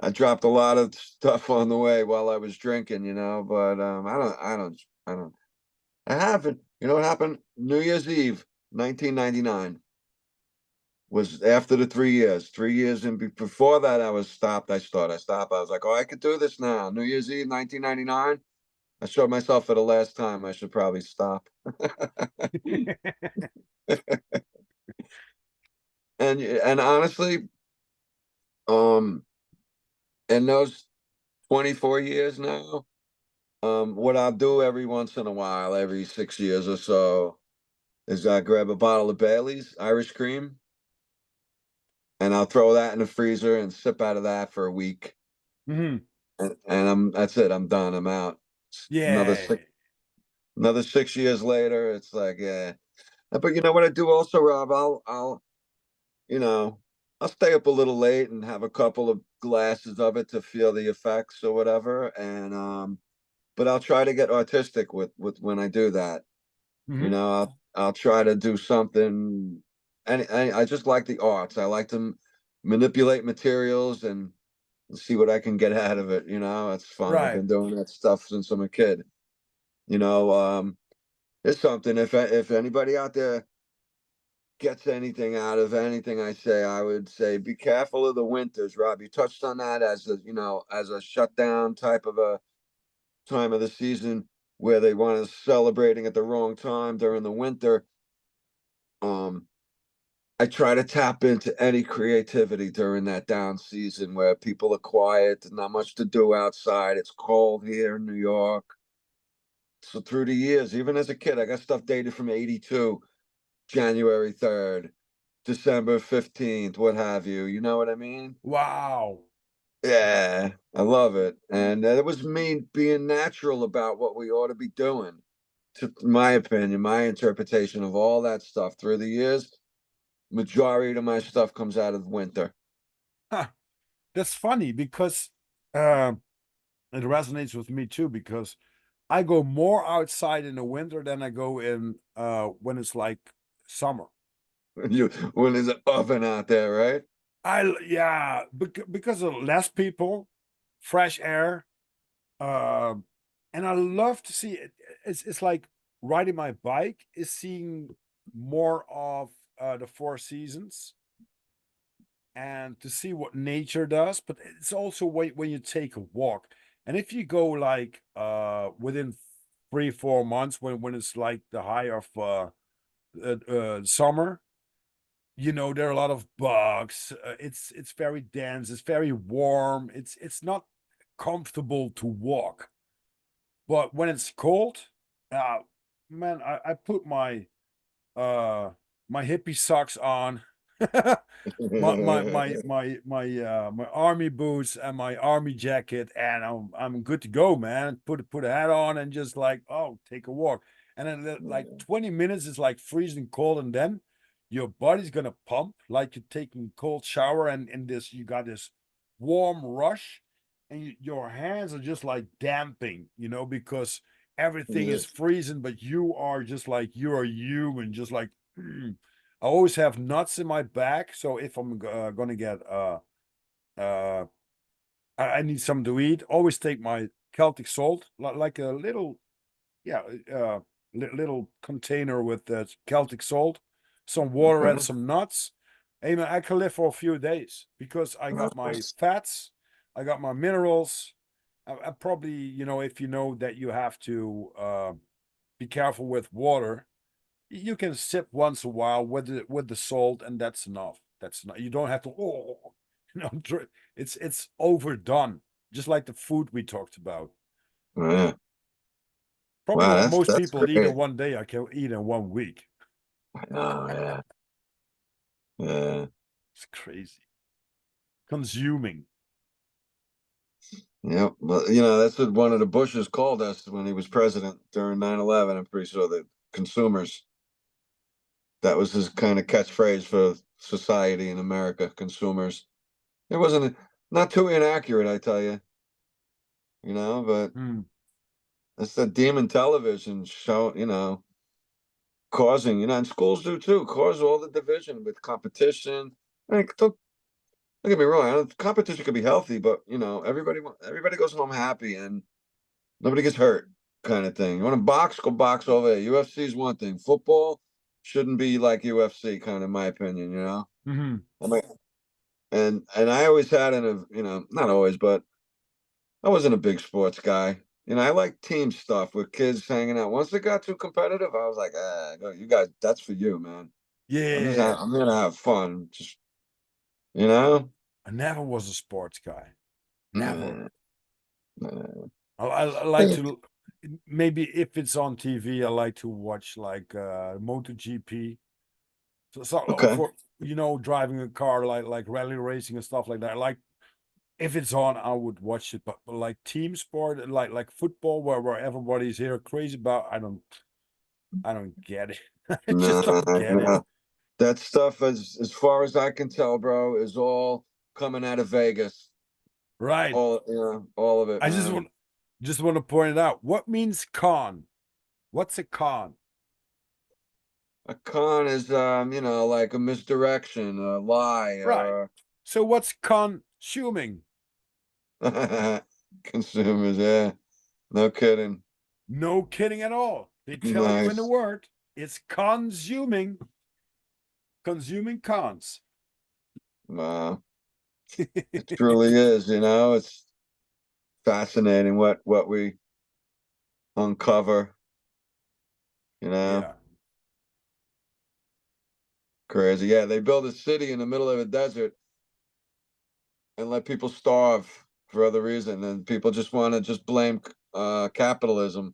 I dropped a lot of stuff on the way while I was drinking, but I don't I haven't. You know what happened? New Year's Eve, 1999 was after the 3 years. 3 years and before that, I was stopped. I stopped. I was like, oh, I could do this now. New Year's Eve, 1999. I showed myself for the last time I should probably stop. And honestly, um, in those 24 years now, what I'll do every once in a while, every 6 years or so, is I grab a bottle of Bailey's Irish cream, and I'll throw that in the freezer and sip out of that for a week. Mhm. And that's it. I'm done. I'm out. Another Yeah. six another 6 years later, it's like, yeah. But you know what I do also, Rob? You know, I'll stay up a little late and have a couple of glasses of it to feel the effects or whatever. And but I'll try to get artistic with when I do that. You Mhm. know, I'll try to do something. And I just like the arts. I like to manipulate materials and see what I can get out of it. You know, it's fun. I've Right. been doing that stuff since I'm a kid. You know, it's something. If anybody out there gets anything out of anything I say, I would say be careful of the winters, Rob. You touched on that as a, you know, as a shutdown type of a time of the season where they want to celebrating at the wrong time during the winter. Um, I try to tap into any creativity during that down season where people are quiet, there's not much to do outside. It's cold here in New York. So through the years, even as a kid, I got stuff dated from 82, January 3rd, December 15th, what have you. You know what I mean? Wow. Yeah, I love it. And it was me being natural about what we ought to be doing. To my opinion, my interpretation of all that stuff through the years, majority of my stuff comes out of winter. Huh. That's funny because uh, it resonates with me too because I go more outside in the winter than I go in when it's like summer. When there's an oven out there, right? Yeah, because of less people, fresh air, um, and I love to see it. It's like riding my bike is seeing more of the four seasons and to see what nature does. But it's also when you take a walk, and if you go like within 3 4 months when it's like the high of summer, you know there are a lot of bugs. It's very dense. It's very warm. It's not comfortable to walk. But when it's cold, uh, man, I put uh my hippie socks on, my army boots and my army jacket, and I'm good to go, man. Put a hat on and just like, oh, take a walk. And then like 20 minutes is like freezing cold, and then your body's gonna pump like you're taking a cold shower, and this you got this warm rush, and your hands are just like damping, because everything Yeah. is freezing, but you are just like you are human, just like I always have nuts in my bag, so if I'm gonna get uh I need something to eat, always take my Celtic salt, like a little, yeah, little container with Celtic salt, some water and Okay. some nuts. Hey man, I can live for a few days because I got my Nice. fats, I got my minerals. I probably, if you know that you have to be careful with water, you can sip once a while with the salt, and that's enough. That's not. You don't have to. Oh, it's overdone. Just like the food we talked about. Yeah. Probably Wow, what that's most that's people eat in great. one day, I can eat in 1 week. Oh yeah. Yeah. It's crazy. Consuming. Yep. Well, you know, that's what one of the Bushes called us when he was president during 9/11. I'm pretty sure that consumers, that was his kind of catchphrase for society in America, consumers. It wasn't not too inaccurate, I tell you, but Hmm. it's the demon television show, causing, and schools do too, cause all the division with competition. I mean, don't get me wrong, competition could be healthy, but everybody goes home happy and nobody gets hurt, kind of thing. You want to box, go box over there. UFC is one thing. Football shouldn't be like UFC, kind of my opinion. Hmm. I mean, and I always had not always, but I wasn't a big sports guy. I like team stuff with kids hanging out. Once it got too competitive, I was like, you guys, that's for you, man. Yeah. I'm gonna have fun. Just you know, I never was a sports guy. Never. uh, uh, I like to, maybe if it's on TV, I like to watch like MotoGP. So okay. for driving a car, like rally racing and stuff like that. Like if it's on, I would watch it. But like team sport, like football, where everybody's here crazy about, I don't get it. I just Nah, don't get it. nah. That stuff, as far as I can tell, bro, is all coming out of Vegas. Right. All, yeah, all of it, I man. just want to point it out. What means con? What's a con? A con is, like a misdirection, a lie, Right. So what's consuming? consumers. Yeah, no kidding. No kidding at all. They tell you in the Nice. word. It's consuming. Consuming cons. Wow, it truly is. It's fascinating what we uncover. You know, Yeah. crazy. Yeah, they build a city in the middle of a desert and let people starve for other reason, and people just want to just blame capitalism.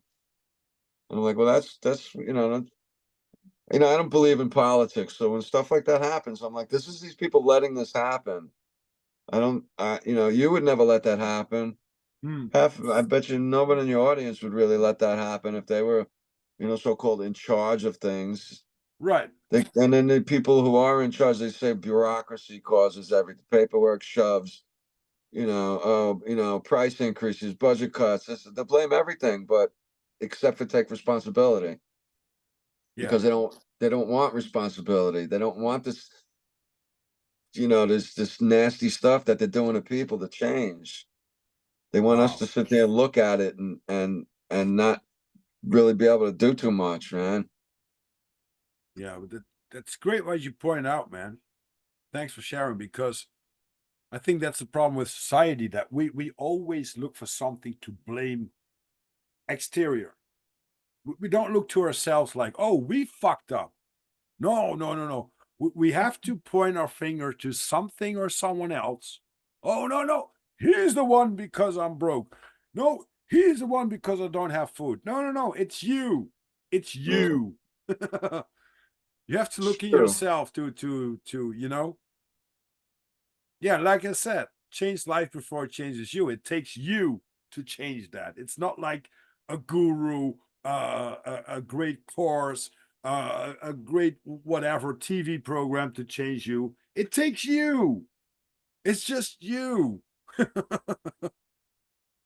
And I'm like, well, that's I don't believe in politics, so when stuff like that happens, I'm like, this is these people letting this happen. I don't, you would never let that happen. Hmm. I bet you nobody in your audience would really let that happen if they were, so-called in charge of things. Right. And then the people who are in charge, they say bureaucracy causes everything, paperwork shoves, price increases, budget cuts. They blame everything, but except for take responsibility Yeah. because they don't want responsibility. They don't want this nasty stuff that they're doing to people to change. They want us Wow. to sit there and look at it and not really be able to do too much, man. Yeah. But that's great what you point out, man. Thanks for sharing because I think that's the problem with society that we always look for something to blame exterior. We don't look to ourselves like, oh, we fucked up. No, no, no, no. We have to point our finger to something or someone else. Oh, no, no. He's the one because I'm broke. No, he's the one because I don't have food. No, no, no. It's you. It's Yeah, you. You have to it's look in true. yourself yeah, like I said, change life before it changes you. It takes you to change that. It's not like a guru, a great course, a great whatever TV program to change you. It takes you. It's just you.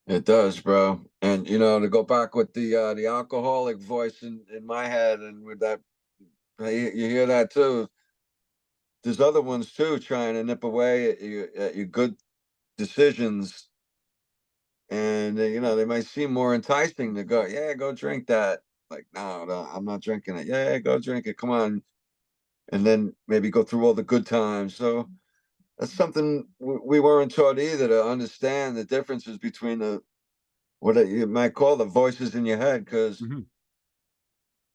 It does, bro. And to go back with the alcoholic voice in my head, and with that, you hear that too. There's other ones too trying to nip away at your good decisions, and they might seem more enticing to go, yeah, go drink that. Like, no, no, I'm not drinking it. Yeah, go drink it. Come on, and then maybe go through all the good times. So that's something we weren't taught either, to understand the differences between what you might call the voices in your head, because Mhm.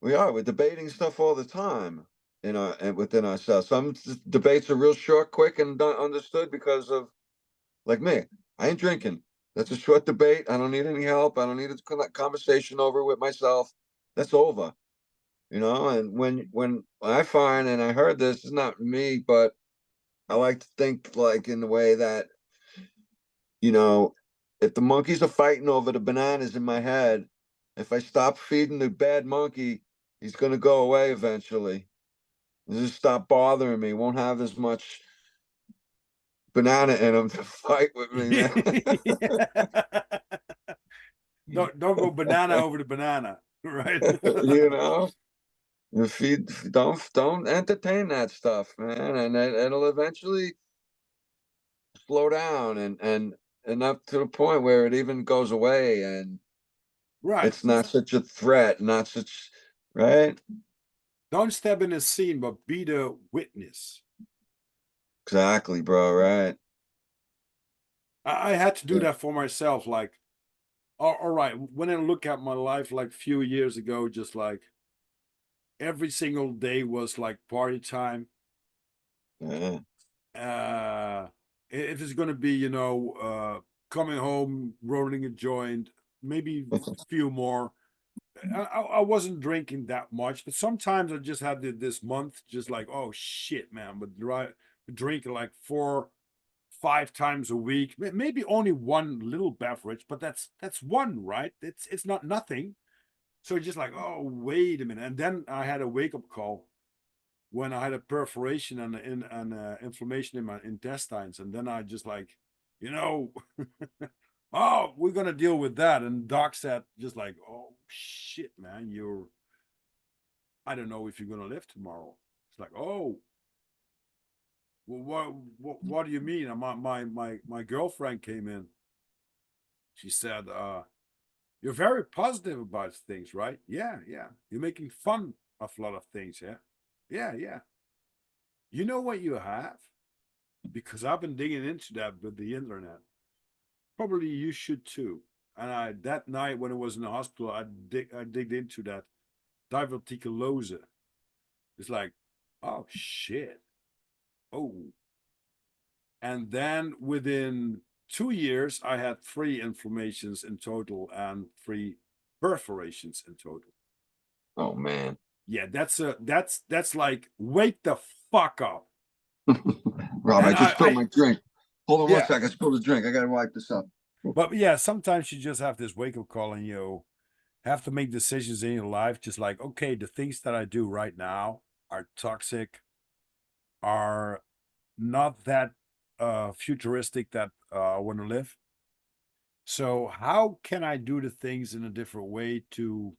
we're debating stuff all the time and within ourselves. Some debates are real short, quick, and done, understood because of, like me. I ain't drinking. That's a short debate. I don't need any help. I don't need a conversation over with myself. That's over. And when I find, and I heard this is not me, but I like to think like in the way that, you know, if the monkeys are fighting over the bananas in my head, if I stop feeding the bad monkey, he's gonna go away eventually. He'll just stop bothering me. Won't have as much banana in him to fight with me, man. Don't go banana over the banana, right? you know, if you don't entertain that stuff, man, and it'll eventually slow down and up to the point where it even goes away, and Right. it's not such a threat, not such, right? Don't step in the scene, but be the witness. Exactly, bro. Right. I had to do Yeah. that for myself. Like, all right, when I look at my life like few years ago, just like every single day was like party time. Yeah. Uh, if it's gonna be, coming home, rolling a joint, maybe a few more. I wasn't drinking that much, but sometimes I just had this month, just like, oh shit, man, but drinking like 4, 5 times a week, maybe only one little beverage, but that's one, right? It's not nothing. So just like, oh, wait a minute. And then I had a wake-up call when I had a perforation and inflammation in my intestines. And then I just like, you know, oh, we're gonna deal with that. And doc said, just like, oh shit, man, I don't know if you're gonna live tomorrow. It's like, oh, well, what do you mean? And my girlfriend came in. She said, you're very positive about things, right? Yeah, yeah. You're making fun of a lot of things, yeah? Yeah, yeah. You know what you have? Because I've been digging into that with the internet. Probably you should too. And that night when I was in the hospital, I digged into that diverticulose. It's like, oh shit. Oh. And then within 2 years, I had 3 inflammations in total and 3 perforations in total. Oh man. Yeah, that's like wake the fuck up. Rob, I And just spilled my drink. Hold on one yeah, second. I spilled a drink. I gotta wipe this up. but yeah, sometimes you just have this wake up call and you have to make decisions in your life. Just like, okay, the things that I do right now are toxic, are not that futuristic that I want to live. So how can I do the things in a different way to,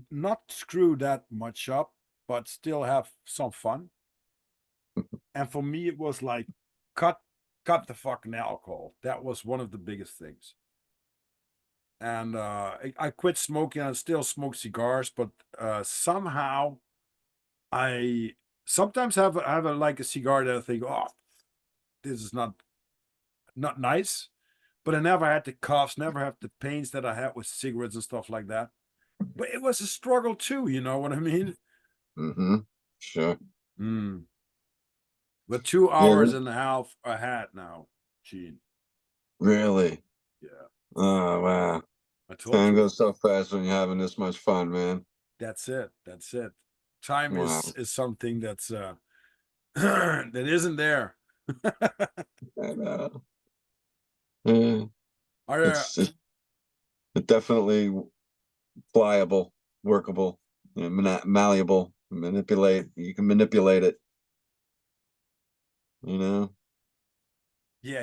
not screw that much up, but still have some fun? And for me, it was like cut cut the fucking alcohol. That was one of the biggest things. And I quit smoking. I still smoke cigars, but somehow I sometimes have like a cigar that I think, oh, this is not nice. But I never had the coughs, never had the pains that I had with cigarettes and stuff like that. But it was a struggle too, you know what I mean? Mm-hmm. Sure. Mm. But 2 hours Yeah, and a half ahead now, Gene. really. Yeah, Oh wow. I told Time you. goes so fast when you're having this much fun, man. That's it. That's it. Time is Wow. is something that's that isn't there. I know. Yeah. Are there? It's definitely pliable, workable, malleable, manipulate. You can manipulate it, you know? Yeah,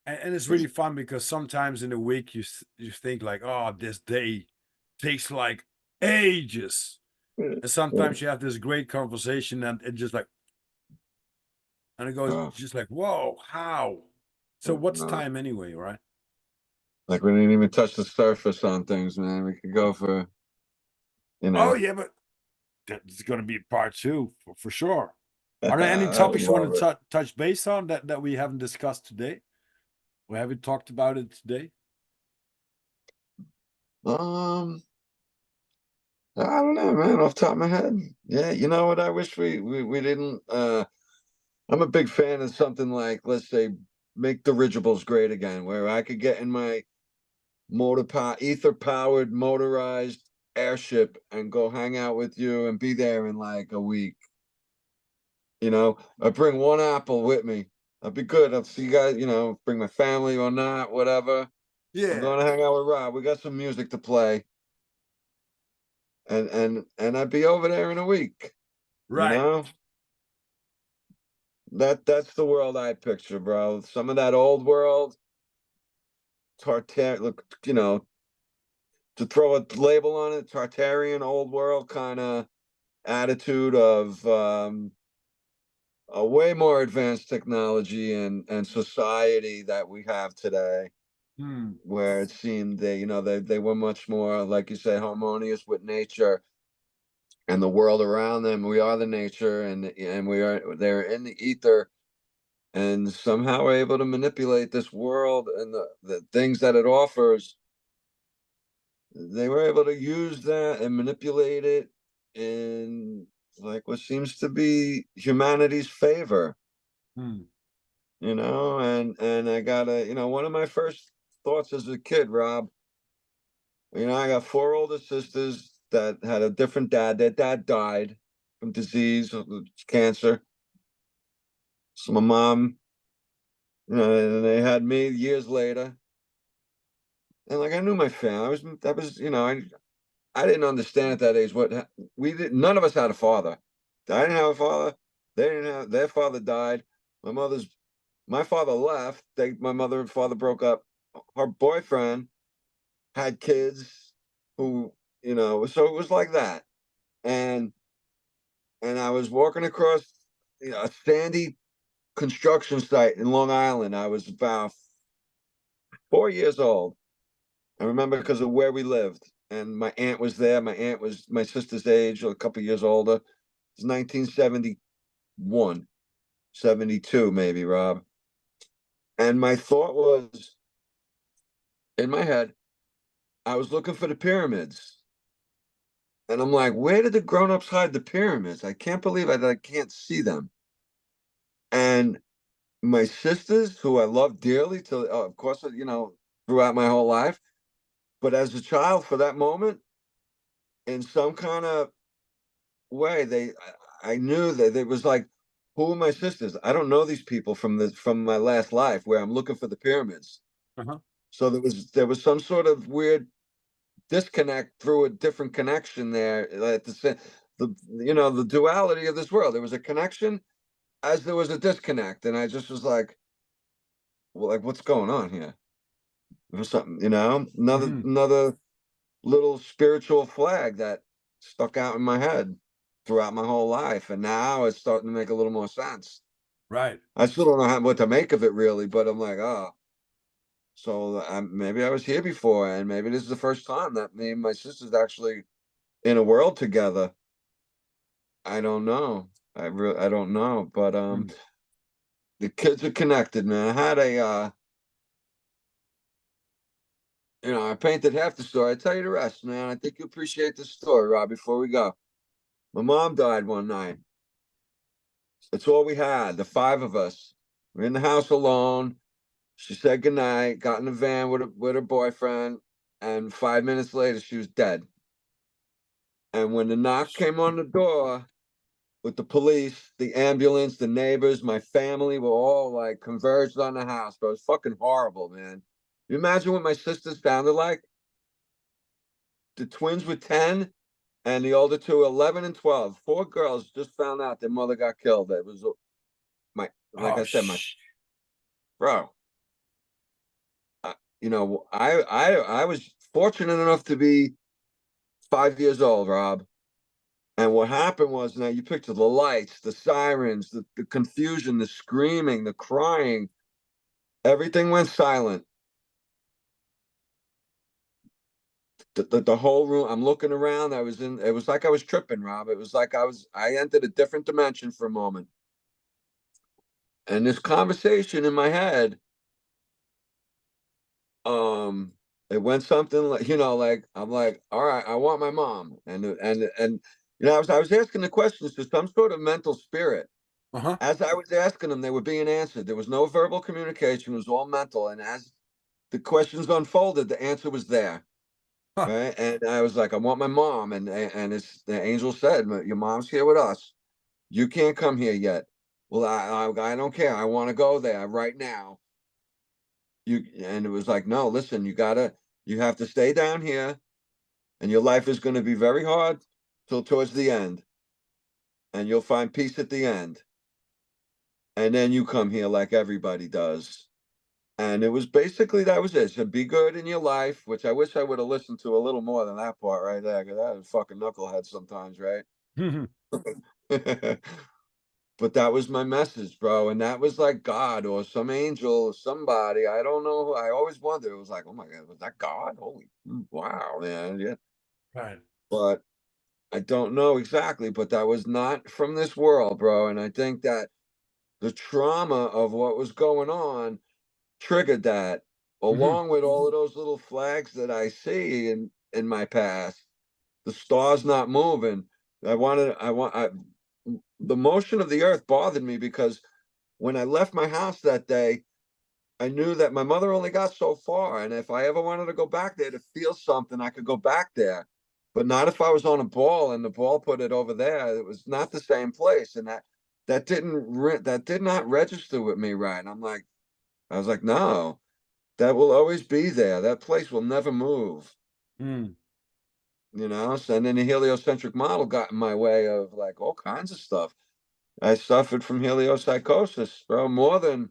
and it's really fun because sometimes in a week you think like, oh, this day takes like ages, and Yeah. sometimes you have this great conversation and it just like, and it goes Oh, just like, whoa, how? So what's no. time anyway, right? Like we didn't even touch the surface on things, man. We could go for, you Oh know, yeah, but that's going to be part two for sure. Are there any I would topics you want love it. to touch base on that we haven't discussed today? We haven't talked about it today. Um, I don't know, man, off the top of my head. Yeah, you know what? I wish we didn't I'm a big fan of something like, let's say, make dirigibles great again, where I could get in my ether powered motorized airship and go hang out with you and be there in like a week. I bring one apple with me. That'd be good. I'll see you guys, bring my family or not, whatever. I'm Yeah, going to hang out with Rob. We got some music to play. And I'd be over there in a week, you right. know? That's the world I picture, bro. Some of that old world, look, to throw a label on it, Tartarian old world kind of attitude of a way more advanced technology and society that we have today, Hmm. where it seemed they were much more, like you say, harmonious with nature and the world around them. We are the nature, and they're in the ether, and somehow we're able to manipulate this world and the things that it offers. They were able to use that and manipulate it in like what seems to be humanity's favor, Hmm. and I gotta, one of my first thoughts as a kid, Rob, I got 4 older sisters that had a different dad. Their dad died from disease, cancer. So my mom, and they had me years later. And like I knew my family. That was, I didn't understand at that age what we did. None of us had a father. I didn't have a father. They didn't have. Their father died. My father left. My mother and father broke up. Her boyfriend had kids who, so it was like that. And I was walking across, a sandy construction site in Long Island. I was about 4 years old. I remember because of where we lived. And my aunt was there. My aunt was my sister's age, or a couple years older. It was 1971, 72, maybe, Rob. And my thought was in my head, I was looking for the pyramids. And I'm like, where did the grown-ups hide the pyramids? I can't believe I can't see them. And my sisters, who I love dearly, till of course, throughout my whole life, but as a child, for that moment, in some kind of way, I knew that it was like, who are my sisters? I don't know these people from my last life, where I'm looking for the pyramids. Uh-huh. So there was some sort of weird disconnect through a different connection there. At the duality of this world. There was a connection as there was a disconnect, and I just was like, well, like, what's going on here? There's something, Mhm. another little spiritual flag that stuck out in my head throughout my whole life, and now it's starting to make a little more sense. Right. I still don't know what to make of it really, but I'm like, oh, so maybe I was here before, and maybe this is the first time that me and my sister's actually in a world together. I don't know. I don't know, but Mm. the kids are connected, man. I had I painted half the story. I tell you the rest, man. I think you appreciate the story, Rob. Before we go, my mom died one night. That's all we had, the five of us. We're in the house alone. She said goodnight, got in the van with her boyfriend, and 5 minutes later, she was dead. And when the knock came on the door with the police, the ambulance, the neighbors, my family were all like converged on the house. But it was fucking horrible, man. You imagine what my sisters sounded like? The twins were 10 and the older two, 11 and 12. Four girls just found out their mother got killed. It was like Oh, I said, my bro. I was fortunate enough to be 5 years old, Rob. And what happened was, now you picture the lights, the sirens, the confusion, the screaming, the crying. Everything went silent. The whole room. I'm looking around. It was like I was tripping, Rob. It was like I entered a different dimension for a moment. And this conversation in my head, um, it went something like, like I'm like, all right, I want my mom. And I was asking the questions to some sort of mental spirit. uh-huh. As I was asking them, they were being answered. There was no verbal communication, it was all mental. And as the questions unfolded, the answer was there. Huh. Right. And I was like, I want my mom. And it's the angel said, your mom's here with us. You can't come here yet. Well, I don't care. I want to go there right now. And it was like, no, listen, you have to stay down here, and your life is going to be very hard till towards the end, and you'll find peace at the end. And then you come here like everybody does. And it was basically, that was it. So be good in your life, which I wish I would have listened to a little more than that part right there, because that was fucking knucklehead sometimes, right? But that was my message, bro. And that was like God or some angel or somebody. I don't know. I always wondered. It was like, oh my God, was that God? Holy wow, man. Yeah. Right. But I don't know exactly. But that was not from this world, bro. And I think that the trauma of what was going on triggered that, Mhm. along with all of those little flags that I see in my past. The stars not moving. The motion of the earth bothered me because when I left my house that day, I knew that my mother only got so far. And if I ever wanted to go back there to feel something, I could go back there. But not if I was on a ball and the ball put it over there. It was not the same place. And that did not register with me right. I was like, no. that will always be there. That place will never move. Mm. So, and then the heliocentric model got in my way of like all kinds of stuff. I suffered from heliopsychosis, bro, more than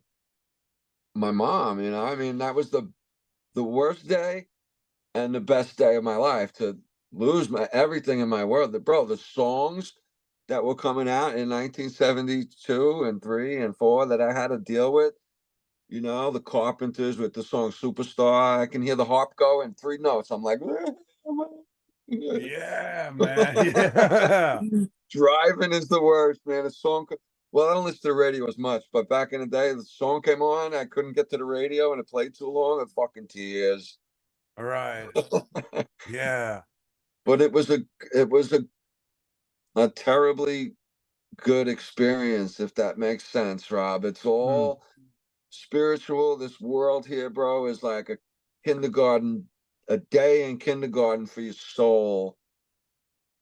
my mom. I mean, that was the worst day and the best day of my life, to lose my everything in my world. Bro, the songs that were coming out in 1972 and 3 and 4 that I had to deal with, the Carpenters with the song Superstar. I can hear the harp go in 3 notes. I'm like, Yeah, man. Yeah. driving is the worst, man. Well, I don't listen to the radio as much, but back in the day, the song came on, I couldn't get to the radio, and it played too long, and fucking tears. All right. Yeah. But it was a terribly good experience, if that makes sense, Rob. It's Mm. all spiritual. This world here, bro, is like a day in kindergarten for your soul.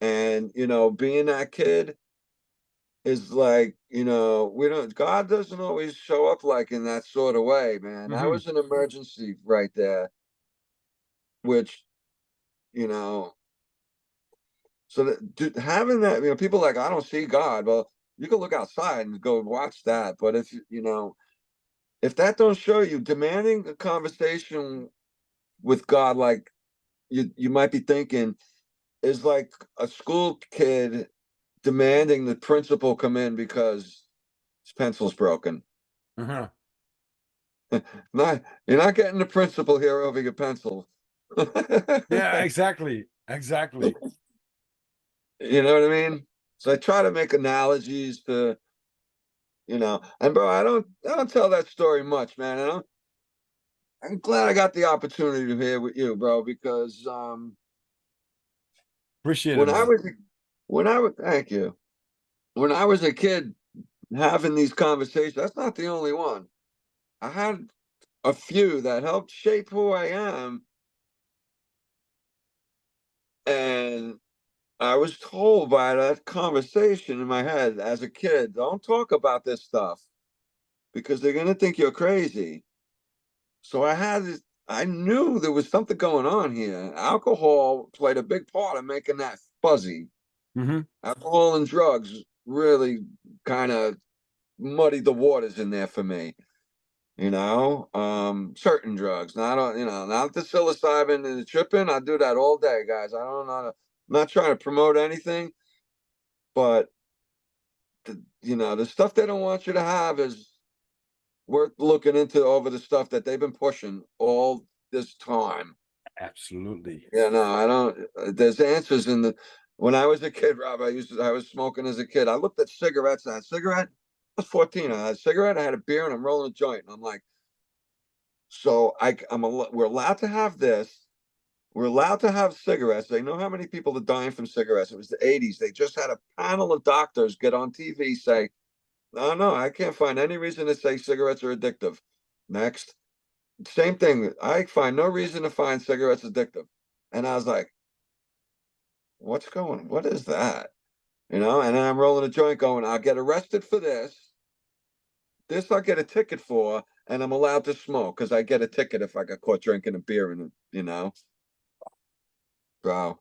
And being that kid is like, God doesn't always show up like in that sort of way, man. That Hmm. was an emergency right there, which, you know, so having that, people like, I don't see God. Well, you can look outside and go watch that. But if that don't show you, demanding a conversation with God, like you might be thinking, is like a school kid demanding the principal come in because his pencil's broken. Uh-huh. Not You're not getting the principal here over your pencil. Yeah, exactly. Exactly. You know what I mean? So I try to make analogies to, and bro, I don't tell that story much, man. I'm glad I got the opportunity to hear with you, bro, because Appreciate it, when I man. was thank you. When I was a kid having these conversations, that's not the only one. I had a few that helped shape who I am, and I was told by that conversation in my head as a kid, don't talk about this stuff because they're gonna think you're crazy. So I knew there was something going on here. Alcohol played a big part in making that fuzzy. Hmm. Alcohol and drugs really kind of muddied the waters in there for me. Certain drugs, not the psilocybin and the tripping. I do that all day, guys. I don't know. I'm not trying to promote anything, but the stuff they don't want you to have is worth looking into over the stuff that they've been pushing all this time. Absolutely. Yeah, no, I don't. There's answers in the. When I was a kid, Rob, I was smoking as a kid. I looked at cigarettes. I had a cigarette. I was 14. I had a cigarette. I had a beer, and I'm rolling a joint. And I'm like, so we're allowed to have this. We're allowed to have cigarettes. They know how many people are dying from cigarettes. It was the 80s. They just had a panel of doctors get on TV say, no, no, I can't find any reason to say cigarettes are addictive. Next. Same thing. I find no reason to find cigarettes addictive. And I was like, what is that? And then I'm rolling a joint going, I'll get arrested for this. This I'll get a ticket for, and I'm allowed to smoke because I get a ticket if I got caught drinking a beer bro.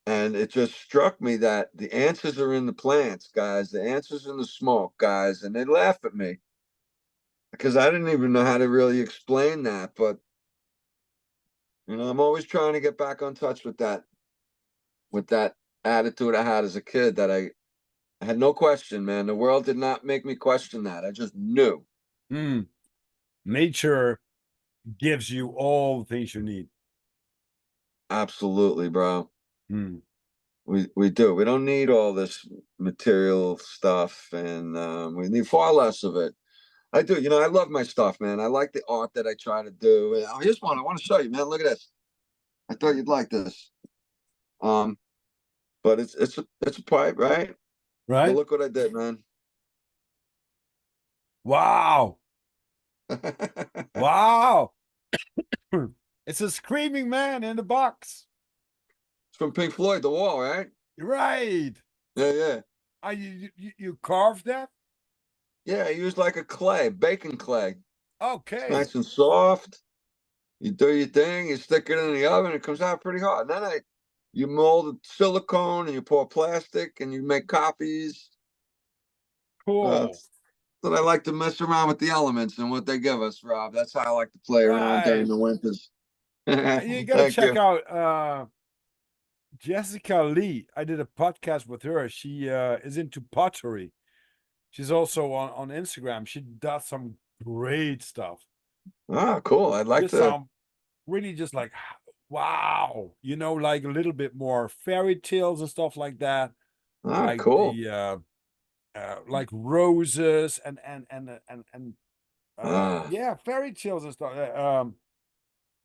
And it just struck me that the answers are in the plants, guys. The answers in the smoke, guys. And they laugh at me because I didn't even know how to really explain that. But I'm always trying to get back on touch with that attitude I had as a kid that I had no question, man. The world did not make me question that. I just knew. Mm. Nature gives you all the things you need. Absolutely, bro. Mm. We do. We don't need all this material stuff, and we need far less of it. I do. I love my stuff, man. I like the art that I try to do. Here's one I want to show you, man. Look at this. I thought you'd like this. Um, but it's a pipe, right? But Right? look what I did, man. Wow. It's Wow. It's a screaming man in the box. from Pink Floyd, The Wall, right? Right. Yeah, yeah. You carved that? Yeah, I used like a clay, bacon clay. It's Okay. nice and soft. You do your thing, you stick it in the oven, it comes out pretty hot. And then you mold silicone and you pour plastic and you make copies. Cool. That's what I like to mess around with the elements and what they give us, Rob. That's how I like to play around during Right. the winters. You got to Thank check you. out Jessica Lee. I did a podcast with her. She is into pottery. She's also on Instagram. She does some great stuff. Ah, cool. I'd like Just to. really just like wow, like a little bit more fairy tales and stuff like that. Ah, Like cool. the like roses and Ah, yeah, fairy tales and stuff.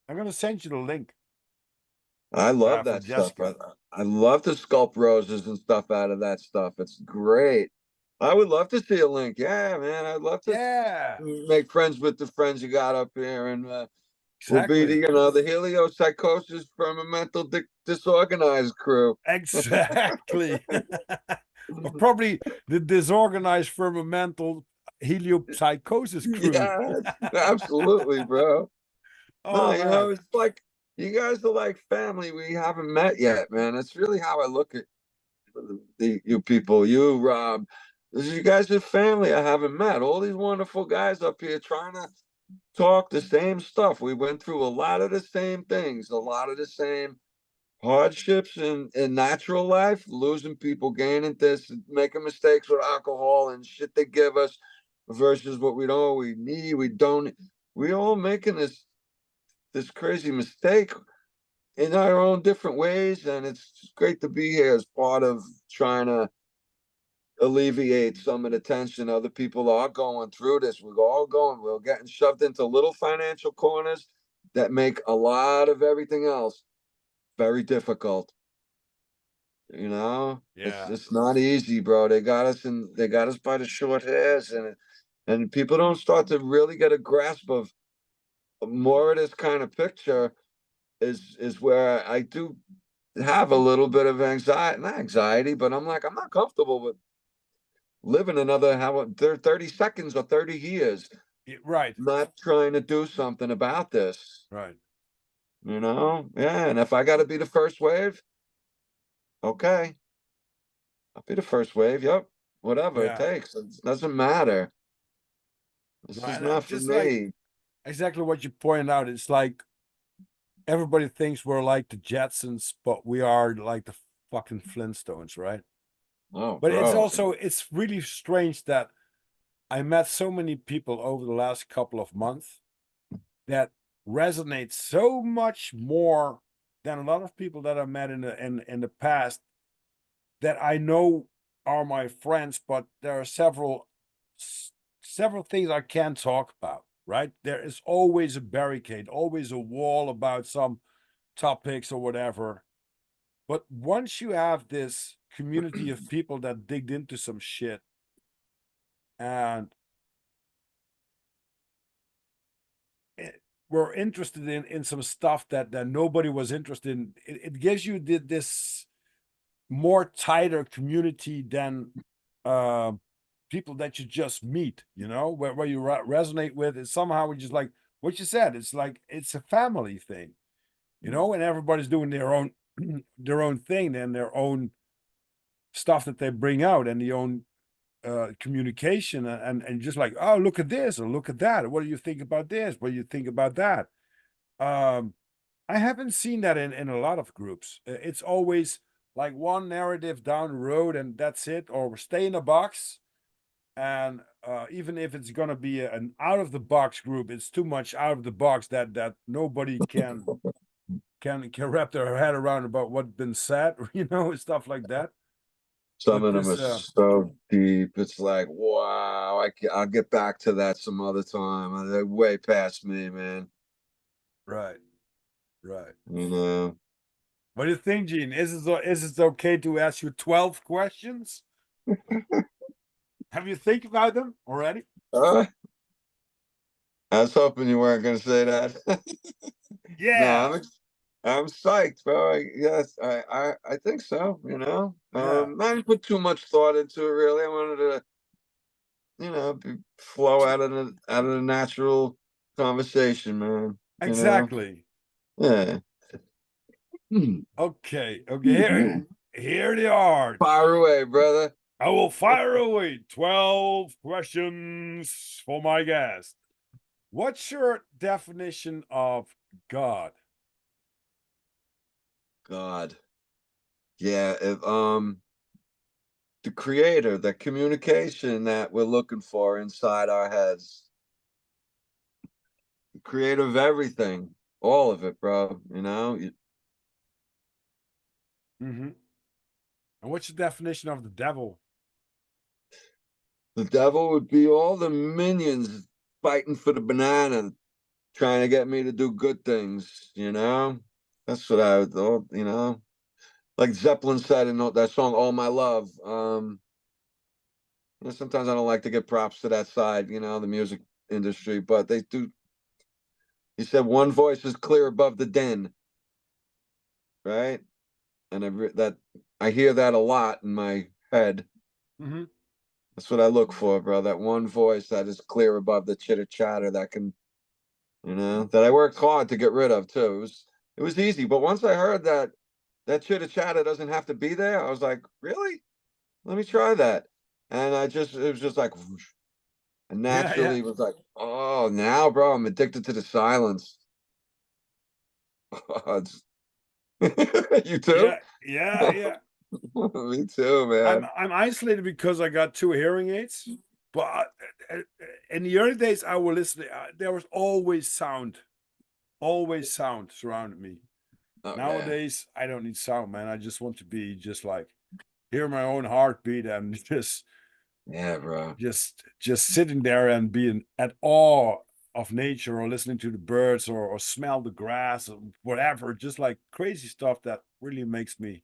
I'm gonna send you the link I love for that stuff. Jessica. I love to sculpt roses and stuff out of that stuff. It's great. I would love to see a link. Yeah, man. I'd love to Yeah, make friends with the friends you got up here, and we'll be exactly. the Heliopsychosis firmamental disorganized crew. Exactly. Or probably the disorganized firmamental heliopsychosis crew. Yes, absolutely, bro. No, Oh man. it's like you guys are like family we haven't met yet, man. That's really how I look at you people, you, Rob. You guys are family I haven't met. All these wonderful guys up here trying to talk the same stuff. We went through a lot of the same things, a lot of the same hardships in natural life, losing people, gaining this, making mistakes with alcohol and shit they give us versus what we need, we don't. We all making this crazy mistake in our own different ways, and it's great to be here as part of trying to alleviate some of the tension other people are going through this. We're getting shoved into little financial corners that make a lot of everything else very difficult. It's Yeah. it's not easy, bro. They got us by the short hairs, and people don't start to really get a grasp of more of this kind of picture is where I do have a little bit of anxiety, not anxiety, but I'm not comfortable with living another 30 seconds or 30 years Right. not trying to do something about this. Right. Yeah, and if I got to be the first wave, okay, I'll be the first wave. Yep, whatever it Yeah. takes. It doesn't matter. This Right. is And not for just like me. exactly what you pointed out, it's like everybody thinks we're like the Jetsons, but we are like the fucking Flintstones, right? Oh, But bro. it's really strange that I met so many people over the last couple of months that resonate so much more than a lot of people that I met in the past that I know are my friends, but there are several things I can't talk about, right? There is always a barricade, always a wall about some topics or whatever. But once you have this community of people that digged into some shit and were interested in some stuff that nobody was interested in, it gives you this more tighter community than uh, people that you just meet, where you resonate with. It's somehow just like what you said. It's like it's a family thing, and everybody's doing their own their own thing and their own stuff that they bring out and the own communication and just like, oh, look at this or look at that. What do you think about this? What do you think about that? Um, I haven't seen that in a lot of groups. It's always like one narrative down the road and that's it, or stay in a box. And even if it's gonna be an out of the box group, it's too much out of the box that nobody can wrap their head around about what's been said, stuff like that. Some But of them are this, so deep. It's like, wow, I'll get back to that some other time. They're way past me, man. right, right. You know. What do you think, Gene? Is it okay to ask you 12 questions? Have you think about them already? Uh, I was hoping you weren't going to say that. No, Yeah, I'm psyched, bro. Yes, I think so. yeah. I didn't put too much thought into it. Really, I wanted to, flow J- out of the natural conversation, man. you know? Exactly. Yeah. Okay. Here they are. Fire away, brother. I will fire away 12 questions for my guest. What's your definition of God? God. Yeah, if the creator, the communication that we're looking for inside our heads, the creator of everything, all of it, bro. Mm-hmm. And what's your definition of the devil? The devil would be all the minions fighting for the banana, trying to get me to do good things. That's what I would, like Zeppelin said in that song, All My Love. Sometimes I don't like to give props to that side, the music industry, but they do. He said, one voice is clear above the din, right? And I hear that a lot in my head. Mm-hmm. That's what I look for, bro. That one voice that is clear above the chitter chatter that I worked hard to get rid of too. It was easy, but once I heard that chitter chatter doesn't have to be there, I was like, really? Let me try that. And it was just like, whoosh. And Yeah, yeah, naturally it was like, oh, now, bro, I'm addicted to the silence. You too? yeah. Me too, man. I'm isolated because I got two hearing aids. But in the early days, I would listen. There was always sound surrounded me. Oh yeah. Nowadays, I don't need sound, man. I just want to be just like hear my own heartbeat and Yeah, bro. just sitting there and being at awe of nature or listening to the birds or smell the grass or whatever. Just like crazy stuff that really makes me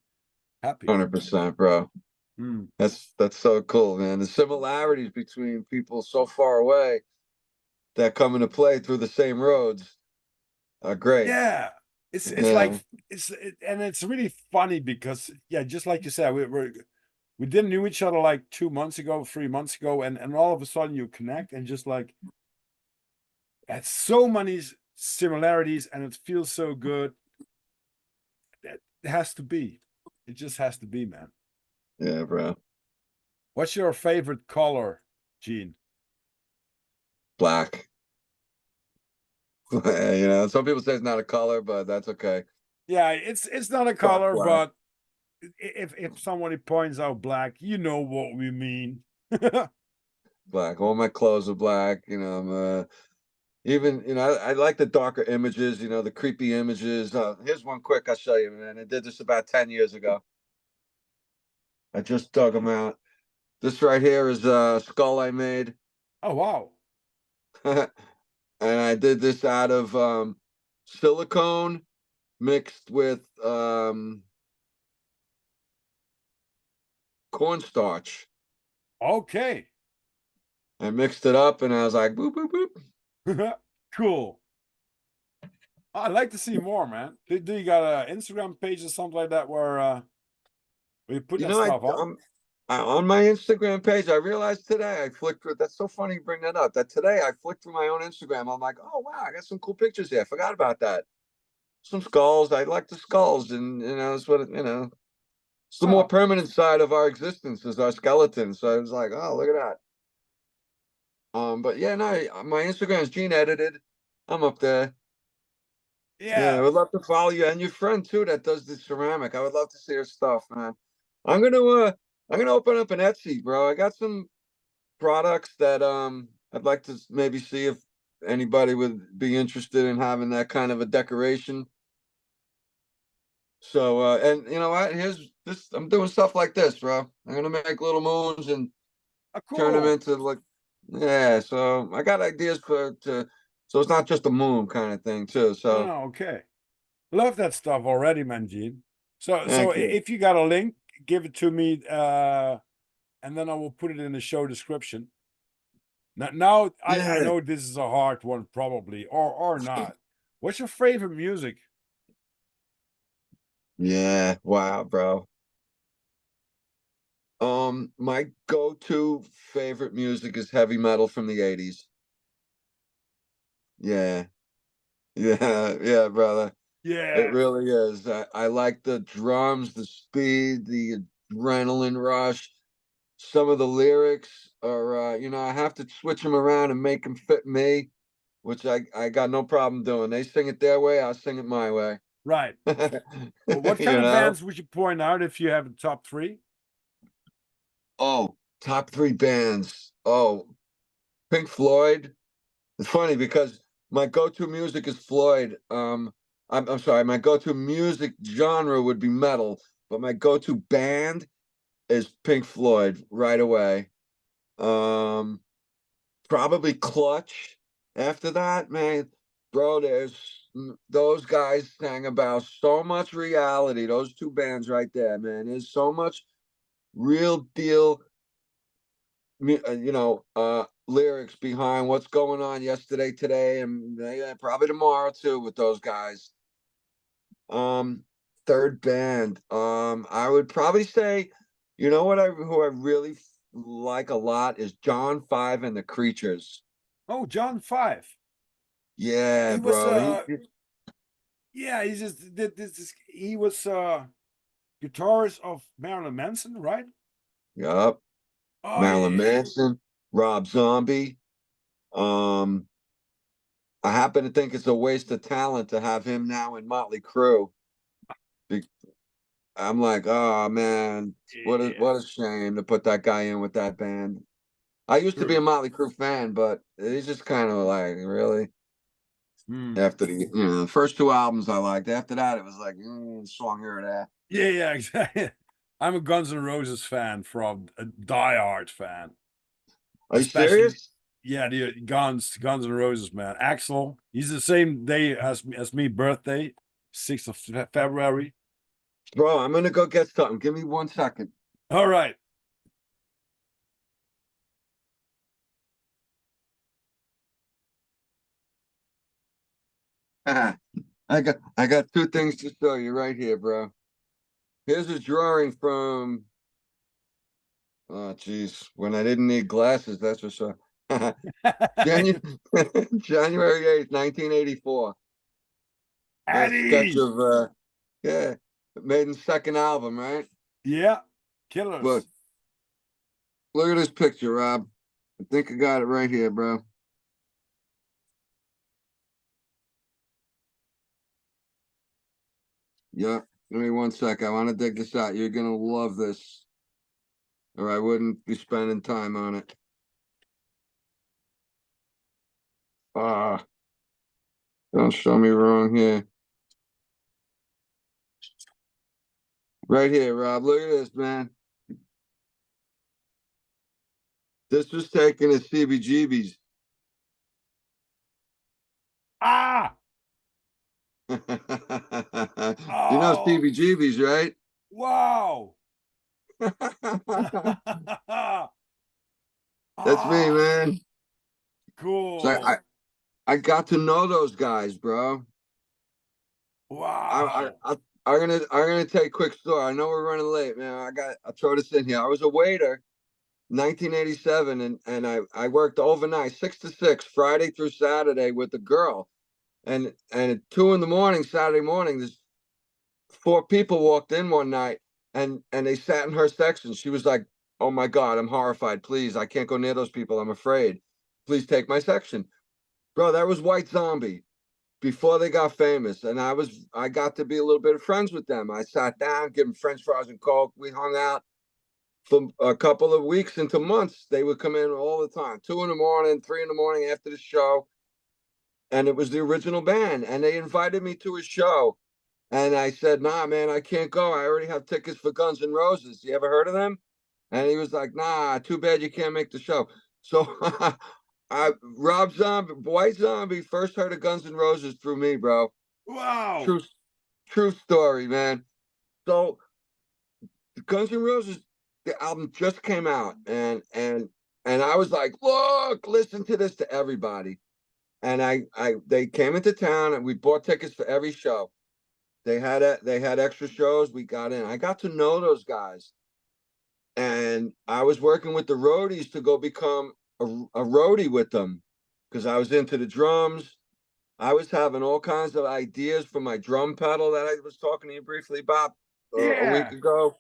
happy. 100%, bro. Mm. That's so cool, man. The similarities between people so far away that come into play through the same roads are great. Yeah, it's like Yeah, and it's really funny because yeah, just like you said, we didn't knew each other like 2 months ago, 3 months ago, and all of a sudden you connect and just like had so many similarities and it feels so good. That it has to be. It just has to be, man. yeah, bro. What's your favorite color, Gene? Black. Some people say it's not a color, but that's okay. Yeah, it's not a Dark color, black. but if somebody points out black, you know what we mean. Black. All my clothes are black. Even I like the darker images. The creepy images. Here's one quick. I'll show you, man. I did this about 10 years ago. I just dug them out. This right here is a skull I made. Oh wow. And I did this out of silicone mixed with cornstarch. Okay. I mixed it up and I was like, boop, boop, boop. Cool. I'd like to see more, man. Do you got an Instagram page or something like that where you put You that know, stuff up? on my Instagram page, I realized today I flicked through. That's so funny you bring that up. That today I flicked through my own Instagram. I'm like, oh wow, I got some cool pictures here. I forgot about that. Some skulls. I like the skulls, and it's it's the more Oh, permanent side of our existence is our skeletons. So I was like, oh, look at that. But yeah, no, my Instagram is Gene-Edited. I'm up there. Yeah, I yeah. would love to follow you and your friend too that does the ceramic. I would love to see her stuff, man. I'm gonna uh I'm gonna open up an Etsy, bro. I got some products that I'd like to maybe see if anybody would be interested in having that kind of a decoration. So and you know what? Here's this I'm doing stuff like this, bro. I'm gonna make little moons and turn them Cool. into like yeah, so I got ideas so it's not just a moon kind of thing too. So Oh, okay. Love that stuff already, man, Gene. So thank you. if you got a link, give it to me, and then I will put it in the show description. Now I Yeah. know this is a hard one, probably, or not. What's your favorite music? Yeah. Wow, bro. My go-to favorite music is heavy metal from the 80s. Yeah. Yeah, brother. It Yeah, really is. I like the drums, the speed, the adrenaline rush. Some of the lyrics are, I have to switch them around and make them fit me, which I got no problem doing. They sing it their way, I'll sing it my way. right. Well, what kind You of know? bands would you point out if you have a top three? Oh, top three bands. Oh, Pink Floyd. It's funny because my go-to music is Floyd. I'm sorry, my go-to music genre would be metal, but my go-to band is Pink Floyd right away. Um, Probably Clutch. After that, man, bro, those guys sang about so much reality. Those two bands right there, man. There's so much real deal, lyrics behind what's going on yesterday, today, and yeah, probably tomorrow too with those guys. Um, Third band. I would probably say, who I really like a lot is John Five and the Creatures. Oh, John Five. Yeah, He was bro. yeah, he just did this. He was guitarist of Marilyn Manson, right? Yup. Oh Marilyn yeah, Manson, Rob Zombie. Um, I happen to think it's a waste of talent to have him now in Motley Crue. Be- I'm like, oh man, yeah, what a shame to put that guy in with that band. I used to be a true. Motley Crue fan, but he's just kind of like really Hmm. after the first two albums I liked. After that, it was like song here or there. Yeah, yeah, exactly. I'm a Guns N' Roses fan, from a diehard fan, Are you especially. serious, Yeah, the Guns N' Roses, man. Axel, he's the same day as me, birthday, 6th of February. bro? I'm gonna go get something. Give me 1 second. All right. I got two things to show you right here, bro. Here's a drawing from oh geez, when I didn't need glasses, that's for sure. January January 8th, 1984. A sketch Eddie. of yeah, Maiden's second album, right? Yeah, Look, killers. look at this picture, Rob. I think I got it right here, bro. Yep. Give me 1 sec. I want to dig this out. You're gonna love this, or I wouldn't be spending time on it. Ah, don't show me wrong here. Right here, Rob. Look at this, man. This was taken as CBGBs. Ah. You know Oh, CBGBs, right? wow. That's me, Ah, man. So I, cool. I got to know those guys, bro. I, Wow. I, I I'm gonna tell you a quick story. I know we're running late, man. I'll throw this in here. I was a waiter, 1987, and I worked overnight, 6 to 6, Friday through Saturday with a girl. And at 2 in the morning, Saturday morning, this four people walked in one night and they sat in her section. She was like, "Oh my God, I'm horrified. Please, I can't go near those people. I'm afraid. Please take my section." Bro, that was White Zombie before they got famous. And I got to be a little bit of friends with them. I sat down, give them French fries and Coke. We hung out for a couple of weeks into months. They would come in all the time, 2 in the morning, 3 in the morning after the show. And it was the original band. And they invited me to a show. And I said, nah, man, I can't go. I already have tickets for Guns N' Roses. You ever heard of them? And he was like, nah, too bad you can't make the show. So Rob Zombie, White Zombie first heard of Guns N' Roses through me, bro. Wow. True, true story, man. So Guns N' Roses, the album just came out, and I was like, look, listen to this to everybody. And they came into town and we bought tickets for every show. They had extra shows. We got in. I got to know those guys, and I was working with the roadies to go become a roadie with them because I was into the drums. I was having all kinds of ideas for my drum pedal that I was talking to you briefly about a week Yeah. ago.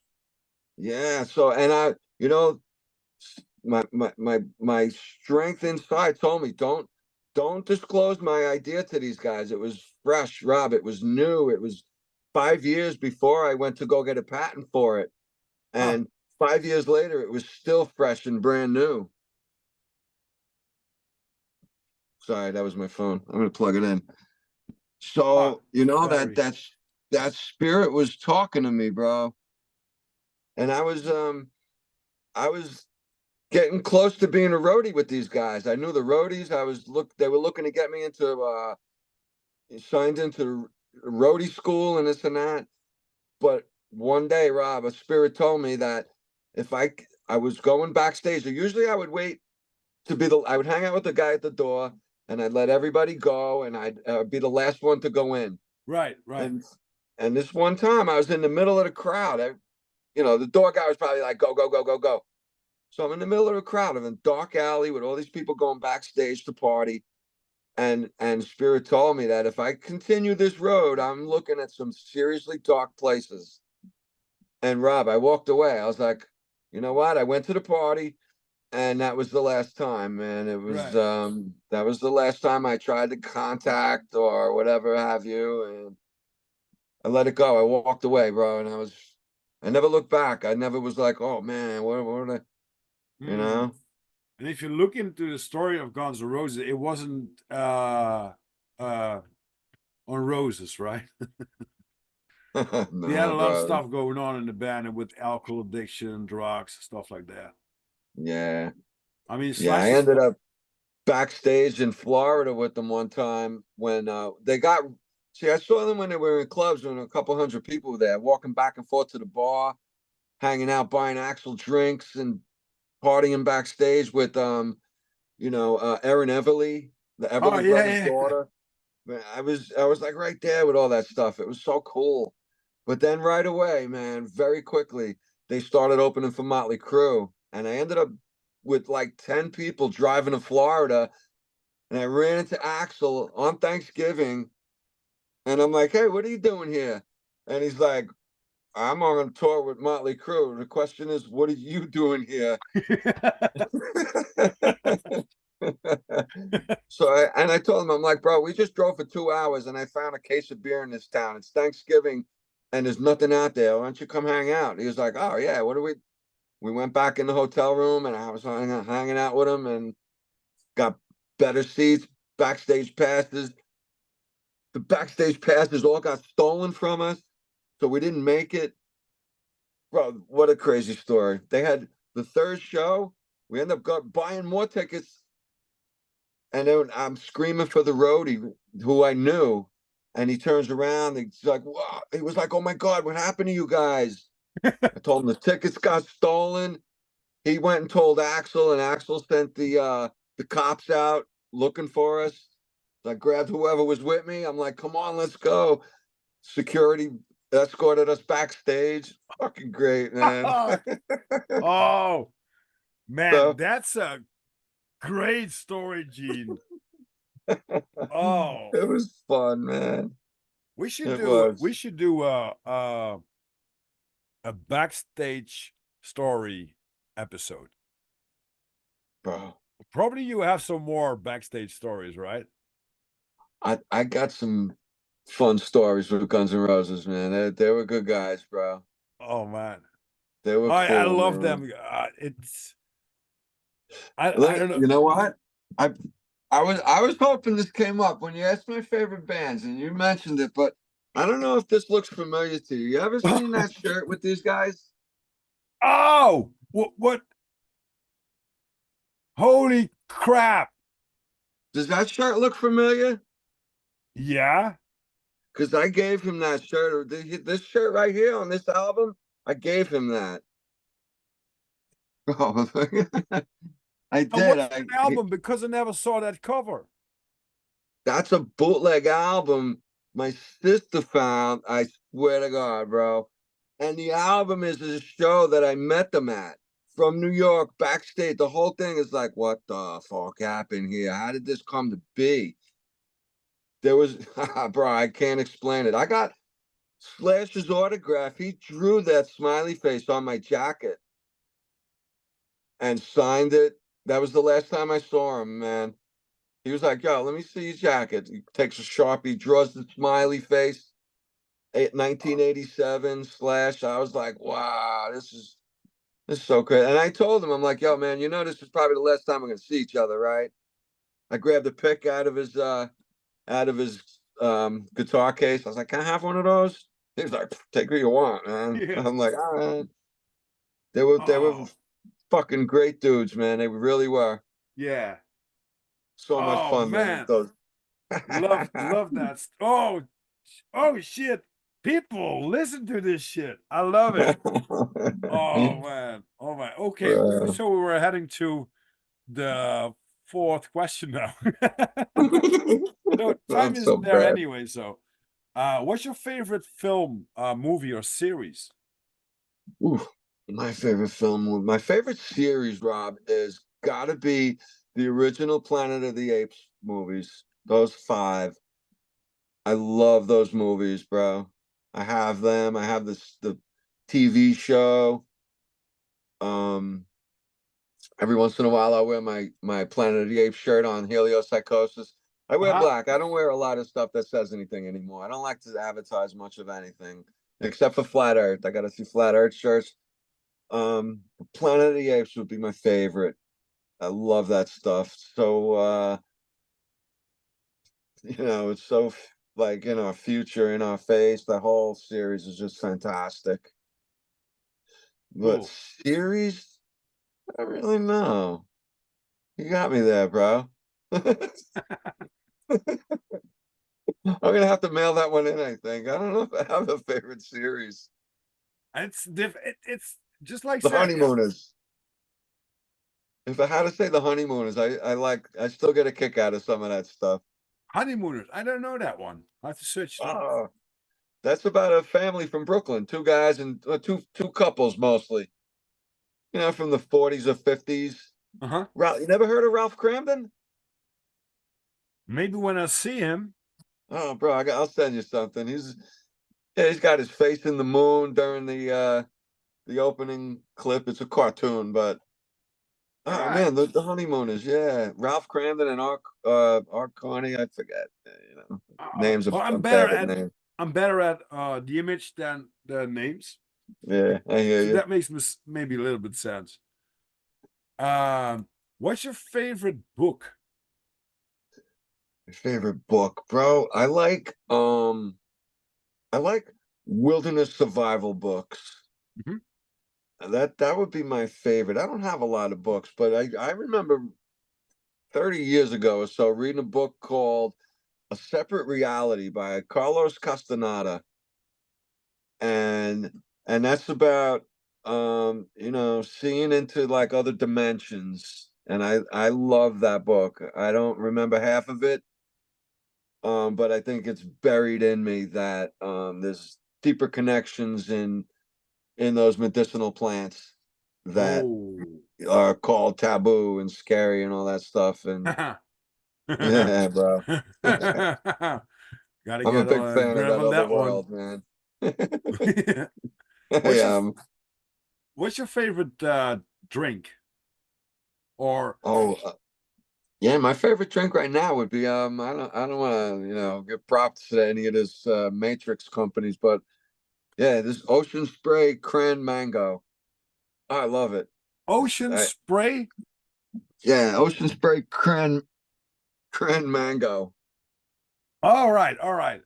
Yeah. So, and my strength inside told me, don't disclose my idea to these guys. It was fresh, Rob. It was new. It was 5 years before I went to go get a patent for it. Huh. And 5 years later, it was still fresh and brand new. Sorry, that was my phone. I'm gonna plug it in. Huh. So, Very. that spirit was talking to me, bro. And I was getting close to being a roadie with these guys. I knew the roadies. They were looking to get me into signed into roadie school and this and that. But one day, Rob, a spirit told me that if I was going backstage, usually I would wait I would hang out with the guy at the door, and I'd let everybody go, and I'd be the last one to go in. Right. Right. And this one time, I was in the middle of the crowd. The door guy was probably like, "Go, go, go, go, go." So I'm in the middle of a crowd in a dark alley with all these people going backstage to party. And Spirit told me that if I continue this road, I'm looking at some seriously dark places. And Rob, I walked away. I was like, you know what? I went to the party, and that was the last time, man. It was Right. that was the last time I tried to contact or whatever have you, and I let it go. I walked away, bro, and I never looked back. I never was like, oh man, what you Hmm. know? And if you look into the story of Guns N' Roses, it wasn't on roses, right? They had No, a lot of bro. stuff going on in the band with alcohol addiction, drugs, stuff like that. Yeah. I mean, Yeah, Slash I is ended up backstage in Florida with them one time when they got see, I saw them when they were in clubs when a couple hundred people were there, walking back and forth to the bar, hanging out, buying actual drinks and partying backstage with Erin Everly, the Oh Everly brothers' yeah, yeah. daughter. Man, I was like right there with all that stuff. It was so cool. But then right away, man, very quickly, they started opening for Motley Crue. And I ended up with like 10 people driving to Florida. And I ran into Axel on Thanksgiving. And I'm like, hey, what are you doing here? And he's like, I'm on a tour with Motley Crue. The question is, what are you doing here? And I told him, I'm like, bro, we just drove for 2 hours and I found a case of beer in this town. It's Thanksgiving and there's nothing out there. Why don't you come hang out? He was like, oh yeah, what do we went back in the hotel room and I was hanging out with him and got better seats, backstage passes. The backstage passes all got stolen from us. So we didn't make it. Bro, what a crazy story. They had the third show. We ended up buying more tickets. And then I'm screaming for the roadie who I knew. And he turns around. He's like, "Wow." He was like, oh my God, what happened to you guys? I told him the tickets got stolen. He went and told Axel, and Axel sent the cops out looking for us. So I grabbed whoever was with me. I'm like, come on, let's go. Security escorted us backstage. Fucking great, man. Oh man, So that's a great story, Gene. Oh, it was fun, man. we should It do was, a backstage story episode. bro. Probably you have some more backstage stories, right? I got some fun stories with Guns N' Roses, man. They were good guys, bro. Oh man, They were I cool, love man. them. It's I don't know. You know what? I I was hoping this came up when you asked my favorite bands and you mentioned it, but I don't know if this looks familiar to you. You ever seen that shirt with these guys? Oh, what? Holy crap! Does that shirt look familiar? Yeah. Because I gave him that shirt, or this shirt right here on this album. I gave him that. Oh, I And did. what's that album? Because I never saw that cover. That's a bootleg album my sister found. I swear to God, bro. And the album is a show that I met them at from New York backstage. The whole thing is like, what the fuck happened here? How did this come to be? there was, bro, I can't explain it. I got Slash's autograph. He drew that smiley face on my jacket and signed it. That was the last time I saw him, man. He was like, yo, let me see your jacket. He takes a Sharpie, draws the smiley face. 1987 Slash. I was like, wow, this is so great. And I told him, I'm like, yo, man, you know, this is probably the last time we're gonna see each other, right? I grabbed a pick out of his guitar case. I was like, can I have one of those? He was like, take what you want, man. Yeah. I'm like, all right. They were Oh, fucking great dudes, man. They really were. yeah. So much Oh fun, man. man. Love that. Oh shit. People, listen to this shit. I love it. Oh man. Oh man. Okay, so we were heading to the fourth question now. So I'm time so isn't there bad. anyway. So, what's your favorite film, movie, or series? Ooh, my favorite series, Rob, is gotta be the original Planet of the Apes movies. Those five. I love those movies, bro. I have them. I have the TV show. Um, every once in a while I wear my Planet of the Apes shirt on Heliopsychosis. I wear Uh-huh. black. I don't wear a lot of stuff that says anything anymore. I don't like to advertise much of anything except for Flat Earth. I got a few Flat Earth shirts. Planet of the Apes would be my favorite. I love that stuff. So it's so like in our future, in our face. The whole series is just fantastic. But Cool. series, I don't really know. You got me there, bro. I'm gonna have to mail that one in, I think. I don't know if I have a favorite series. It's just like The said, yeah. Honeymooners. If I had to say the Honeymooners, I still get a kick out of some of that stuff. Honeymooners. I don't know that one. I have to search it up. Oh, that's about a family from Brooklyn, two guys and two couples mostly. From the 40s or 50s. Uh-huh. Ralph, you never heard of Ralph Cramden? Maybe when I see him. Oh, bro, I'll send you something. He's got his face in the moon during the opening clip. It's a cartoon, but All oh right. man, the Honeymooners, yeah. Ralph Cramden and Art Carney, I forget. Names Well, I'm bad at names. I'm better at the image than the names. Yeah, I hear So you. that makes maybe a little bit sense. What's your favorite book? My favorite book, bro. I like wilderness survival books. Mhm. That would be my favorite. I don't have a lot of books, but I remember 30 years ago or so reading a book called A Separate Reality by Carlos Castaneda. And that's about seeing into like other dimensions. And I love that book. I don't remember half of it, but I think it's buried in me that there's deeper connections in those medicinal plants that Oh. are called taboo and scary and all that stuff. And yeah, bro. Gotta I'm a get big a fan of grab that on other that one. world, man. What's your Yeah. what's your favorite drink? Or Oh, yeah. My favorite drink right now would be I don't want to give props to any of this Matrix companies, but yeah, this Ocean Spray Cran Mango. I love it. Ocean Spray? Yeah, Ocean Spray Cran Mango. All right, all right.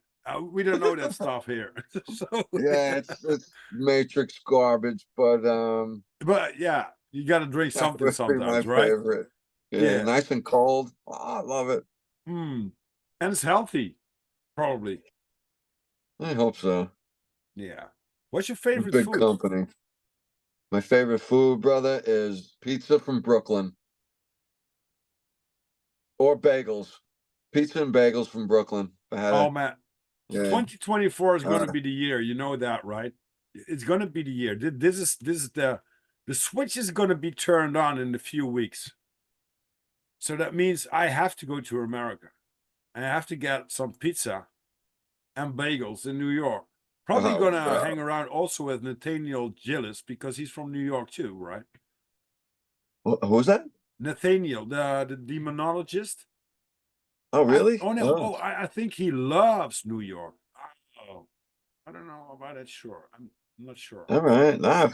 We don't know that stuff here. So, Yeah, it's Matrix garbage, but but yeah, you got to drink that something would be my sometimes, right? favorite. Yeah, Yeah. nice and cold. Oh, I love it. Mm. And it's healthy, probably. I hope so. Yeah. What's your A favorite big food? company. My favorite food, brother, is pizza from Brooklyn or bagels. Pizza and bagels from Brooklyn. If I had Oh a man, yeah. 2024 is going to Uh, be the year. You know that, right? It's going to be the year. This is the switch is going to be turned on in a few weeks. So that means I have to go to America. and I have to get some pizza and bagels in New York. Probably Oh, gonna bro. hang around also with Nathaniel Gillis because he's from New York too, right? Who's that? Nathaniel, the demonologist. Oh, I really? oh no, Oh, oh I think he loves New York. Oh, I don't know about that. Sure, I'm not sure. all right. Nah,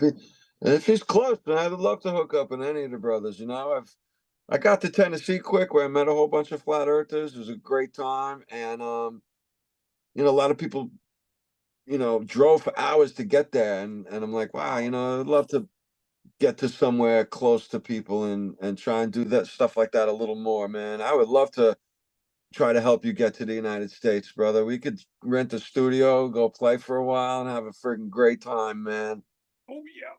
if he's close, then I'd love to hook up with any of the brothers. I got to Tennessee quick, where I met a whole bunch of flat earthers. It was a great time, and a lot of people, drove for hours to get there, and I'm like, wow, I'd love to get to somewhere close to people and try and do that stuff like that a little more, man. I would love to try to help you get to the United States, brother. We could rent a studio, go play for a while, and have a freaking great time, man. Oh yeah,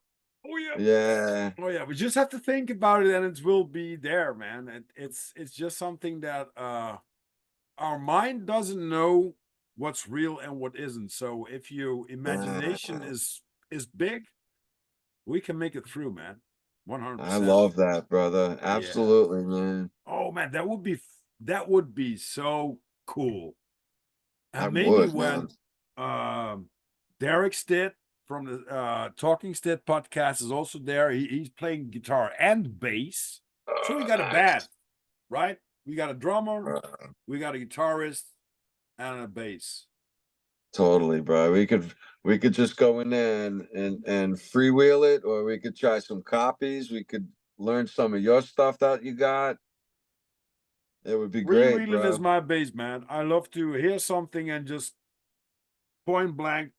oh yeah, Yeah, oh yeah. We just have to think about it, and it will be there, man. It's just something that our mind doesn't know what's real and what isn't. So if your imagination uh, is big, we can make it through, man. One hundred I percent. love that, brother. Yeah. Absolutely, man. Oh man, that would be so cool. I And maybe would, man. when Derek Stitt from the Talking Stitt podcast is also there. He's playing guitar and bass. So we got a band, Nice. right? We got a drummer, Uh, we got a guitarist, and a bass. Totally, bro. We could just go in there and freewheel it, or we could try some copies. We could learn some of your stuff that you got. It would be great, Freewheeling is bro. my base, man. I love to hear something and just point blank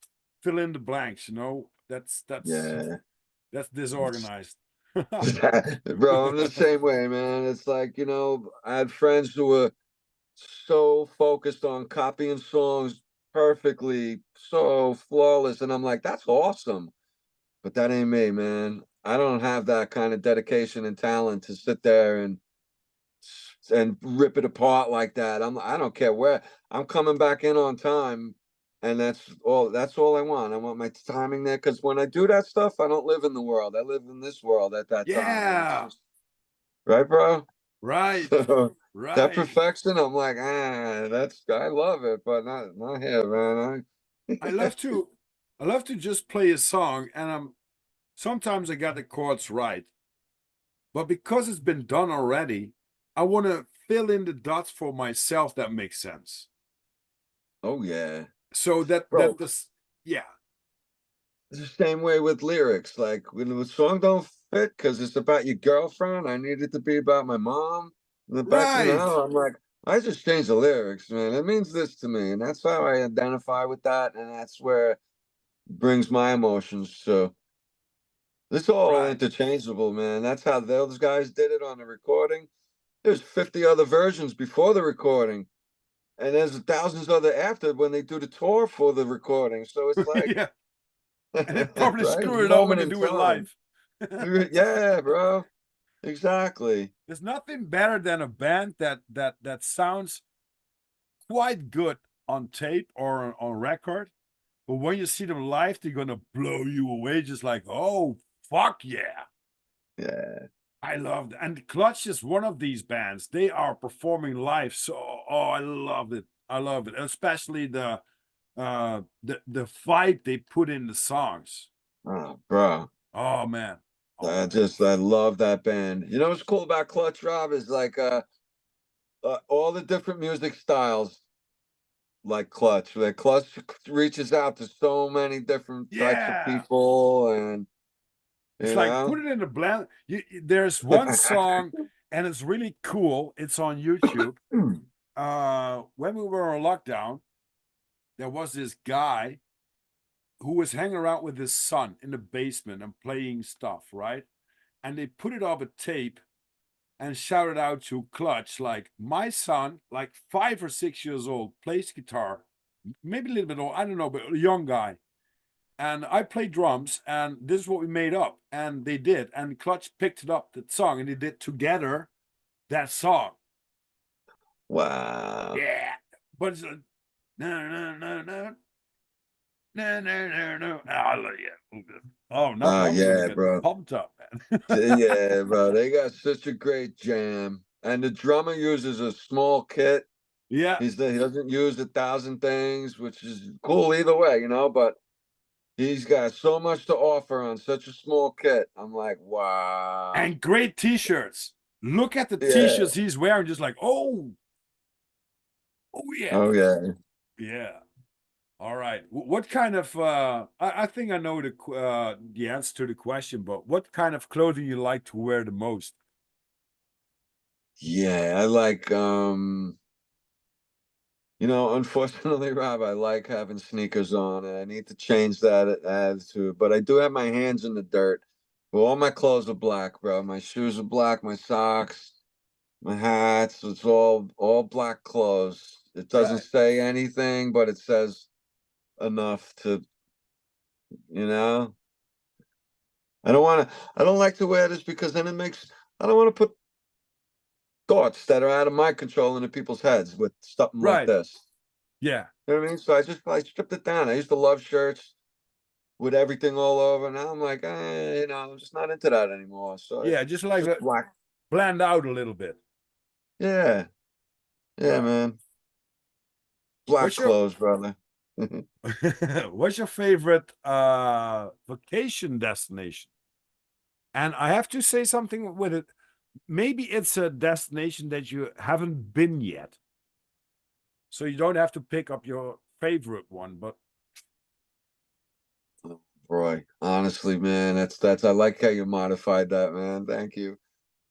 fill in the blanks. Yeah. That's disorganized. Bro, I'm the same way, man. It's like, I had friends who were so focused on copying songs perfectly, so flawless. And I'm like, that's awesome. But that ain't me, man. I don't have that kind of dedication and talent to sit there and rip it apart like that. I don't care where I'm coming back in on time, and that's all I want. I want my timing there, because when I do that stuff, I don't live in the world. I live in this world at that time, and it's Yeah, just right, bro. right, So that right. perfection, I'm like, I love it, but not here, man. I love to I love to just play a song and sometimes I got the chords right. But because it's been done already, I want to fill in the dots for myself that makes sense. Oh yeah, So that bro. this yeah. It's the same way with lyrics. Like when the song don't fit because it's about your girlfriend, I need it to be about my mom. In the back, Right. I'm like, I just changed the lyrics, man. It means this to me, and that's how I identify with that, and that's where it brings my emotions. So it's all Right. interchangeable, man. That's how those guys did it on the recording. There's 50 other versions before the recording, and there's thousands other after when they do the tour for the recording. So it's like, Yeah. And they probably right, screw it up when moment they in do it time. live. Yeah, bro. Exactly. There's nothing better than a band that sounds quite good on tape or on record. But when you see them live, they're gonna blow you away. Just like, oh fuck yeah. Yeah. I love that. And Clutch is one of these bands. They are performing live. So I love it. I love it. Especially the fight they put in the songs. Oh, bro. Oh man. Oh man. I love that band. You know what's cool about Clutch, Rob, is like all the different music styles like Clutch. Like Clutch reaches out to so many different types of Yeah. people, and It's you like put know. it in a blend. There's one song and it's really cool. It's on YouTube. When we were on lockdown, there was this guy who was hanging around with his son in the basement and playing stuff, right? And they put it off a tape and shouted out to Clutch, like, my son, like 5 or 6 years old, plays guitar, maybe a little bit old, I don't know, but a young guy. And I played drums, and this is what we made up. And they did. And Clutch picked it up, that song, and they did together that song. Wow. Yeah. But it's like, no, no, no, no, no, no, no, no. Oh, yeah. Oh, now I'm gonna Yeah, get bro. pumped up, man. Yeah, bro. They got such a great jam. And the drummer uses a small kit. Yeah. He doesn't use 1,000 things, which is cool either way, but he's got so much to offer on such a small kit. I'm like, wow. And great t-shirts. Look at the Yeah. t-shirts he's wearing, just like, oh yeah. Oh yeah. Yeah. All right. What kind of I think I know the answer to the question, but what kind of clothing you like to wear the most? Yeah, I like unfortunately, Rob, I like having sneakers on, and I need to change that attitude. But I do have my hands in the dirt. But all my clothes are black, bro. My shoes are black, my socks, my hats. It's all black clothes. It doesn't Right. say anything, but it says enough to, you know. I don't like to wear this because then I don't want to put thoughts that are out of my control into people's heads with something like Right. this. Yeah. You know what I mean? So I stripped it down. I used to love shirts with everything all over. Now I'm like, I'm just not into that anymore. So Yeah. Just it's like just black. blend out a little bit. Yeah, yeah, Right. man. Black What's your clothes, brother. what's your favorite vacation destination? And I have to say something with it. Maybe it's a destination that you haven't been yet. So you don't have to pick up your favorite one, but Roy, honestly, man, that's I like how you modified that, man. Thank you.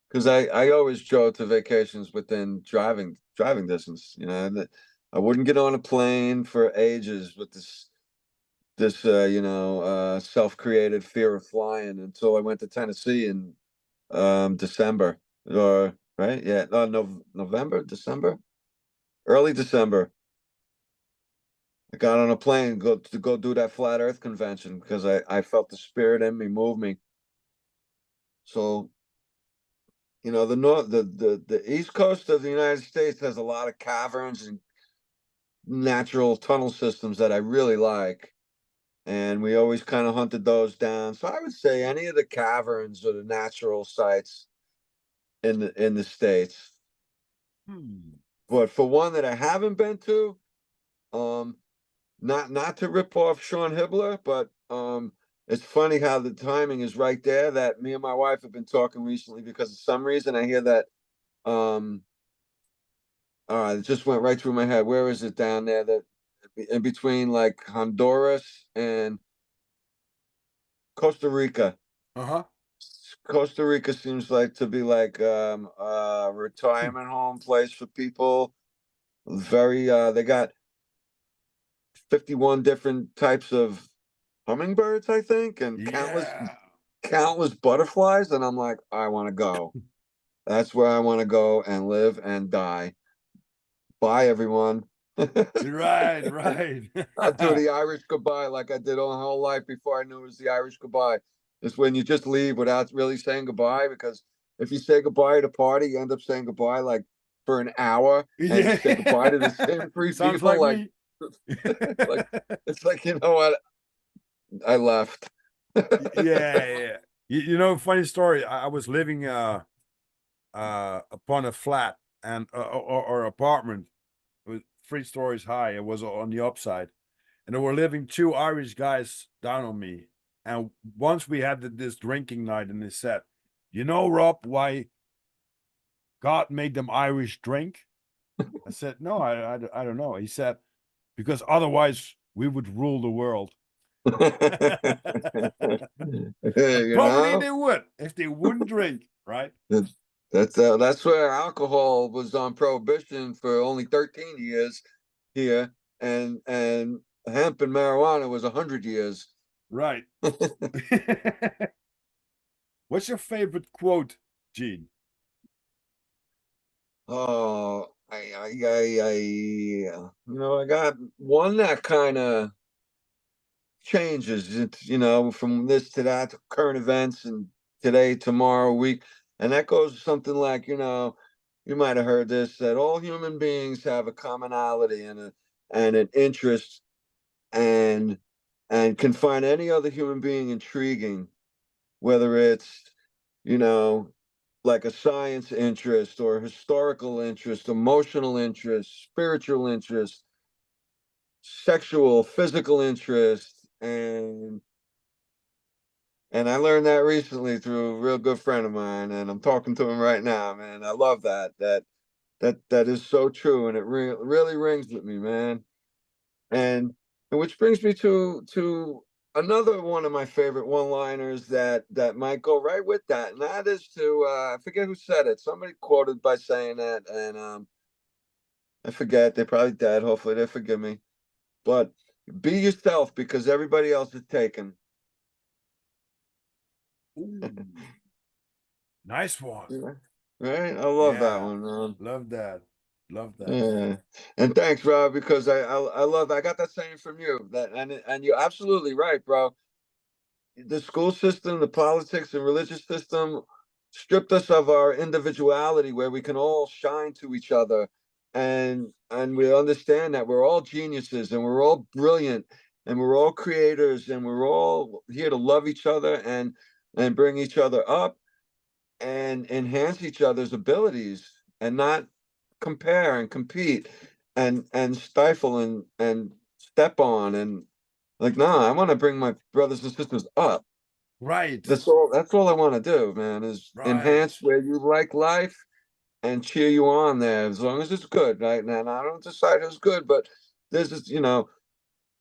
Because I always drove to vacations within driving distance. I wouldn't get on a plane for ages with this self-created fear of flying until I went to Tennessee in December, or right, yeah, no, November, December, early December. I got on a plane to go do that flat Earth convention because I felt the spirit in me move me. So the north the east coast of the United States has a lot of caverns and natural tunnel systems that I really like. And we always kind of hunted those down. So I would say any of the caverns or the natural sites in the States. hmm. But for one that I haven't been to, um, not to rip off Sean Hibbler, but it's funny how the timing is right there. That me and my wife have been talking recently because for some reason I hear that um it just went right through my head. Where is it down there that in between like Honduras and Costa Rica? Uh-huh. Costa Rica seems like to be like a Hmm. retirement home place for people. Very they got 51 different types of hummingbirds, I think, and Yeah. countless butterflies. And I'm like, I want to go. That's where I want to go and live and die. Bye, everyone. Right, right. I'll do the Irish goodbye like I did all my whole life before I knew it was the Irish goodbye. It's when you just leave without really saying goodbye, because if you say goodbye at a party, you end up saying goodbye like for an hour and you say goodbye to the Yeah. same three Sounds people. like Like me. it's like it's like, you know what? I left. Yeah, yeah. Funny story. I was living upon a flat and or apartment with 3 stories high. It was on the upside, and there were living 2 Irish guys down on me. And once we had this drinking night, and they said, Rob, why God made them Irish drink? I said, no, I don't know. He said, because otherwise we would rule the world. And You probably know, they would if they wouldn't drink, right? That's that's where alcohol was on prohibition for only 13 years here, and hemp and marijuana was 100 years. Right. What's your favorite quote, Gene? Oh, I got one that kind of changes. It's from this to that to current events and today, tomorrow, week, and that goes something like you might have heard this, that all human beings have a commonality and an interest, and can find any other human being intriguing, whether it's you know like a science interest or historical interest, emotional interest, spiritual interest, sexual, physical interest, and I learned that recently through a real good friend of mine, and I'm talking to him right now, man. I love that. That is so true, and it really rings with me, man. And which brings me to another one of my favorite one-liners that might go right with that, and that is to I forget who said it. Somebody quoted by saying that, and I forget. They're probably dead. Hopefully, they forgive me. But be yourself because everybody else is taken. Ooh, nice one. Yeah. Right? I love that Yeah, one, man. love that. Love that. Yeah. And thanks, Rob, because I love I got that saying from you. And you're absolutely right, bro. The school system, the politics and religious system stripped us of our individuality where we can all shine to each other and we understand that we're all geniuses and we're all brilliant and we're all creators and we're all here to love each other and bring each other up and enhance each other's abilities and not compare and compete and stifle and step on and like I want to bring my brothers and sisters up. Right. That's all I want to do, man, is Right. enhance where you like life and cheer you on there as long as it's good, right? Now I don't decide who's good, but there's this,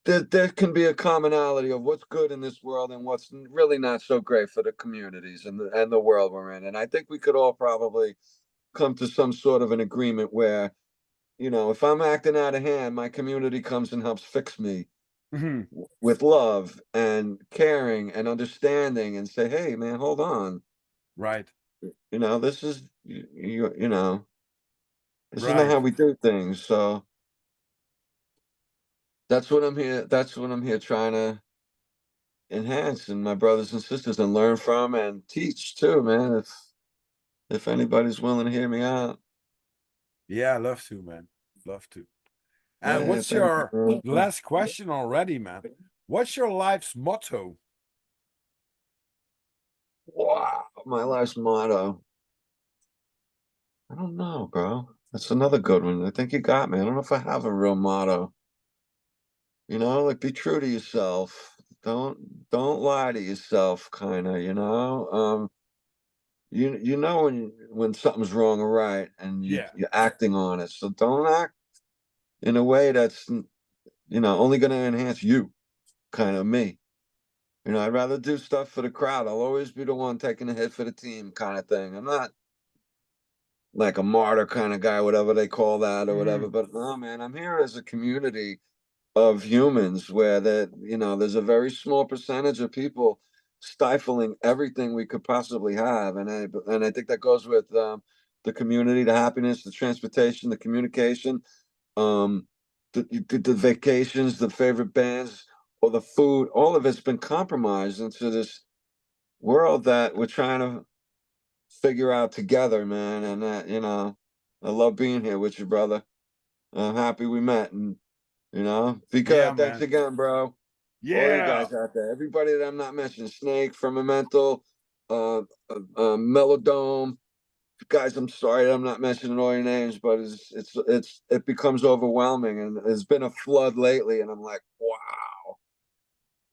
there can be a commonality of what's good in this world and what's really not so great for the communities and the world we're in. And I think we could all probably come to some sort of an agreement where, if I'm acting out of hand, my community comes and helps fix me Mhm. with love and caring and understanding and say, hey, man, hold on. Right. This is, this is not Right. how we do things. So that's what I'm here trying to enhance and my brothers and sisters and learn from and teach too, man. If anybody's willing to hear me out. Yeah, I love to, man. Love to. And Yeah, what's thank you, your bro. last question already, man? What's your life's motto? Wow, my life's motto. I don't know, bro. That's another good one. I think you got me. I don't know if I have a real motto. Like be true to yourself. Don't lie to yourself, kind of. You know when something's wrong or right, and Yeah. you're acting on it. So don't act in a way that's only going to enhance you, kind of me. I'd rather do stuff for the crowd. I'll always be the one taking a hit for the team, kind of thing. I'm not like a martyr kind of guy, whatever they call that or whatever. Mhm. But no, man, I'm here as a community of humans where there's a very small percentage of people stifling everything we could possibly have. And I think that goes with the community, the happiness, the transportation, the communication, um, the vacations, the favorite bands, or the food. All of it's been compromised into this world that we're trying to figure out together, man. And I love being here with you, brother. I'm happy we met. And, Yeah, Vika, thanks man. again, bro. All you Yeah. guys out there, everybody that I'm not mentioning, Snake, Firmamental, Melodome. Guys, I'm sorry that I'm not mentioning all your names, but it becomes overwhelming, and there's been a flood lately, and I'm like, wow,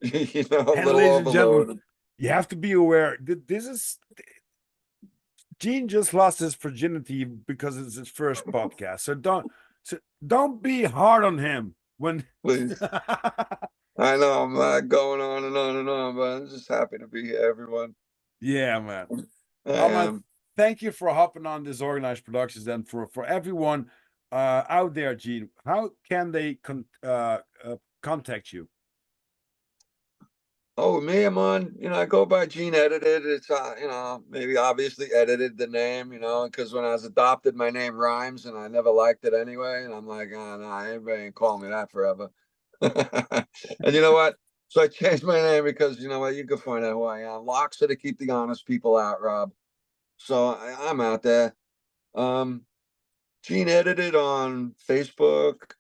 a And little ladies and gentlemen, overload. you have to be aware that this is Gene just lost his virginity because it's his first podcast. So don't be hard on him when Please, I know I'm not going on and on and on, but I'm just happy to be here, everyone. Yeah, man. I Oh man, am. thank you for hopping on Disorganized Productions and for everyone out there, Gene. How can they contact you? Oh, me, I'm on, I go by Gene-Edited. It's, maybe obviously edited the name, because when I was adopted, my name rhymes and I never liked it anyway. And I'm like, oh, no, anybody ain't calling me that forever. And you know what? So I changed my name because, you know what? You can find out who I am. Locks are to keep the honest people out, Rob. So I'm out there. Um, Gene-Edited on Facebook,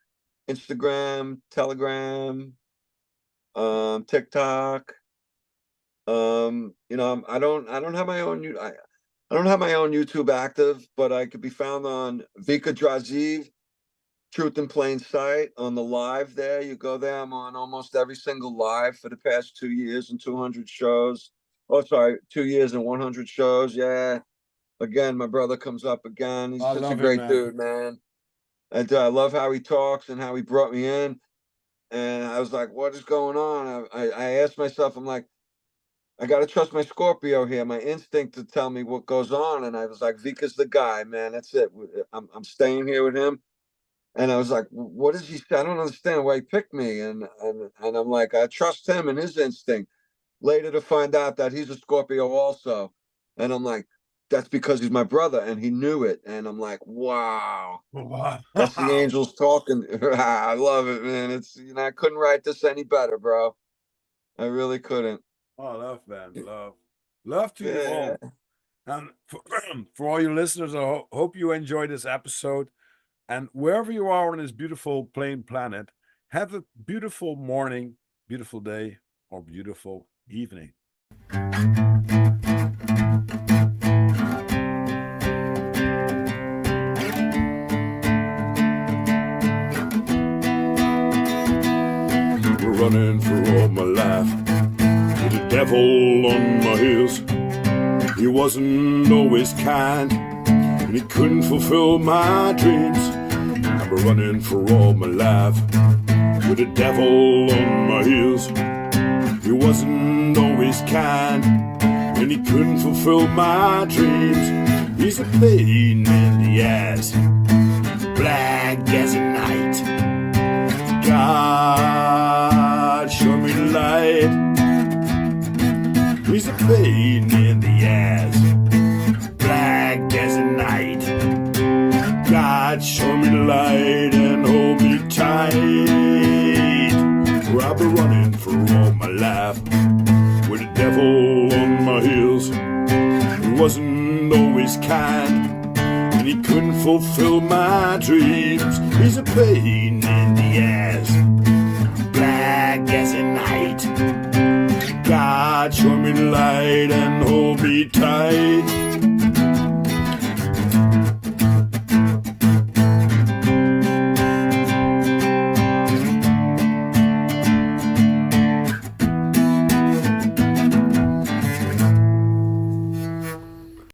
Instagram, Telegram, TikTok. I don't have my own. I I don't have my own YouTube active, but I could be found on Vikka Draziv, Truth in Plain Sight, on the live there. You go there. I'm on almost every single live for the past 2 years and 200 shows. Oh, sorry, 2 years and 100 shows. Yeah. Again, my brother comes up again. He's I such a love it, great man. dude, man. And I love how he talks and how he brought me in. And I was like, what is going on? I asked myself, I'm like, I got to trust my Scorpio here, my instinct to tell me what goes on. And I was like, Vika's the guy, man. That's it. I'm staying here with him. And I was like, what is he? I don't understand why he picked me. And I'm like, I trust him and his instinct. Later to find out that he's a Scorpio also. And I'm like, that's because he's my brother and he knew it. And I'm like, wow, Wow. that's the angels talking. I love it, man. It's, I couldn't write this any better, bro. I really couldn't. Oh, love, man. Love to you Yeah. all. And for all your listeners, I hope you enjoyed this episode. And wherever you are on this beautiful plain planet, have a beautiful morning, beautiful day, or beautiful evening. Running for all my life with the devil on my heels. He wasn't always kind, and he couldn't fulfill my dreams. I've been running for all my life with the devil on my heels. He wasn't always kind, and he couldn't fulfill my dreams. He's a pain in the ass, black as a night. God, show me the light. He's a pain in the ass, black as a night. God, show me the light and hold me tight. For I've been running for all my life with the devil on my heels. He wasn't always kind, and he couldn't fulfill my dreams. He's a pain in the ass, black as a night. God, show me the light and hold me tight.